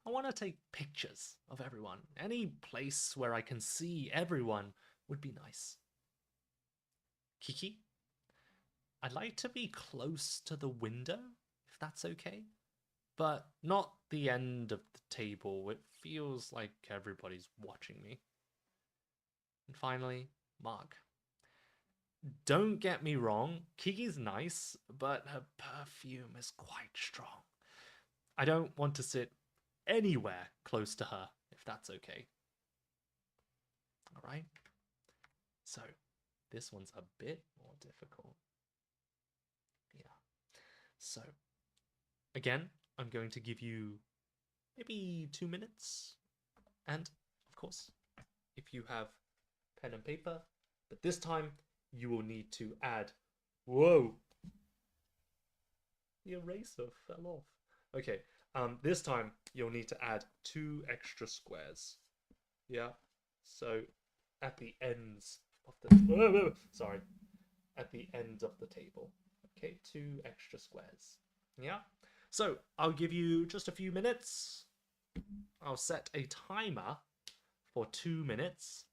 I want to take pictures of everyone. Any place where I can see everyone would be nice. Kiki, I'd like to be close to the window, if that's okay. But not the end of the table. It feels like everybody's watching me. And finally, Mark. Don't get me wrong, Kiki's nice, but her perfume is quite strong. I don't want to sit anywhere close to her, if that's okay. Alright? So, this one's a bit more difficult. Yeah. So, again, I'm going to give you maybe 2 minutes. And, of course, if you have pen and paper, but this time you will need to add. Whoa! The eraser fell off. Okay, this time you'll need to add 2 extra squares. Yeah, so at the ends of the sorry, at the ends of the table. Okay, 2 extra squares. Yeah. So I'll give you just a few minutes. I'll set a timer for 2 minutes,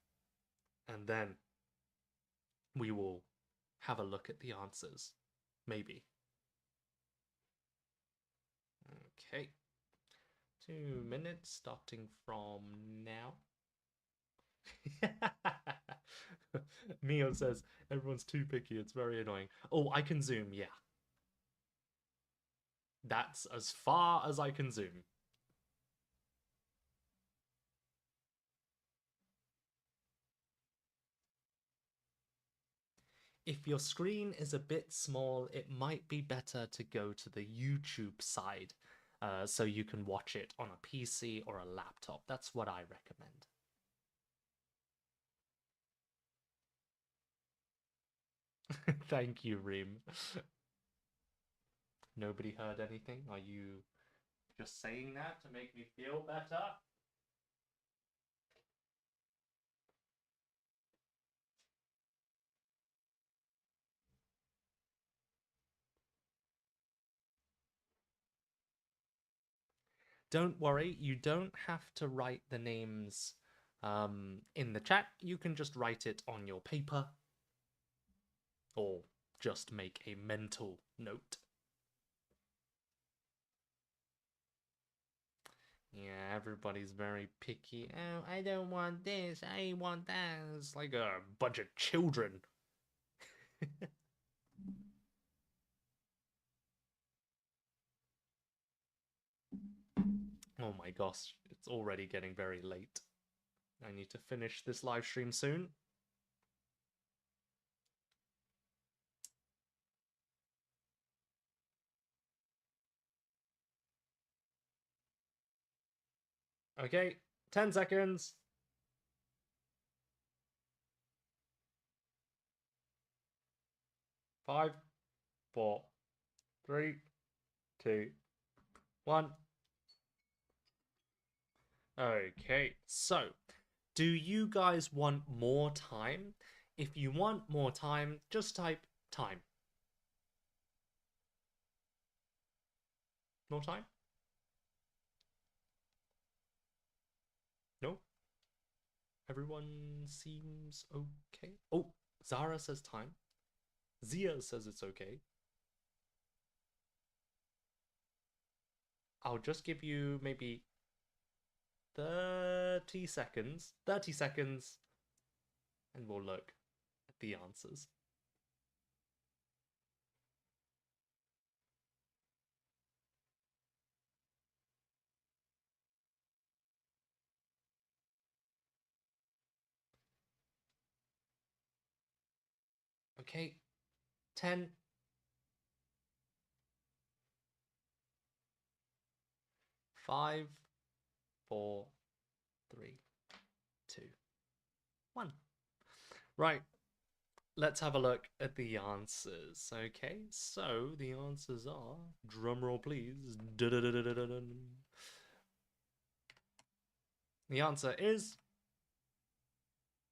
and then we will have a look at the answers. Maybe. Okay. 2 minutes starting from now. Mio says everyone's too picky. It's very annoying. Oh, I can zoom. Yeah. That's as far as I can zoom. If your screen is a bit small, it might be better to go to the YouTube side so you can watch it on a PC or a laptop. That's what I recommend. Thank you, Reem. Nobody heard anything? Are you just saying that to make me feel better? Don't worry, you don't have to write the names in the chat. You can just write it on your paper or just make a mental note. Yeah, everybody's very picky. Oh, I don't want this, I want that. It's like a bunch of children. Oh my gosh, it's already getting very late. I need to finish this live stream soon. Okay, 10 seconds. Five, four, three, two, one. Okay, so do you guys want more time? If you want more time, just type time. More time? No? Everyone seems okay. Oh, Zara says time. Zia says it's okay. I'll just give you maybe 30 seconds. 30 seconds, and we'll look at the answers. Okay, 10, 5, 4, 3, 2, 1. Right, let's have a look at the answers. Okay, so the answers are, drumroll please. Dun-dun-dun-dun-dun-dun. The answer is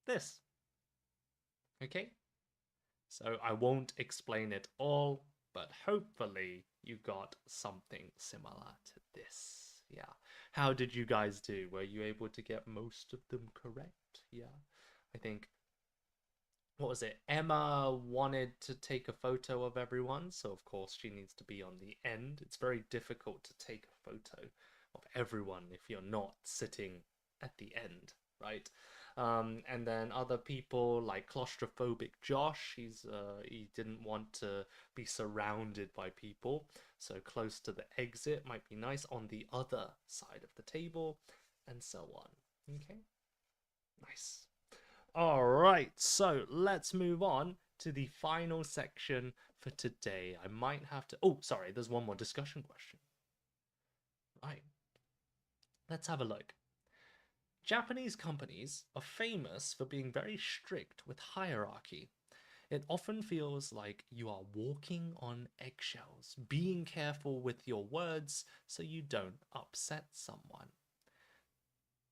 this. Okay, so I won't explain it all, but hopefully you got something similar to this. Yeah. How did you guys do? Were you able to get most of them correct? Yeah. I think, what was it? Emma wanted to take a photo of everyone, so of course she needs to be on the end. It's very difficult to take a photo of everyone if you're not sitting at the end, right? And then other people like claustrophobic Josh, he didn't want to be surrounded by people, so close to the exit might be nice on the other side of the table, and so on. Okay, nice. All right, so let's move on to the final section for today. I might have to. Oh, sorry, there's one more discussion question. Right, let's have a look. Japanese companies are famous for being very strict with hierarchy. It often feels like you are walking on eggshells, being careful with your words so you don't upset someone.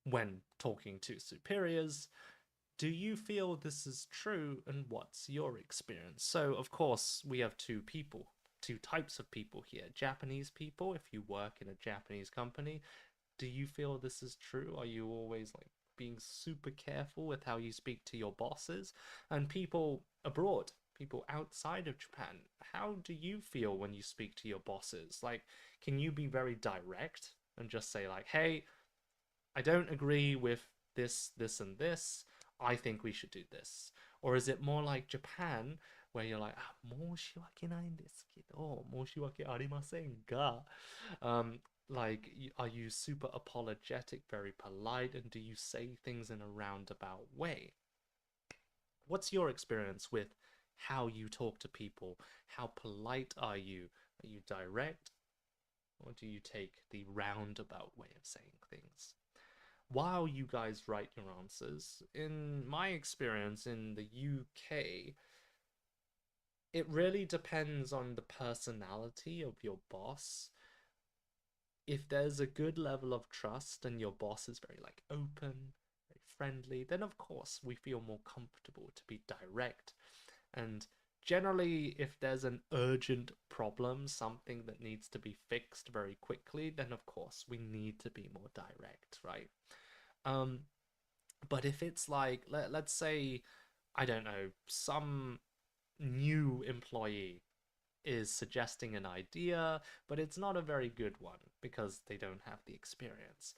When talking to superiors, do you feel this is true, and what's your experience? So, of course, we have two types of people here. Japanese people, if you work in a Japanese company, do you feel this is true? Are you always like being super careful with how you speak to your bosses? And people abroad, people outside of Japan, how do you feel when you speak to your bosses? Like, can you be very direct and just say, like, hey, I don't agree with this, and this. I think we should do this. Or is it more like Japan, where you're like, ah, 申し訳ないんですけど、申し訳ありませんが, like, are you super apologetic, very polite, and do you say things in a roundabout way? What's your experience with how you talk to people? How polite are you? Are you direct, or do you take the roundabout way of saying things? While you guys write your answers, in my experience in the UK, it really depends on the personality of your boss. If there's a good level of trust and your boss is very like open, very friendly, then of course we feel more comfortable to be direct. And generally, if there's an urgent problem, something that needs to be fixed very quickly, then of course we need to be more direct, right? Um, but if it's like, let's say, I don't know, some new employee is suggesting an idea, but it's not a very good one because they don't have the experience.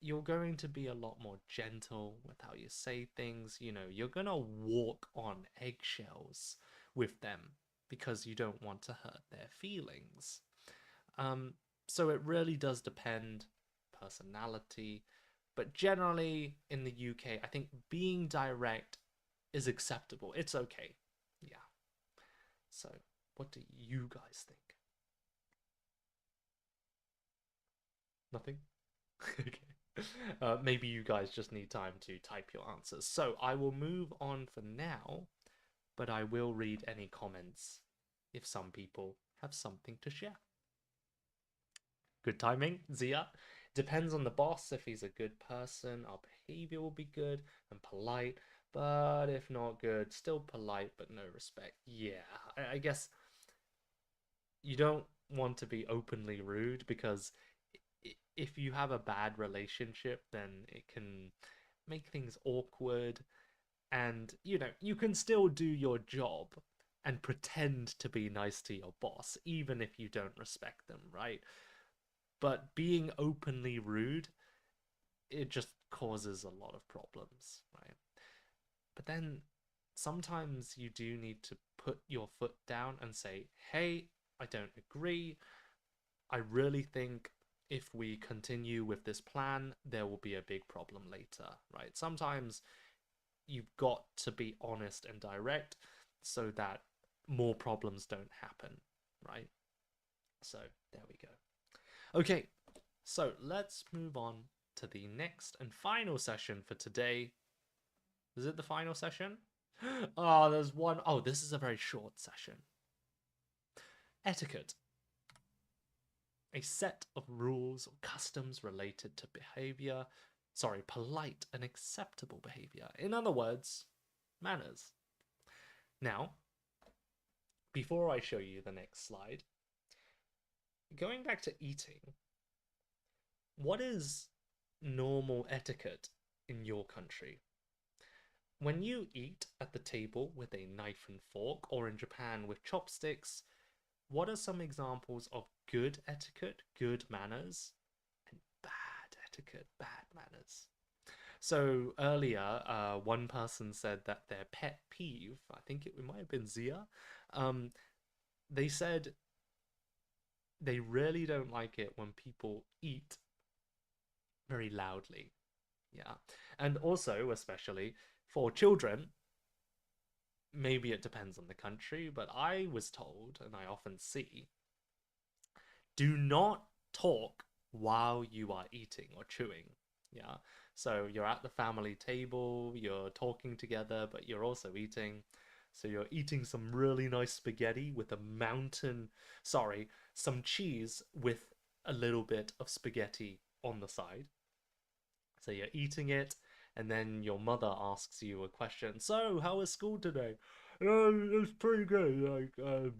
You're going to be a lot more gentle with how you say things. You know, you're going to walk on eggshells with them because you don't want to hurt their feelings. So it really does depend personality, but generally in the UK, I think being direct is acceptable. It's okay. Yeah. So, what do you guys think? Nothing? Okay. Maybe you guys just need time to type your answers. So I will move on for now, but I will read any comments if some people have something to share. Good timing, Zia. Depends on the boss. If he's a good person, our behavior will be good and polite. But if not good, still polite but no respect. Yeah, I guess you don't want to be openly rude because if you have a bad relationship, then it can make things awkward. And, you can still do your job and pretend to be nice to your boss, even if you don't respect them, right? But being openly rude, it just causes a lot of problems, right? But then sometimes you do need to put your foot down and say, hey, I don't agree. I really think if we continue with this plan, there will be a big problem later, right? Sometimes you've got to be honest and direct so that more problems don't happen, right? So there we go. Okay, so let's move on to the next and final session for today. Is it the final session? Oh, there's one. Oh, this is a very short session. Etiquette. A set of rules or customs related to behavior. Sorry, polite and acceptable behavior. In other words, manners. Now, before I show you the next slide, going back to eating, what is normal etiquette in your country? When you eat at the table with a knife and fork, or in Japan with chopsticks, what are some examples of good etiquette, good manners, and bad etiquette, bad manners? So earlier, one person said that their pet peeve, I think it might have been Zia, um, they said they really don't like it when people eat very loudly. Yeah. And also, especially for children, maybe it depends on the country, but I was told, and I often see, do not talk while you are eating or chewing. Yeah. So you're at the family table, you're talking together, but you're also eating. So you're eating some really nice spaghetti with a mountain, sorry, some cheese with a little bit of spaghetti on the side. So you're eating it, and then your mother asks you a question. So, how was school today? Oh, it's pretty good. Like,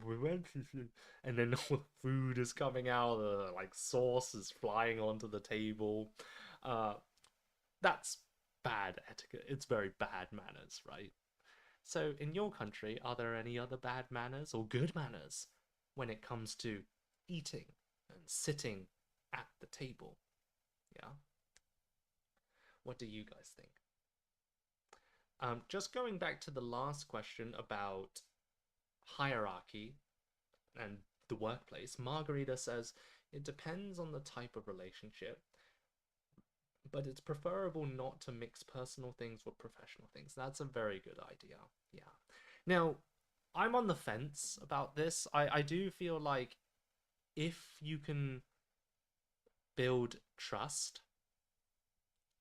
we went to, and then all the food is coming out. Like sauce is flying onto the table. Uh, that's bad etiquette. It's very bad manners, right? So, in your country, are there any other bad manners or good manners when it comes to eating and sitting at the table? Yeah. What do you guys think? Just going back to the last question about hierarchy and the workplace, Margarita says it depends on the type of relationship, but it's preferable not to mix personal things with professional things. That's a very good idea. Yeah. Now, I'm on the fence about this. I do feel like if you can build trust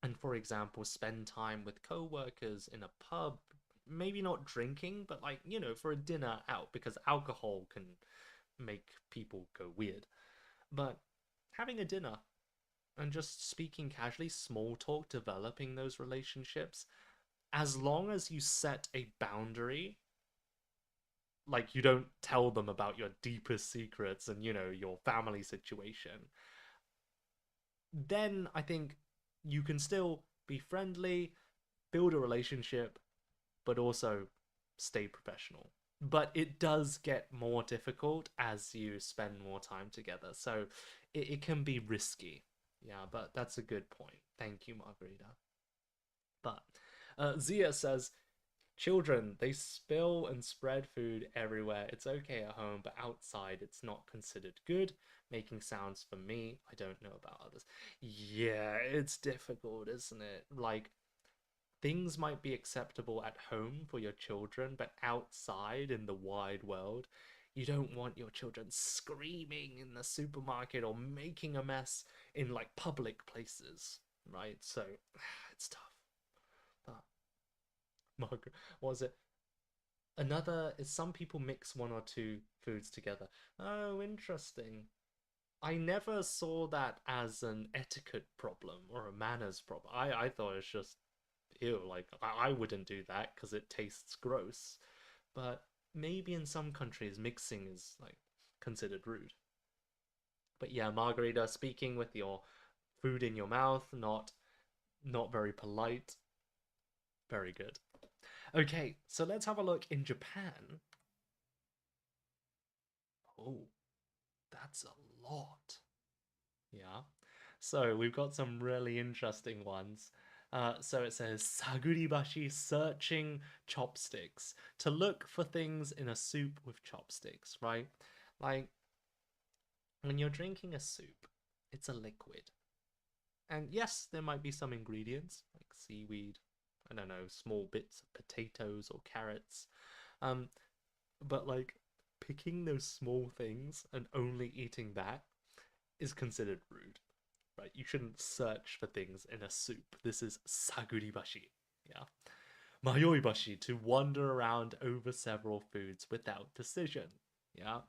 and, for example, spend time with co-workers in a pub, maybe not drinking, but like, for a dinner out, because alcohol can make people go weird. But having a dinner and just speaking casually, small talk, developing those relationships, as long as you set a boundary, like you don't tell them about your deepest secrets and, your family situation, then I think you can still be friendly, build a relationship, but also stay professional. But it does get more difficult as you spend more time together. So it can be risky. Yeah, but that's a good point. Thank you, Margarita. But Zia says, children, they spill and spread food everywhere. It's okay at home, but outside it's not considered good. Making sounds for me. I don't know about others. Yeah, it's difficult, isn't it? Like, things might be acceptable at home for your children, but outside in the wide world, you don't want your children screaming in the supermarket or making a mess in like public places, right? So it's tough. But Margaret, what was it? Another is some people mix one or two foods together. Oh, interesting. I never saw that as an etiquette problem or a manners problem. I thought it's just ew, like I wouldn't do that because it tastes gross. But maybe in some countries mixing is like considered rude. But yeah, Margarita, speaking with your food in your mouth, not very polite. Very good. Okay, so let's have a look in Japan. Oh, that's a lot. Yeah. So we've got some really interesting ones. So it says Saguribashi searching chopsticks to look for things in a soup with chopsticks, right? Like when you're drinking a soup, it's a liquid. And yes, there might be some ingredients like seaweed, I don't know, small bits of potatoes or carrots. Um, but like picking those small things and only eating that is considered rude, right? You shouldn't search for things in a soup. This is saguribashi, yeah. Mayoibashi, to wander around over several foods without decision, yeah.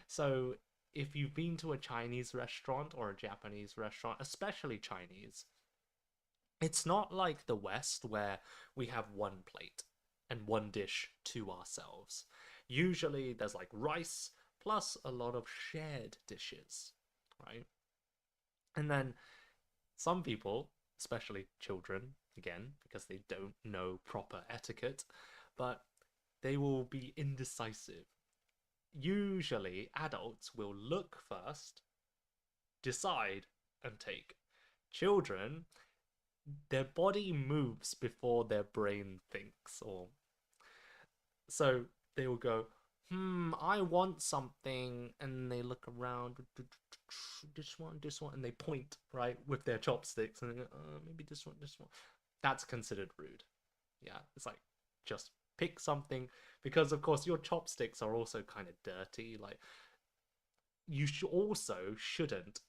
So if you've been to a Chinese restaurant or a Japanese restaurant, especially Chinese, it's not like the West where we have one plate and one dish to ourselves. Usually there's like rice plus a lot of shared dishes, right? And then some people, especially children, again, because they don't know proper etiquette, but they will be indecisive. Usually, adults will look first, decide, and take. Children, their body moves before their brain thinks, or so they will go, I want something, and they look around, this one, and they point, right, with their chopsticks, and they go, maybe this one. That's considered rude. Yeah, it's like, just pick something, because of course your chopsticks are also kind of dirty. Like, you also shouldn't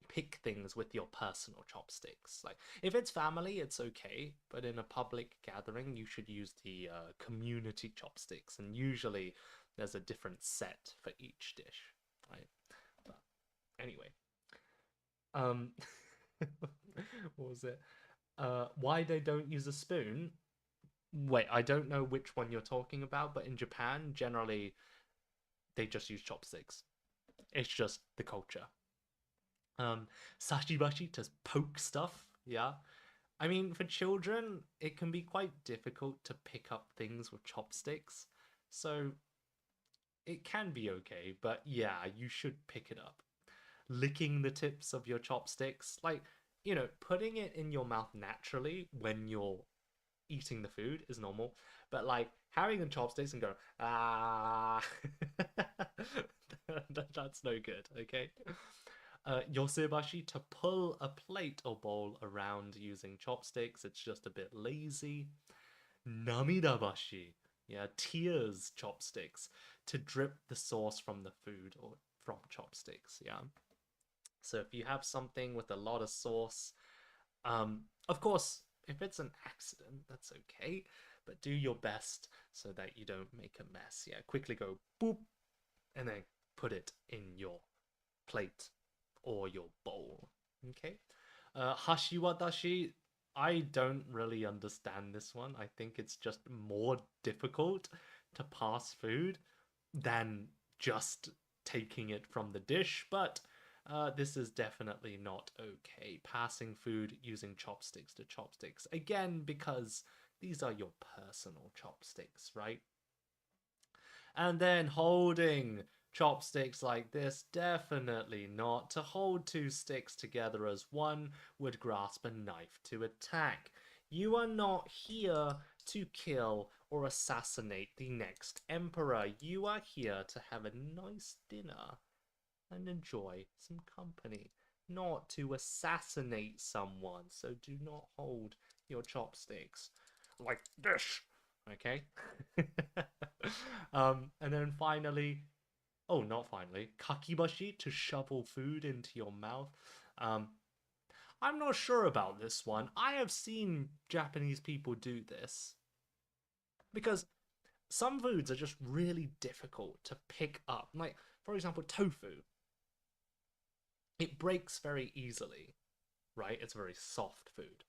pick things with your personal chopsticks. Like, if it's family, it's okay, but in a public gathering, you should use the community chopsticks, and usually there's a different set for each dish, right? But anyway, um, what was it? Why they don't use a spoon? Wait, I don't know which one you're talking about, but in Japan, generally they just use chopsticks. It's just the culture. Um, Sashibashi to poke stuff. Yeah. I mean, for children, it can be quite difficult to pick up things with chopsticks. So it can be okay, but yeah, you should pick it up. Licking the tips of your chopsticks, like, putting it in your mouth naturally when you're eating the food is normal, but like having the chopsticks and go, ah, that's no good, okay? Yosebashi, to pull a plate or bowl around using chopsticks, it's just a bit lazy. Namidabashi, yeah, tears chopsticks, to drip the sauce from the food or from chopsticks, yeah. So if you have something with a lot of sauce, of course, if it's an accident, that's okay, but do your best so that you don't make a mess. Yeah, quickly go boop and then put it in your plate or your bowl. Okay. Hashiwadashi, I don't really understand this one. I think it's just more difficult to pass food than just taking it from the dish, but this is definitely not okay. Passing food using chopsticks to chopsticks. Again, because these are your personal chopsticks, right? And then holding chopsticks like this, definitely not. To hold two sticks together as one would grasp a knife to attack. You are not here to kill or assassinate the next emperor. You are here to have a nice dinner and enjoy some company, not to assassinate someone. So do not hold your chopsticks like this, okay? And then finally, oh, not finally, kakibashi, to shovel food into your mouth. Um, I'm not sure about this one. I have seen Japanese people do this because some foods are just really difficult to pick up. Like, for example, tofu. It breaks very easily, right? It's a very soft food.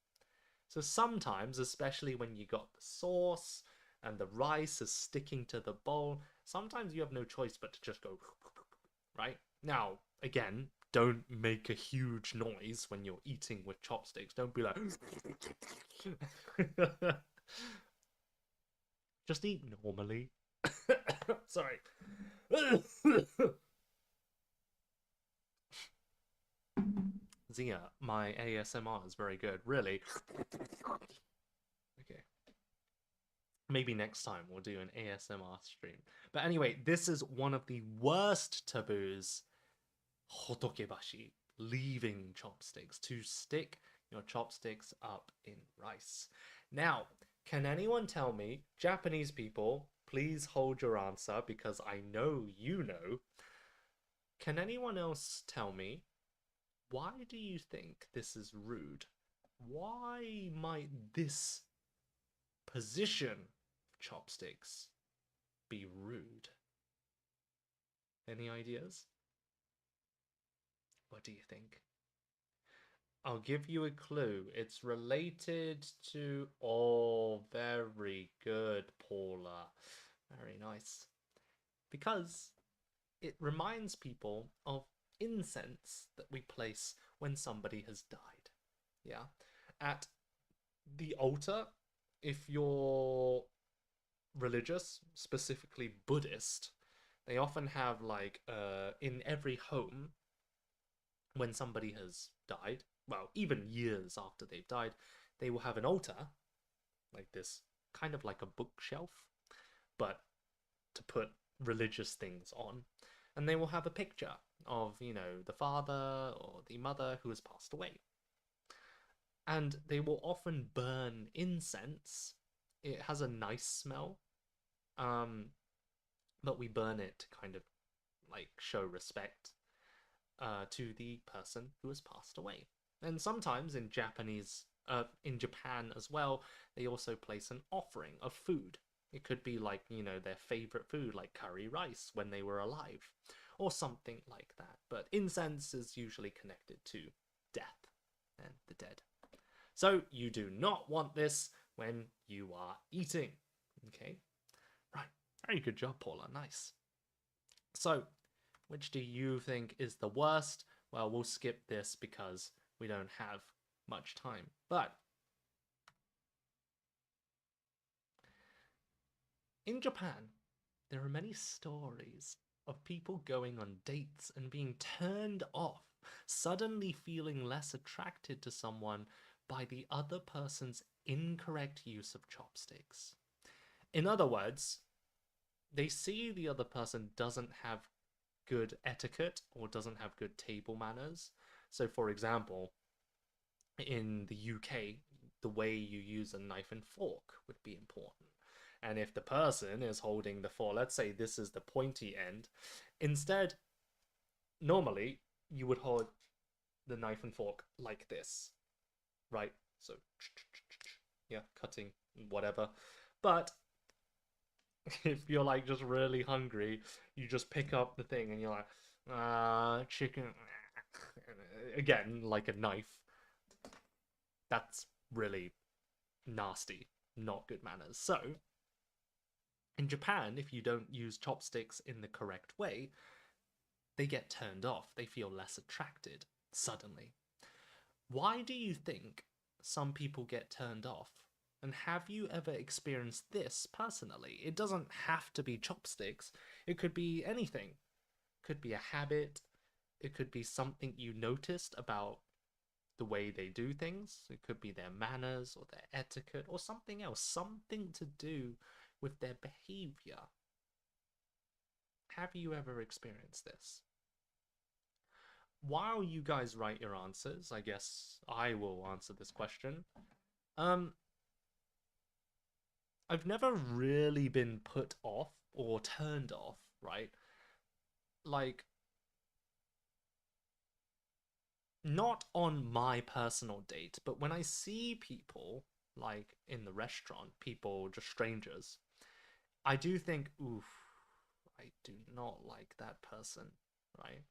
So sometimes, especially when you got the sauce and the rice is sticking to the bowl, sometimes you have no choice but to just go, right? Now, again, don't make a huge noise when you're eating with chopsticks. Don't be like, just eat normally. Sorry. Zia, my ASMR is very good, really. Okay. Maybe next time we'll do an ASMR stream. But anyway, this is one of the worst taboos. Hotokebashi, leaving chopsticks, to stick your chopsticks up in rice. Now, can anyone tell me, Japanese people, please hold your answer because I know you know. Can anyone else tell me, why do you think this is rude? Why might this position of chopsticks be rude? Any ideas? What do you think? I'll give you a clue. It's related to... Oh, very good, Paula. Very nice. Because it reminds people of incense that we place when somebody has died. Yeah? At the altar, if you're religious, specifically Buddhist, they often have like in every home when somebody has died, well, even years after they've died, they will have an altar like this, kind of like a bookshelf, but to put religious things on. And they will have a picture of, you know, the father or the mother who has passed away. And they will often burn incense. It has a nice smell, um, but we burn it to kind of like show respect to the person who has passed away. And sometimes in in Japan as well, they also place an offering of food. It could be like, you know, their favorite food, like curry rice when they were alive, or something like that. But incense is usually connected to death and the dead. So you do not want this when you are eating. Okay? Right. Very good job, Paula. Nice. So, which do you think is the worst? Well, we'll skip this because we don't have much time. But in Japan, there are many stories of people going on dates and being turned off, suddenly feeling less attracted to someone by the other person's incorrect use of chopsticks. In other words, they see the other person doesn't have good etiquette or doesn't have good table manners. So, for example, in the UK, the way you use a knife and fork would be important. And if the person is holding the fork, let's say this is the pointy end, instead, normally you would hold the knife and fork like this, right? So, yeah, cutting whatever. But if you're like just really hungry, you just pick up the thing and you're like, chicken. Again, like a knife. That's really nasty, not good manners. So, in Japan, if you don't use chopsticks in the correct way, they get turned off. They feel less attracted suddenly. Why do you think some people get turned off? And have you ever experienced this personally? It doesn't have to be chopsticks. It could be anything. It could be a habit. It could be something you noticed about the way they do things. It could be their manners or their etiquette or something else. Something to do with their behavior. Have you ever experienced this? While you guys write your answers, I guess I will answer this question. Um, I've never really been put off or turned off, right? Like, not on my personal date, but when I see people like in the restaurant, people just strangers, I do think, oof, I do not like that person, right?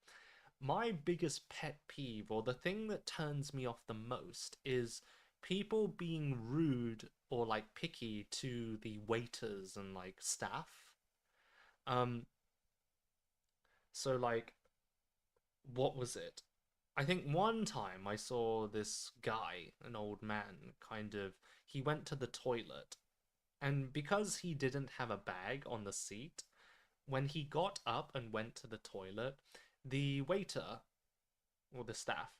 My biggest pet peeve, or the thing that turns me off the most, is people being rude or like picky to the waiters and like staff. Um, so like, what was it? I think one time I saw this guy, an old man, he went to the toilet, and because he didn't have a bag on the seat, when he got up and went to the toilet, the waiter or the staff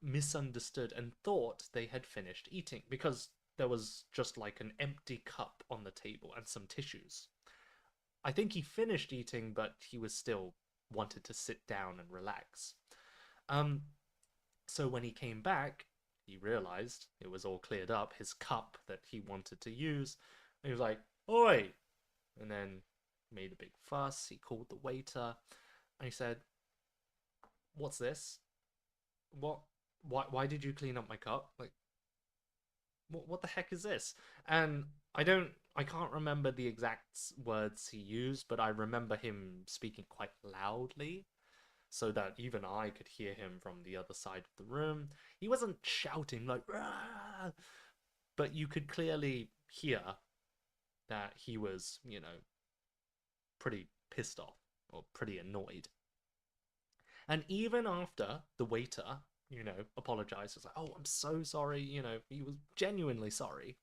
misunderstood and thought they had finished eating because there was just like an empty cup on the table and some tissues. I think he finished eating, but he was still wanted to sit down and relax. Um, so when he came back, he realized it was all cleared up, his cup that he wanted to use. And he was like, "Oi!" And then made a big fuss. He called the waiter and he said, "What's this? What? Why did you clean up my cup? Like, what the heck is this?" And I can't remember the exact words he used, but I remember him speaking quite loudly so that even I could hear him from the other side of the room. He wasn't shouting like "Rah!" but you could clearly hear that he was, pretty pissed off or pretty annoyed. And even after the waiter, apologized, was like, "Oh, I'm so sorry," he was genuinely sorry.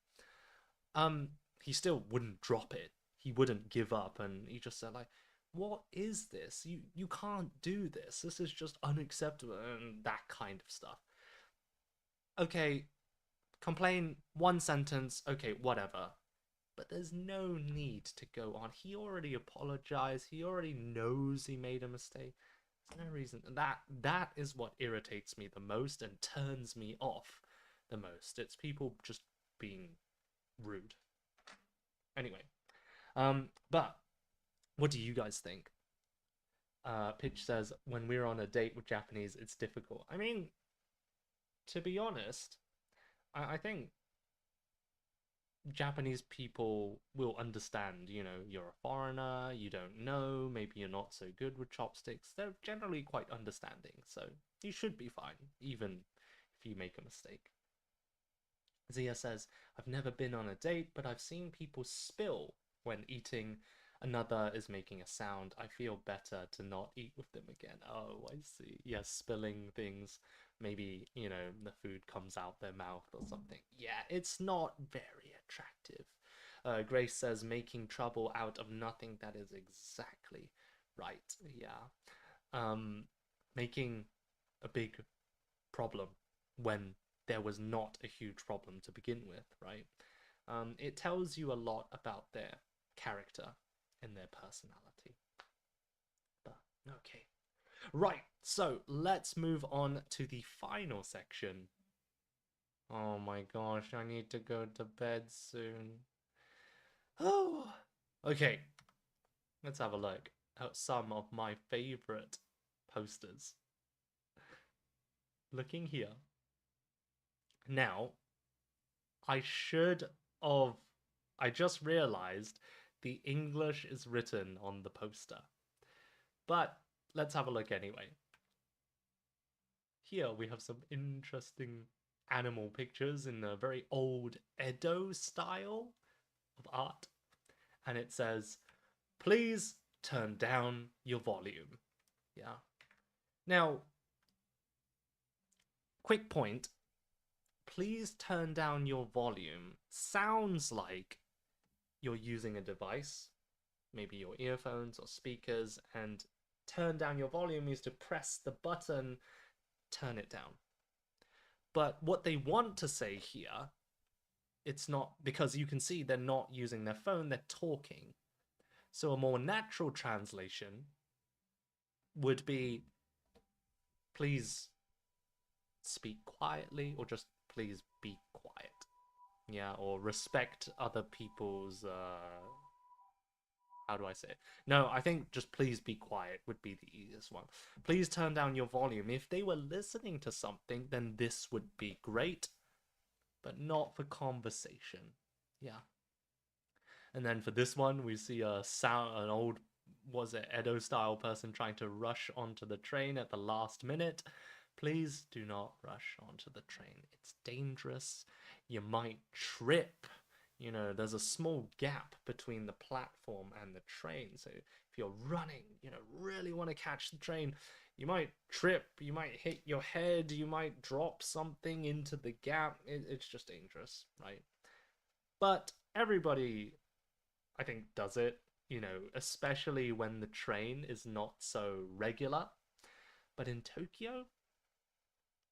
He still wouldn't drop it. He wouldn't give up, and he just said like, "What is this? You can't do this. This is just unacceptable," and that kind of stuff. Okay, complain one sentence, okay, whatever. But there's no need to go on. He already apologized. He already knows he made a mistake. There's no reason. That is what irritates me the most and turns me off the most. It's people just being rude. Anyway, but what do you guys think? Pitch says when we're on a date with Japanese, it's difficult. I mean, to be honest, I think Japanese people will understand, you're a foreigner, you don't know, maybe you're not so good with chopsticks. They're generally quite understanding, so you should be fine, even if you make a mistake. Zia says, I've never been on a date, but I've seen people spill when eating. Another is making a sound. I feel better to not eat with them again. Oh, I see. Yes, spilling things. Maybe, the food comes out their mouth or something. Yeah, it's not very attractive. Grace says, making trouble out of nothing. That is exactly right. Yeah. Um, Making a big problem when there was not a huge problem to begin with, right? It tells you a lot about their character and their personality. But okay. Right, so let's move on to the final section. Oh my gosh, I need to go to bed soon. Oh, okay. Let's have a look at some of my favorite posters. Looking here. Now, I should have. I just realized the English is written on the poster. But let's have a look anyway. Here we have some interesting animal pictures in a very old Edo style of art. And it says, please turn down your volume. Yeah. Now, quick point. Please turn down your volume sounds like you're using a device, maybe your earphones or speakers, and turn down your volume is to press the button, turn it down. But what they want to say here, it's not, because you can see they're not using their phone, they're talking. So a more natural translation would be, please speak quietly, or just please be quiet. Yeah, or respect other people's how do I say it? No, I think just please be quiet would be the easiest one. Please turn down your volume. If they were listening to something, then this would be great, but not for conversation. Yeah. And then for this one, we see an old, was it Edo style person trying to rush onto the train at the last minute. Please do not rush onto the train. It's dangerous. You might trip. You know, there's a small gap between the platform and the train. So if you're running, really want to catch the train, you might trip, you might hit your head, you might drop something into the gap. It's just dangerous, right? But everybody, I think, does it, especially when the train is not so regular. But in Tokyo,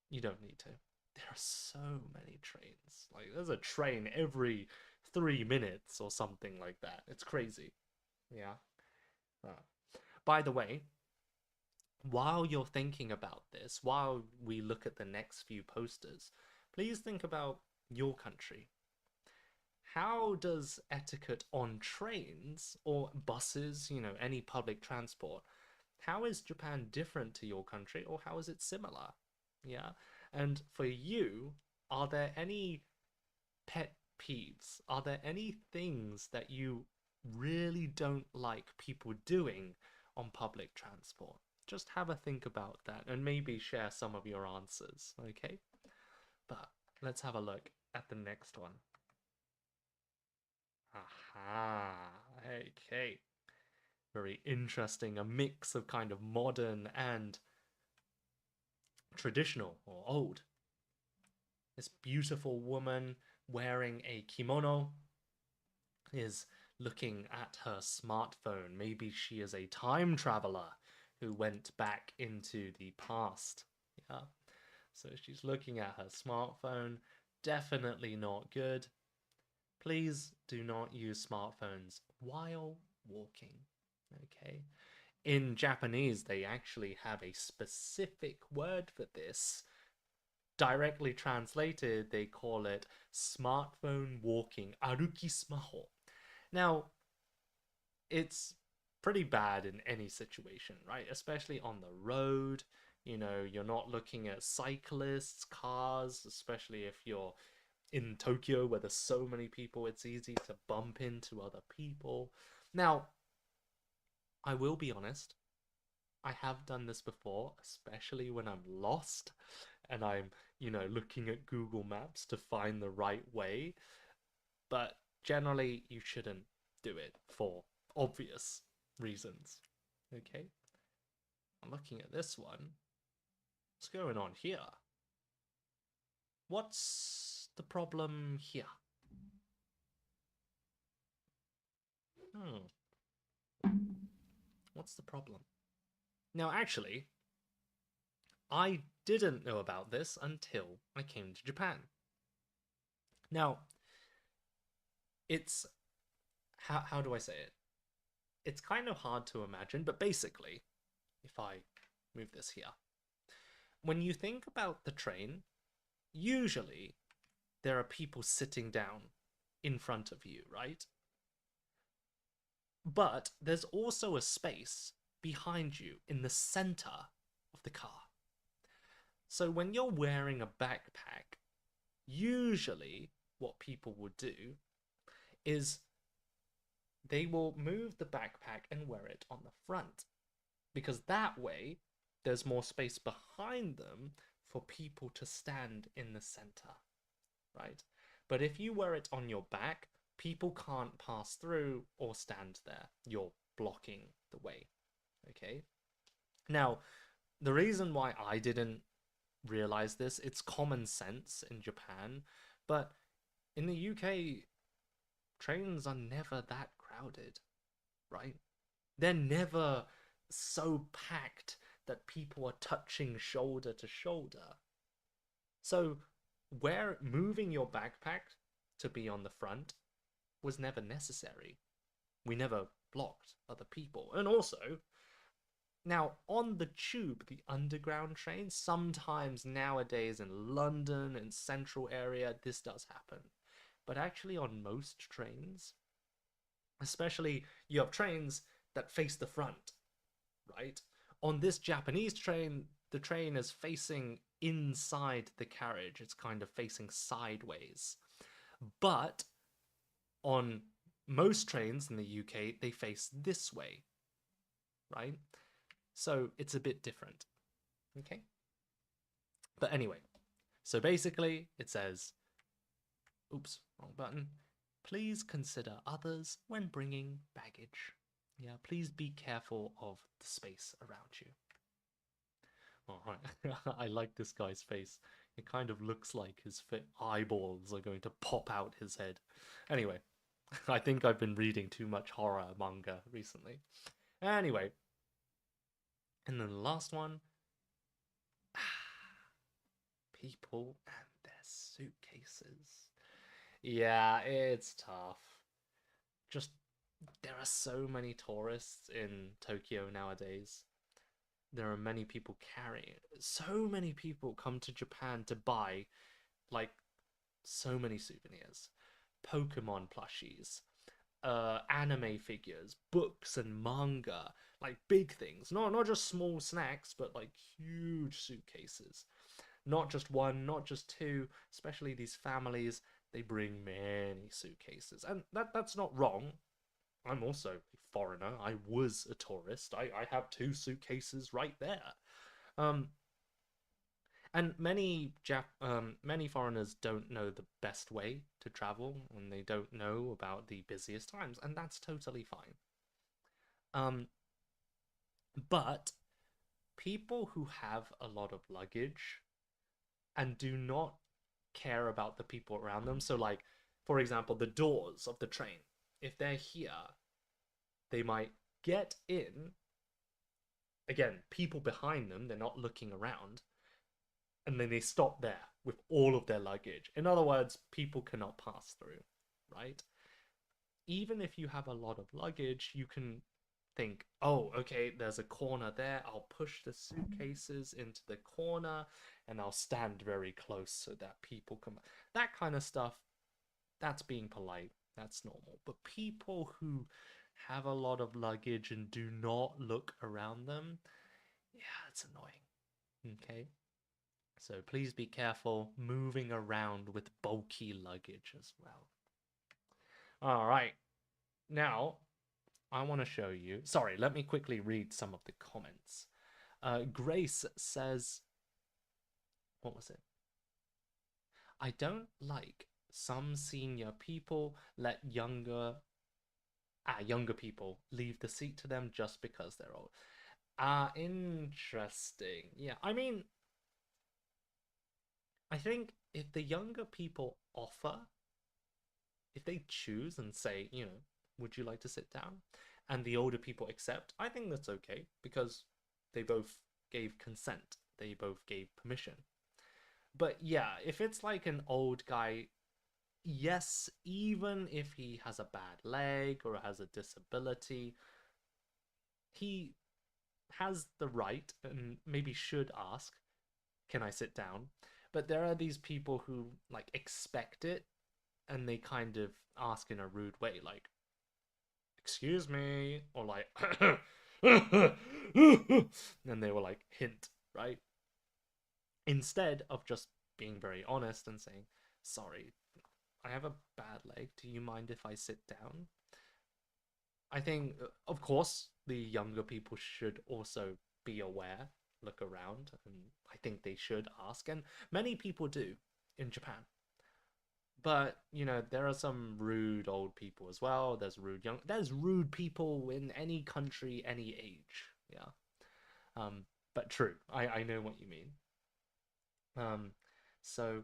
you don't need to. There are so many trains. Like, there's a train every 3 minutes or something like that. It's crazy. Yeah. Uh, by the way, while you're thinking about this, while we look at the next few posters, please think about your country. How does etiquette on trains or buses, any public transport, how is Japan different to your country, or how is it similar? Yeah. And for you, are there any pet peeves? Are there any things that you really don't like people doing on public transport? Just have a think about that and maybe share some of your answers, okay? But let's have a look at the next one. Aha, okay. Very interesting. A mix of kind of modern and traditional or old. This beautiful woman wearing a kimono is looking at her smartphone. Maybe she is a time traveler who went back into the past. Yeah. So she's looking at her smartphone. Definitely not good. Please do not use smartphones while walking. Okay. In Japanese, they actually have a specific word for this. Directly translated, they call it smartphone walking, aruki smaho. Now, it's pretty bad in any situation, right? Especially on the road. You're not looking at cyclists, cars, especially if you're in Tokyo where there's so many people, it's easy to bump into other people. Now, I will be honest, I have done this before, especially when I'm lost and I'm, looking at Google Maps to find the right way. But generally, you shouldn't do it for obvious reasons. Okay? I'm looking at this one. What's going on here? What's the problem here? What's the problem? Now, actually, I didn't know about this until I came to Japan. Now, it's... How do I say it? It's kind of hard to imagine, but basically, if I move this here, when you think about the train, usually there are people sitting down in front of you, right? But there's also a space behind you in the center of the car. So when you're wearing a backpack, usually what people will do is they will move the backpack and wear it on the front, because that way there's more space behind them for people to stand in the center, right? But if you wear it on your back, people can't pass through or stand there. You're blocking the way, okay? Now, the reason why I didn't realize this, it's common sense in Japan, but in the UK, trains are never that crowded, right? They're never so packed that people are touching shoulder to shoulder. So where moving your backpack to be on the front was never necessary. We never blocked other people. And also, now on the tube, the underground train, sometimes nowadays in London and central area, this does happen. But actually on most trains, Especially you have trains that face the front, right? On this Japanese train, the train is facing inside the carriage. It's kind of facing sideways. But on most trains in the UK, they face this way, right? So it's a bit different. Okay? But anyway, so basically it says, oops, wrong button. Please consider others when bringing baggage. Yeah, please be careful of the space around you. All right. I like this guy's face. It kind of looks like his eyeballs are going to pop out his head. Anyway, I think I've been reading too much horror manga recently. Anyway, and then the last one, people and their suitcases. Yeah, it's tough. Just there are so many tourists in Tokyo nowadays. There are many people carrying. So many people come to Japan to buy like so many souvenirs, Pokemon plushies, anime figures, books and manga, like big things. Not just small snacks, but like huge suitcases. Not just one, not just two. Especially these families, they bring many suitcases, and that's not wrong. I'm also a foreigner. I was a tourist. I have two suitcases right there. Um, and many foreigners don't know the best way to travel, and they don't know about the busiest times, and that's totally fine. Um, but people who have a lot of luggage and do not care about the people around them, so like, for example, the doors of the train, if they're here, they might get in. Again, people behind them, they're not looking around, and then they stop there with all of their luggage. In other words, people cannot pass through, right? Even if you have a lot of luggage, you can think, oh, okay, there's a corner there. I'll push the suitcases into the corner and I'll stand very close so that people come. That kind of stuff, that's being polite. That's normal. But people who have a lot of luggage and do not look around them, yeah, it's annoying. Okay? So please be careful moving around with bulky luggage as well. All right. Now, I want to show you. Sorry, let me quickly read some of the comments. Grace says, what was it? I don't like some senior people let younger people leave the seat to them just because they're old. Interesting. Yeah, I mean, I think if the younger people offer, if they choose and say, would you like to sit down? And the older people accept, I think that's okay because they both gave consent, they both gave permission. But yeah, if it's like an old guy, yes, even if he has a bad leg or has a disability, he has the right and maybe should ask, can I sit down? But there are these people who like expect it and they kind of ask in a rude way, like, excuse me, or like, and they will like hint, right? Instead of just being very honest and saying, sorry, I have a bad leg. Do you mind if I sit down? I think, of course, the younger people should also be aware, look around, and I think they should ask. And many people do in Japan. But, there are some rude old people as well. There's rude people in any country, any age. Yeah. But true. I know what you mean. Um, so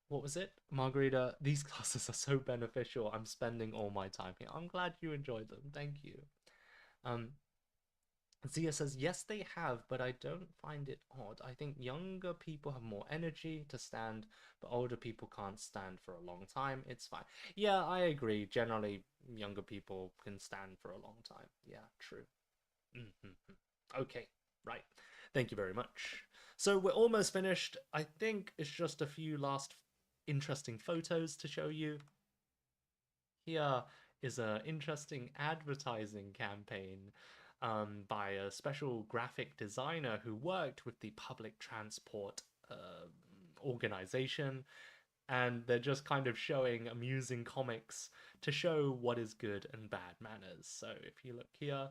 what was it? Margarita, these classes are so beneficial. I'm spending all my time here. I'm glad you enjoyed them. Thank you. Um, Zia says, yes, they have, but I don't find it odd. I think younger people have more energy to stand, but older people can't stand for a long time. It's fine. Yeah, I agree. Generally, younger people can stand for a long time. Yeah, true. Mm-hmm. Okay, right. Thank you very much. So we're almost finished. I think it's just a few last interesting photos to show you. Here is a interesting advertising campaign by a special graphic designer who worked with the public transport organization, and they're just kind of showing amusing comics to show what is good and bad manners. So if you look here,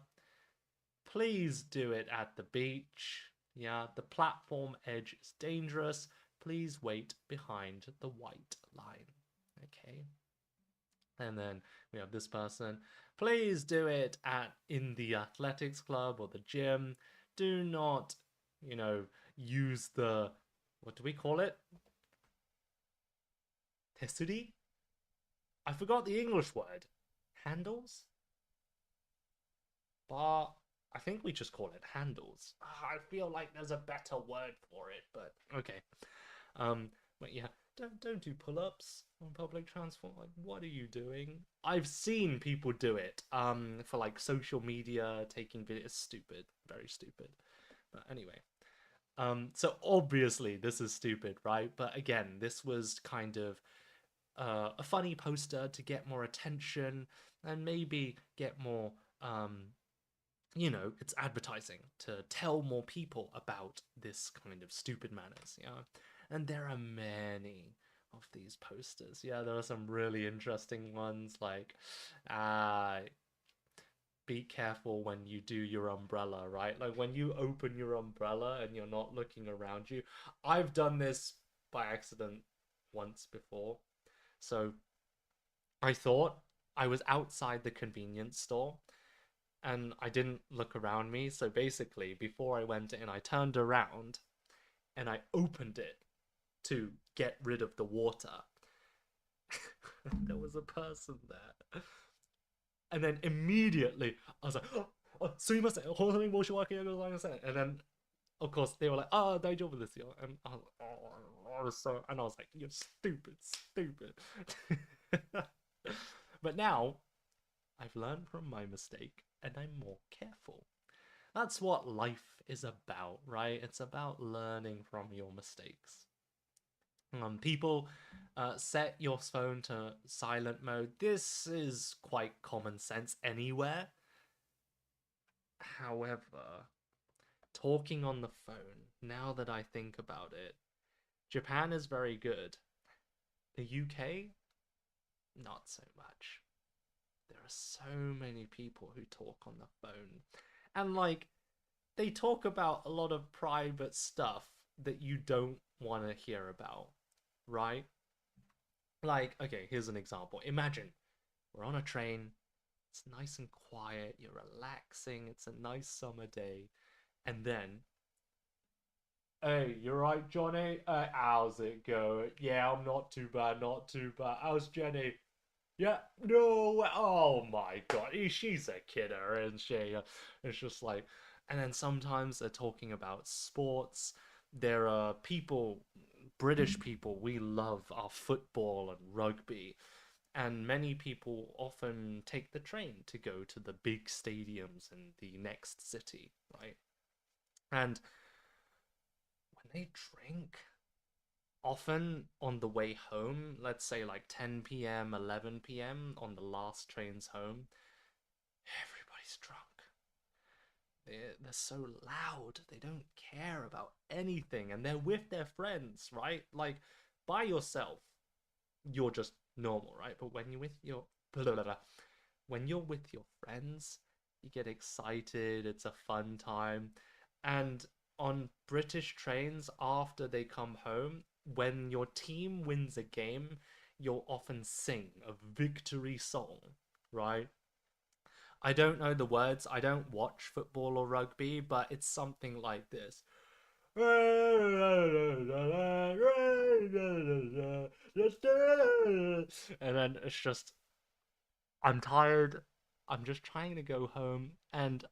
please do it at the beach. Yeah, the platform edge is dangerous. Please wait behind the white line. Okay. And then we have this person. Please do it in the athletics club or the gym. Do not, use the, what do we call it? Tessuri? I forgot the English word. Handles? Bar. I think we just call it handles. I feel like there's a better word for it, but okay. Um, but yeah, don't do pull-ups on public transport. Like, what are you doing? I've seen people do it. For like social media, taking videos. Stupid, very stupid. But anyway, so obviously this is stupid, right? But again, this was kind of a funny poster to get more attention and maybe get more it's advertising to tell more people about this kind of stupid manners, yeah. And there are many of these posters. Yeah, there are some really interesting ones like uh be careful when you do your umbrella, right? Like when you open your umbrella and you're not looking around you. I've done this by accident once before. So I thought I was outside the convenience store and I didn't look around me. So basically, before I went in, I turned around and I opened it to get rid of the water. There was a person there. And then immediately, I was like, oh, sumimasen, hontou ni moshiwake gozaimasen. And then, of course, they were like, oh, daijoubu desu yo. And I was like, and I was like, you're stupid, stupid. But now, I've learned from my mistake and I'm more careful. That's what life is about, right? It's about learning from your mistakes. People set your phone to silent mode. This is quite common sense anywhere. However, talking on the phone, now that I think about it, Japan is very good. The UK, not so much. There are so many people who talk on the phone. And like, they talk about a lot of private stuff that you don't want to hear about, right? Like, okay, here's an example. Imagine we're on a train, it's nice and quiet, you're relaxing, it's a nice summer day, and then, hey, you're right, Johnny? How's it going? Yeah, I'm not too bad, not too bad. How's Jenny? Yeah, no, oh my god, she's a kidder, isn't she? It's just like, and then sometimes they're talking about sports. There are people, British people, we love our football and rugby, and many people often take the train to go to the big stadiums in the next city, right? And when they drink, often on the way home, let's say like 10 p.m., 11 p.m. on the last trains home, everybody's drunk. They're so loud. They don't care about anything and they're with their friends, right? Like by yourself, you're just normal, right? But when you're with your when you're with your friends, you get excited, it's a fun time. And on British trains, after they come home, when your team wins a game, you'll often sing a victory song, right? I don't know the words, I don't watch football or rugby, but it's something like this. And then it's just, I'm tired. I'm just trying to go home and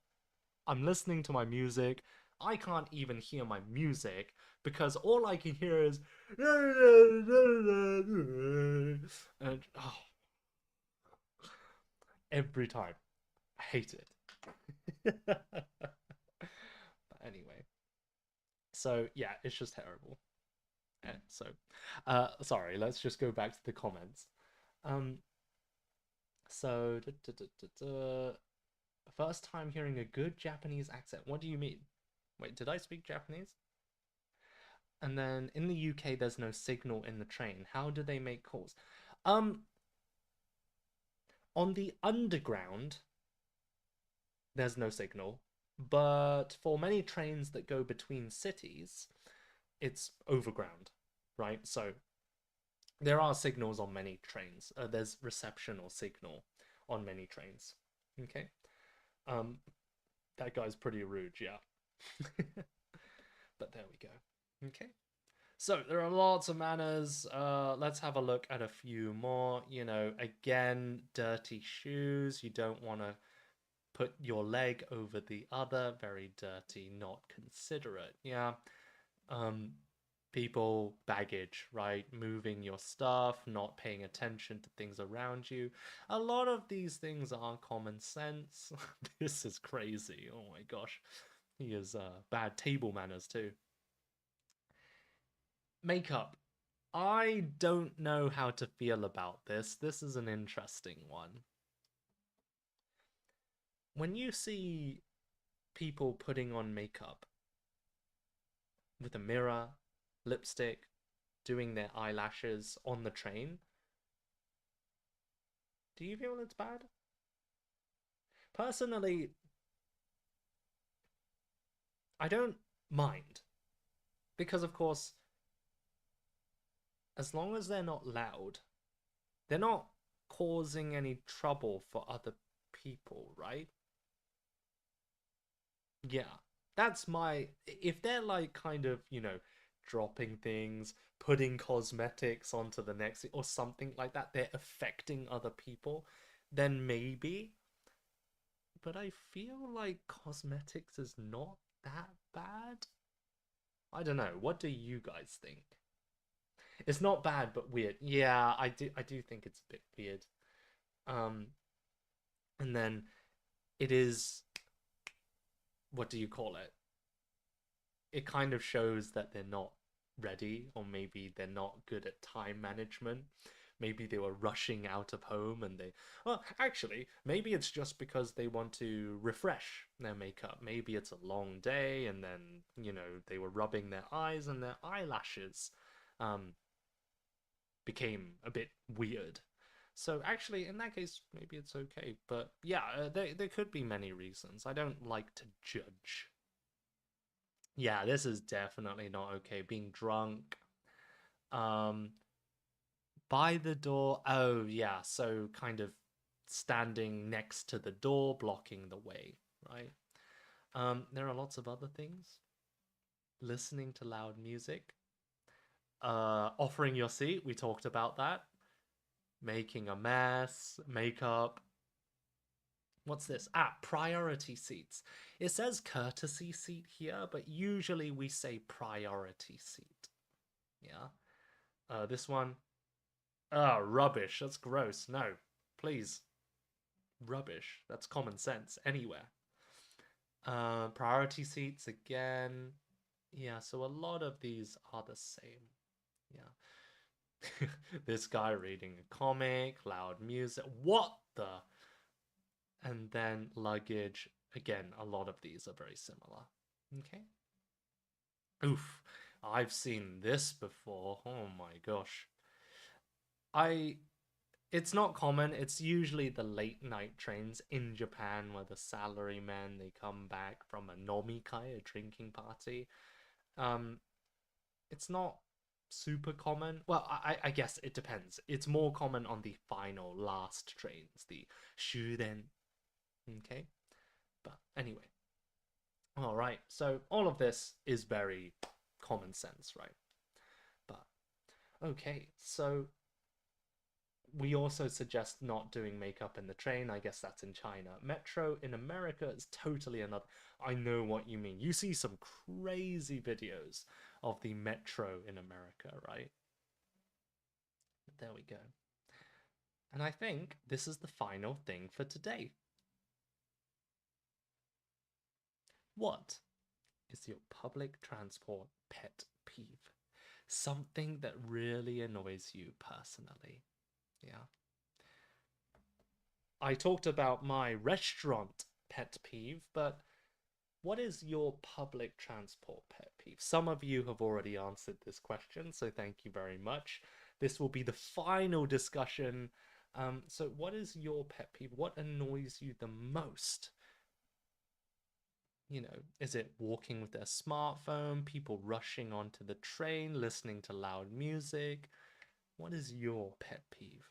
I'm listening to my music. I can't even hear my music because all I can hear is and oh, every time. I hate it. But anyway, so yeah, it's just terrible. So, sorry, let's just go back to the comments. Um, So, first time hearing a good Japanese accent. What do you mean? Wait, did I speak Japanese? And then in the UK, there's no signal in the train. How do they make calls? Um, on the underground, there's no signal, but for many trains that go between cities, it's overground, right? So there are signals on many trains. There's reception or signal on many trains. Okay. Um, that guy's pretty rude, yeah. But there we go. Okay. So there are lots of manners. Let's have a look at a few more. You know, again, dirty shoes. You don't want to put your leg over the other. Very dirty, not considerate. Yeah. Um, people, baggage, right? Moving your stuff, not paying attention to things around you. A lot of these things are common sense. This is crazy. Oh my gosh. He has bad table manners too. Makeup. I don't know how to feel about this. This is an interesting one. When you see people putting on makeup with a mirror, lipstick, doing their eyelashes on the train, do you feel it's bad? Personally, I don't mind. Because, of course, as long as they're not loud, they're not causing any trouble for other people, right? Yeah, that's my. If they're like kind of, dropping things, putting cosmetics onto the next, or something like that, they're affecting other people, then maybe. But I feel like cosmetics is not that bad. I don't know. What do you guys think? It's not bad, but weird. Yeah, I do think it's a bit weird. Um, and then it is, what do you call it? It kind of shows that they're not ready, or maybe they're not good at time management. Maybe they were rushing out of home and well, actually, maybe it's just because they want to refresh their makeup. Maybe it's a long day and then, they were rubbing their eyes and their eyelashes um, became a bit weird. So actually, in that case, maybe it's okay. But yeah, there could be many reasons. I don't like to judge. Yeah, this is definitely not okay. Being drunk, um, by the door. Oh, yeah. So kind of standing next to the door, blocking the way, right? There are lots of other things. Listening to loud music. Offering your seat. We talked about that. Making a mess, makeup. What's this? Ah, priority seats. It says courtesy seat here, but usually we say priority seat. Yeah. This one. Ah, rubbish. That's gross. No, please. Rubbish. That's common sense anywhere. Priority seats again. Yeah, so a lot of these are the same. Yeah. This guy reading a comic, loud music. What the? And then luggage. Again, a lot of these are very similar. Okay. Oof. I've seen this before. Oh my gosh. I It's not common. It's usually the late night trains in Japan where the salarymen they come back from a nomikai, a drinking party. Um, it's not super common. Well, I guess it depends. It's more common on the final last trains, the shuden. Okay, but anyway, all right. So all of this is very common sense, right? But okay, so we also suggest not doing makeup in the train. I guess that's in China. Metro in America is totally another. I know what you mean. You see some crazy videos of the metro in America, right? There we go. And I think this is the final thing for today. What is your public transport pet peeve? Something that really annoys you personally. Yeah. I talked about my restaurant pet peeve, but what is your public transport pet peeve? Some of you have already answered this question, so thank you very much. This will be the final discussion. So what is your pet peeve? What annoys you the most? Is it walking with their smartphone, people rushing onto the train, listening to loud music? What is your pet peeve?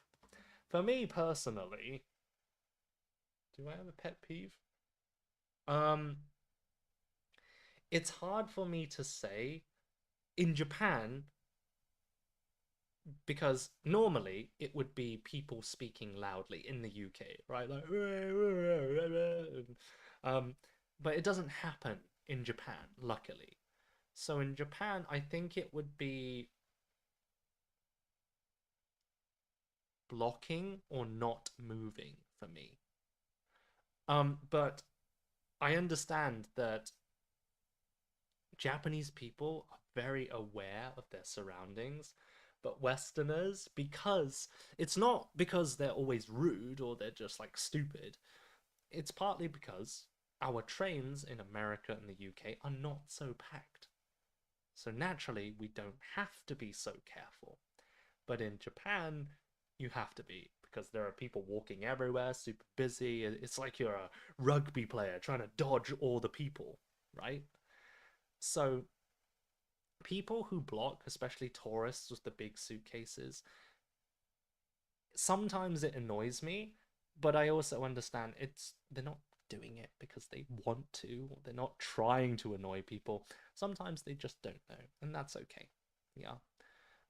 For me personally, do I have a pet peeve? Um, it's hard for me to say. In Japan, because normally it would be people speaking loudly in the UK, right? Like, um, but it doesn't happen in Japan, luckily. So in Japan, I think it would be blocking or not moving for me. But I understand that Japanese people are very aware of their surroundings, but Westerners, because it's not because they're always rude or they're just like stupid, it's partly because our trains in America and the UK are not so packed. So naturally, we don't have to be so careful. But in Japan, you have to be because there are people walking everywhere, super busy. It's like you're a rugby player trying to dodge all the people, right? So people who block, especially tourists with the big suitcases, sometimes it annoys me, but I also understand they're not doing it because they want to, or they're not trying to annoy people. Sometimes they just don't know, and that's okay. Yeah.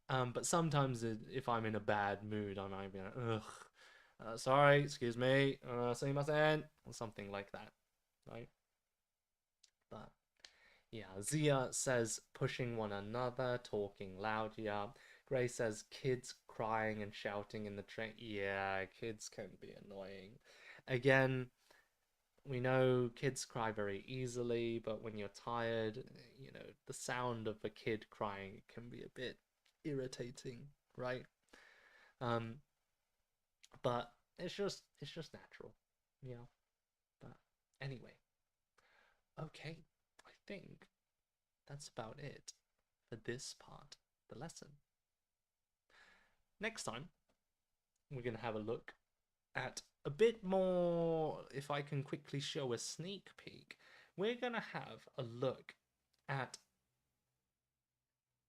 But sometimes if I'm in a bad mood, I might be like, ugh, sorry, excuse me, sumimasen, or something like that, right? But yeah, Zia says pushing one another, talking loud. Yeah. Gray says kids crying and shouting in the train. Yeah, kids can be annoying. Again, we know kids cry very easily, but when you're tired, the sound of a kid crying can be a bit irritating, right? Um, but it's just natural, yeah. But anyway, okay, I think that's about it for this part of the lesson. Next time, we're going to have a look at a bit more, if I can quickly show a sneak peek, we're going to have a look at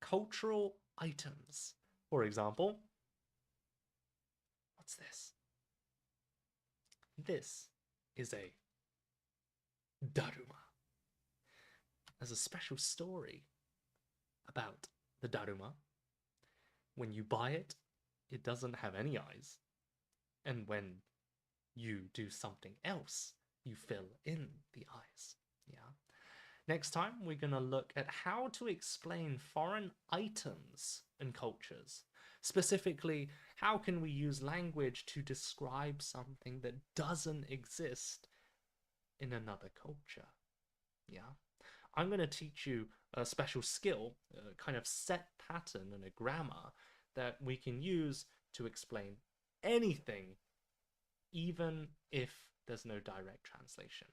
cultural items. For example, what's this? This is a Daruma. There's a special story about the Daruma. When you buy it, it doesn't have any eyes. And when you do something else, you fill in the eyes. Yeah. Next time, we're going to look at how to explain foreign items and cultures. Specifically, how can we use language to describe something that doesn't exist in another culture? Yeah. I'm going to teach you a special skill, a kind of set pattern and a grammar that we can use to explain anything, even if there's no direct translation.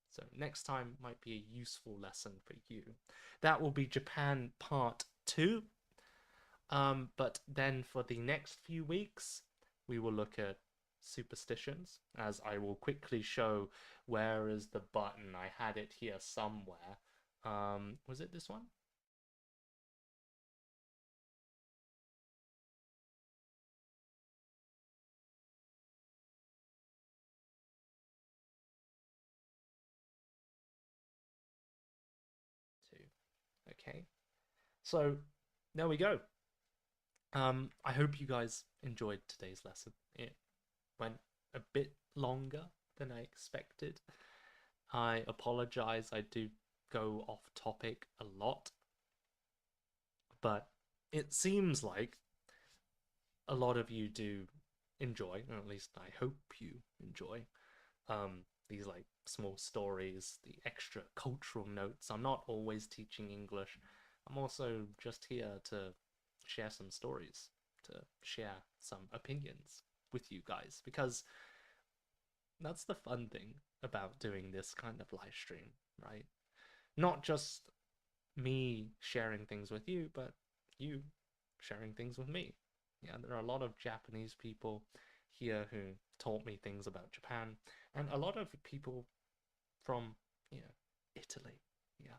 So next time might be a useful lesson for you. That will be Japan Part 2. But then for the next few weeks, we will look at superstitions, as I will quickly show where is the button. I had it here somewhere. Was it this one? Two. Okay. So there we go. I hope you guys enjoyed today's lesson. It went a bit longer than I expected. I apologize. I do go off topic a lot, but it seems like a lot of you do enjoy, or at least I hope you enjoy, these like small stories, the extra cultural notes. I'm not always teaching English. I'm also just here to share some stories, to share some opinions with you guys, because that's the fun thing about doing this kind of live stream, right? Not just me sharing things with you, but you sharing things with me. Yeah, there are a lot of Japanese people here who taught me things about Japan, and a lot of people from, you know, Italy. Yeah,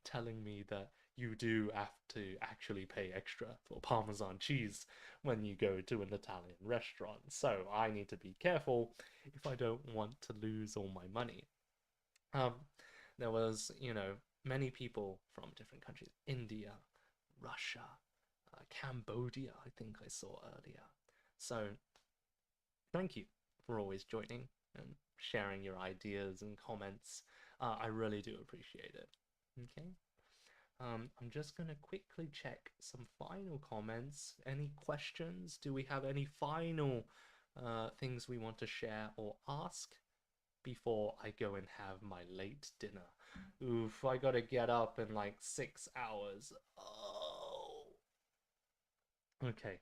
telling me that you do have to actually pay extra for Parmesan cheese when you go to an Italian restaurant. So I need to be careful if I don't want to lose all my money. Um, there was, many people from different countries, India, Russia, Cambodia, I think I saw earlier. So thank you for always joining and sharing your ideas and comments. I really do appreciate it. Okay. I'm just gonna quickly check some final comments. Any questions? Do we have any final things we want to share or ask before I go and have my late dinner? Oof, I gotta get up in like 6 hours. Oh. Okay.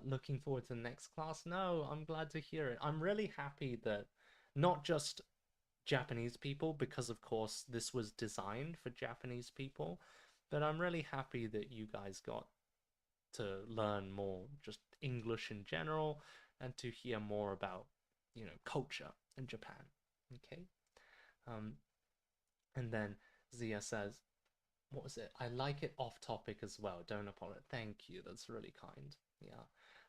Looking forward to the next class. No, I'm glad to hear it. I'm really happy that not just Japanese people, because of course this was designed for Japanese people, but I'm really happy that you guys got to learn more just English in general and to hear more about, culture in Japan. Okay. Um, and then Zia says, what was it? I like it off topic as well. Don't apologize. Thank you. That's really kind. Yeah.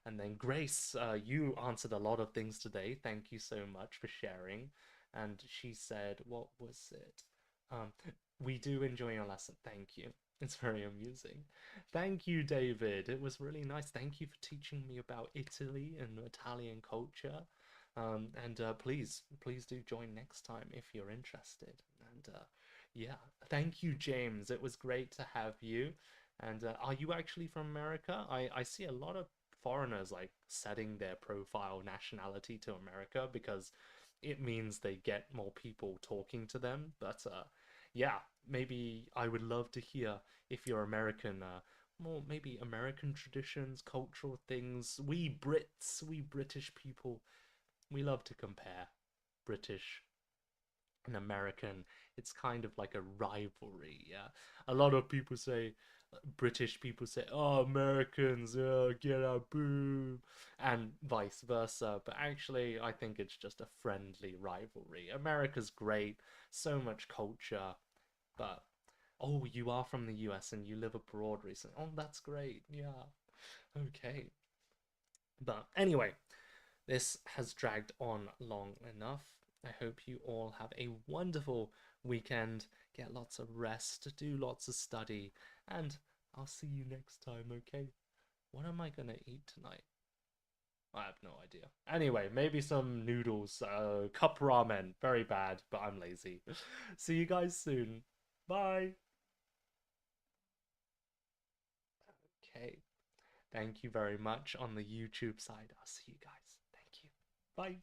And then Grace, you answered a lot of things today. Thank you so much for sharing. And she said, what was it? Um, we do enjoy your lesson. Thank you. It's very amusing. Thank you, David. It was really nice. Thank you for teaching me about Italy and Italian culture. And please do join next time if you're interested. And yeah, thank you, James. It was great to have you. And are you actually from America? I see a lot of foreigners like setting their profile nationality to America because it means they get more people talking to them. But yeah, maybe I would love to hear if you're American, more maybe American traditions, cultural things. We Brits, we British people, we love to compare British and American. It's kind of like a rivalry. Yeah, a lot of people say, British people say, "Oh, Americans, get out, boo," and vice versa. But actually, I think it's just a friendly rivalry. America's great, so much culture, but oh, you are from the US and you live abroad recently. Oh, that's great. Yeah. Okay. But anyway, this has dragged on long enough. I hope you all have a wonderful weekend. Get lots of rest, do lots of study, and I'll see you next time, okay? What am I gonna eat tonight? I have no idea. Anyway, maybe some noodles, cup ramen. Very bad, but I'm lazy. See you guys soon. Bye. Okay. Thank you very much on the YouTube side. I'll see you guys. Thank you. Bye.